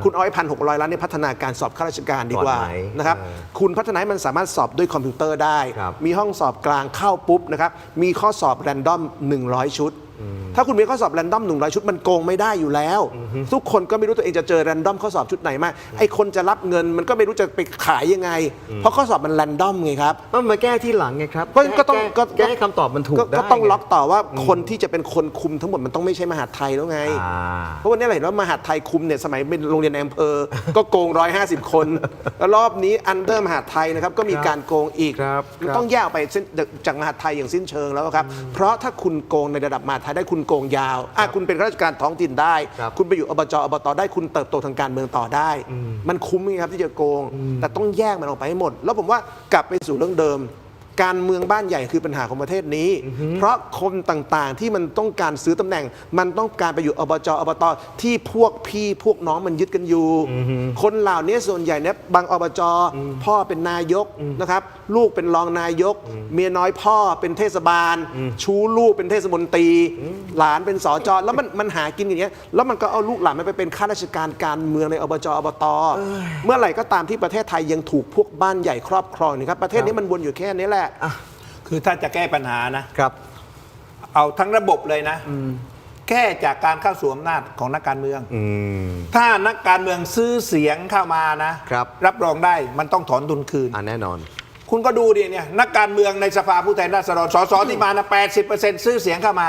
คุณเอา1,600 ล้านในพัฒนาการสอบข้าราชการดีกว่านะครับคุณพัฒนาให้มันสามารถสอบด้วยคอมพิวเตอร์ได้มีห้องสอบกลางเข้าปุ๊บนะครับมีข้อสอบแรนดอม100 ชุดถ้าคุณมีข้อสอบแรนดอม100 ชุดมันโกงไม่ได้อยู่แล้วทุกคนก็ไม่รู้ตัวเองจะเจอแรนดอมข้อสอบชุดไหนมาไอ้คนจะรับเงินมันก็ไม่รู้จะไปขายยังไงเพราะข้อสอบมันแรนดอมไงครับมันมาแก้ที่หลังไงครับก็ต้องแก้ให้คำตอบมันถูกได้ก็ต้องล็อกต่อว่าคนที่จะเป็นคนคุมทั้งหมดมันต้องไม่ใช่มหาดไทยแล้วไงเพราะวันนี้เราเห็นว่ามหาดไทยคุมเนี่ยสมัยเป็นโรงเรียนในอำเภอก็โกง150 คนแล้วรอบนี้อันเดอร์มหาดไทยนะครับก็มีการโกงอีกมันต้องแยกไปจากมหาดไทยอย่างสิ้นเชิงแล้วครับเพราะถ้าคุณโกงในระดับมหาดไทยได้คุณโกงยาวคุณเป็นข้าราชการท้องถิ่นได้คุณไปอยู่อบตได้คุณเติบโตทางการเมืองต่อได้มันคุ้มไหมครับที่จะโกงแต่ต้องแยกมันออกไปให้หมดแล้วผมว่ากลับไปสู่เรื่องเดิมการเมืองบ้านใหญ่คือปัญหาของประเทศนี้เพราะคนต่างๆที่มันต้องการซื้อตำแหน่งมันต้องการไปอยู่อบตที่พวกพี่พวกน้องมันยึดกันอยู่คนเหล่านี้ส่วนใหญ่เนี่ยบางอบจพ่อเป็นนายกนะครับลูกเป็นรองนายกเมียน้อยพ่อเป็นเทศบาลชู้ลูกเป็นเทศมนตรีหลานเป็นสจแล้วมันหากินอย่างเงี้ยแล้วมันก็เอาลูกหลานมันไปเป็นข้าราชการการเมืองในอบจอบตเมื่อไหร่ก็ตามที่ประเทศไทยยังถูกพวกบ้านใหญ่ครอบครองนะครับประเทศนี้มันวนอยู่แค่นี้แหละคือถ้าจะแก้ปัญหานะครับเอาทั้งระบบเลยนะแก้จากการเข้าสู่อำนาจของนักการเมืองถ้านักการเมืองซื้อเสียงเข้ามานะรับรองได้มันต้องถอนทุนคืนแน่นอนคุณก็ดูดิเนี่ยนักการเมืองในสภาผู้แทนราษฎรสสที่มานะ 80% ซื้อเสียงเข้ามา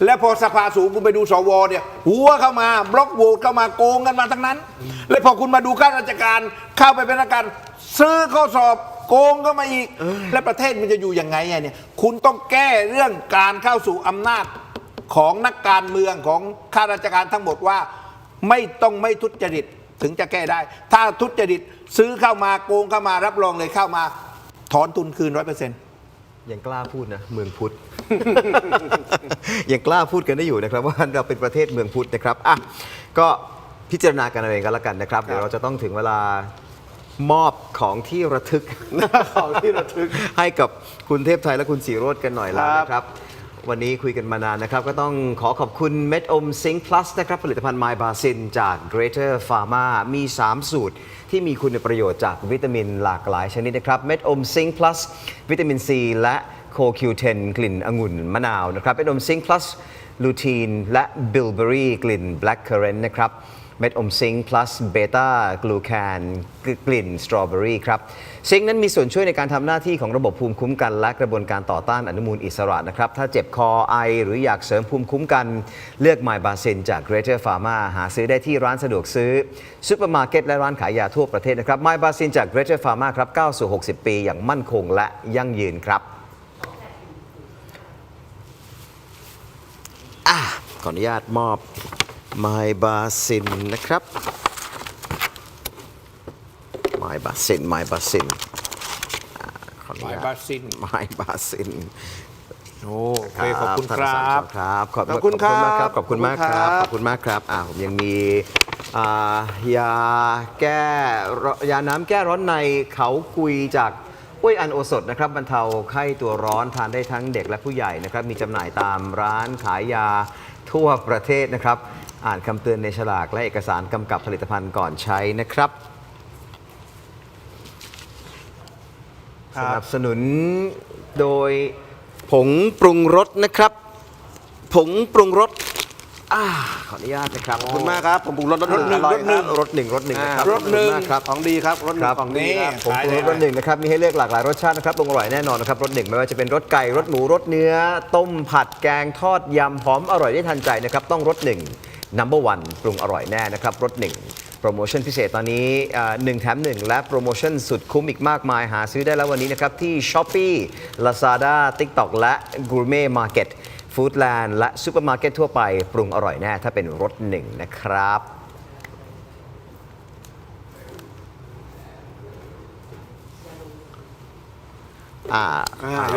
แล้วพอสภาสูงคุณไปดูสวเนี่ยหัวเข้ามาบล็อกโหวตเข้ามาโกงกันมาทั้งนั้นแล้วพอคุณมาดูข้าราชการเข้าไปเป็นนักการซื้อข้อสอบโกงก็มาอีกและประเทศมันจะอยู่ยังไงเนี่ยคุณต้องแก้เรื่องการเข้าสู่อำนาจของนักการเมืองของข้าราชการทั้งหมดว่าไม่ทุจริตถึงจะแก้ได้ถ้าทุจริตซื้อเข้ามาโกงเข้ามารับรองเลยเข้ามาถอนทุนคืน 100% ยังกล้าพูดนะเมืองพุทธ ยังกล้าพูดกันได้อยู่นะครับว่าเราเป็นประเทศเมืองพุทธนะครับอ่ะก็พิจารณากันเองกันแล้วกันนะครับเดี๋ยวเราจะต้องถึงเวลามอบของที่ระทึกให้กับคุณเทพไทยและคุณสีโรจน์กันหน่อยแล้วนะครับวันนี้คุยกันมานานนะครับก็ต้องขอขอบคุณเม็ดอมซิงค์พลัสนะครับผลิตภัณฑ์ไมบาซินจาก Greater Pharma มี 3 สูตรที่มีคุณประโยชน์จากวิตามินหลากหลายชนิดนะครับเม็ดอมซิงค์พลัสวิตามินซีและ CoQ10 กลิ่นองุ่นมะนาวนะครับเป็นอมซิงค์ plus ลูทีนและบิลเบอรี่กลิ่น black currant นะครับเม็ดอมซิงค์ plus เบต้ากลูแคนกลิ่นสตรอเบอรี่ครับซิงค์นั้นมีส่วนช่วยในการทำหน้าที่ของระบบภูมิคุ้มกันและกระบวนการต่อต้านอนุมูลอิสระนะครับถ้าเจ็บคอไอหรืออยากเสริมภูมิคุ้มกันเลือก MyBasin จาก Greater Pharma หาซื้อได้ที่ร้านสะดวกซื้อซุปเปอร์มาร์เก็ตและร้านขายยาทั่วประเทศนะครับ MyBasin จาก Greater Pharma ครับก้าวสู่ 60 ปีอย่างมั่นคงและยั่งยืนครับขออนุญาตมอบ MyBasin นะครับ MyBasin ขออนุญาต MyBasin โอเคขอบคุณครับ ครับขอบ ขอบคุณครับ มากครับขอบคุณมากครับ ข ข อ อ บบ คุ คุณ ณ มาม าก ก ค ค รั รับ บผมยังมียาน้ำแก้ร้อนในเขากุยจากอ้วยอันโอสถนะครับบรรเทาไข้ตัวร้อนทานได้ทั้งเด็กและผู้ใหญ่นะครับมีจำหน่ายตามร้านขายยาทั่วประเทศนะครับอ่านคำเตือนในฉลากและเอกสารกำกับผลิตภัณฑ์ก่อนใช้นะครับสนับสนุนโดยผงปรุงรสนะครับผงปรุงรสขออนุญาตนะครับ ขอบคุณมากครับผมปรุงรสรสหนึ่งนะครับ รสหนึ่งนะครับ รสหนึ่ง ขอบคุณมากครับ ของดีครับรสหนึ่งของดีครับ ผมปรุงรสหนึ่งนะครับมีให้เลือกหลากหลายรสชาตินะครับปรุงอร่อยแน่นอนนะครับรสหนึ่งไม่ว่าจะเป็นรสไก่รสหมูรสเนื้อต้มผัดแกงทอดยำหอมอร่อยได้ทันใจนะครับต้องรสหนึ่ง number one ปรุงอร่อยแน่นะครับรสหนึ่งโปรโมชั่นพิเศษตอนนี้1 แถม 1 และโปรโมชั่นสุดคุ้มอีกมากมายหาซื้อได้แล้ววันนี้นะครับที่ Shopee Lazada TikTok และ Gourmet Market Foodland และซูเปอร์มาร์เก็ตทั่วไปปรุงอร่อยแน่ถ้าเป็นรสหนึ่งนะครับ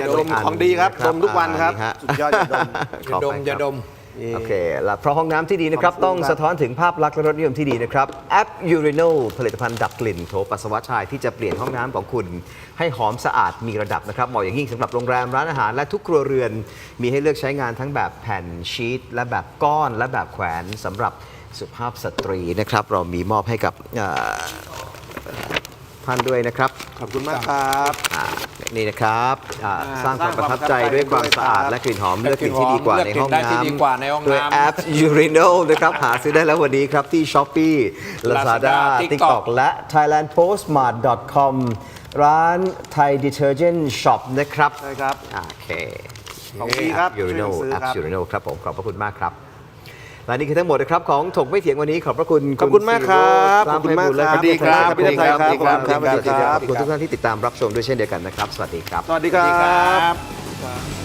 ยาดมของดีครับดมทุกวันครับสุดยอดยาดม ยาดม โอเคและเพราะห้องน้ำที่ดีนะครับต้องสะท้อนถึงภาพลักษณ์และรสนิยมที่ดีนะครับแอป Urinal ผลิตภัณฑ์ดับกลิ่นโถปัสสาวะชายที่จะเปลี่ยนห้องน้ำของคุณให้หอมสะอาดมีระดับนะครับเหมาะอย่างยิ่งสำหรับโรงแรมร้านอาหารและทุกครัวเรือนมีให้เลือกใช้งานทั้งแบบแผ่นชีตและแบบก้อนและแบบแขวนสำหรับสุภาพสตรีนะครับเรามีมอบให้กับท่านด้วยนะครับขอบคุณมากครับนี่นะครับสร้างความประทับใจด้วยความสะอาดและกลิ่นหอมเลือกกลิ่นที่ดีกว่าในห้องน้ำด้วยแอป Urinal นะครับหาซื้อได้แล้ววันนี้ครับที่ Shopee Lazada TikTok และ thailandpostmart.com ร้าน Thai Detergent Shop นะครับใช่ครับโอเค ของดีครับ Urinal แอป Urinal ครับผมขอบพระคุณมากครับและนี่คือทั้งหมดนะครับของถกไม่เถียงวันนี้ขอบพระคุณ ขอบคุณมากครับขอบคุณมากครับ สวัสดีครับ สวัสดีครับสวัสดีครับ ขอบคุณทุกท่านที่ติดตามรับชมด้วยเช่นเดียวกันนะครับสวัสดีครับ สวัสดีครับ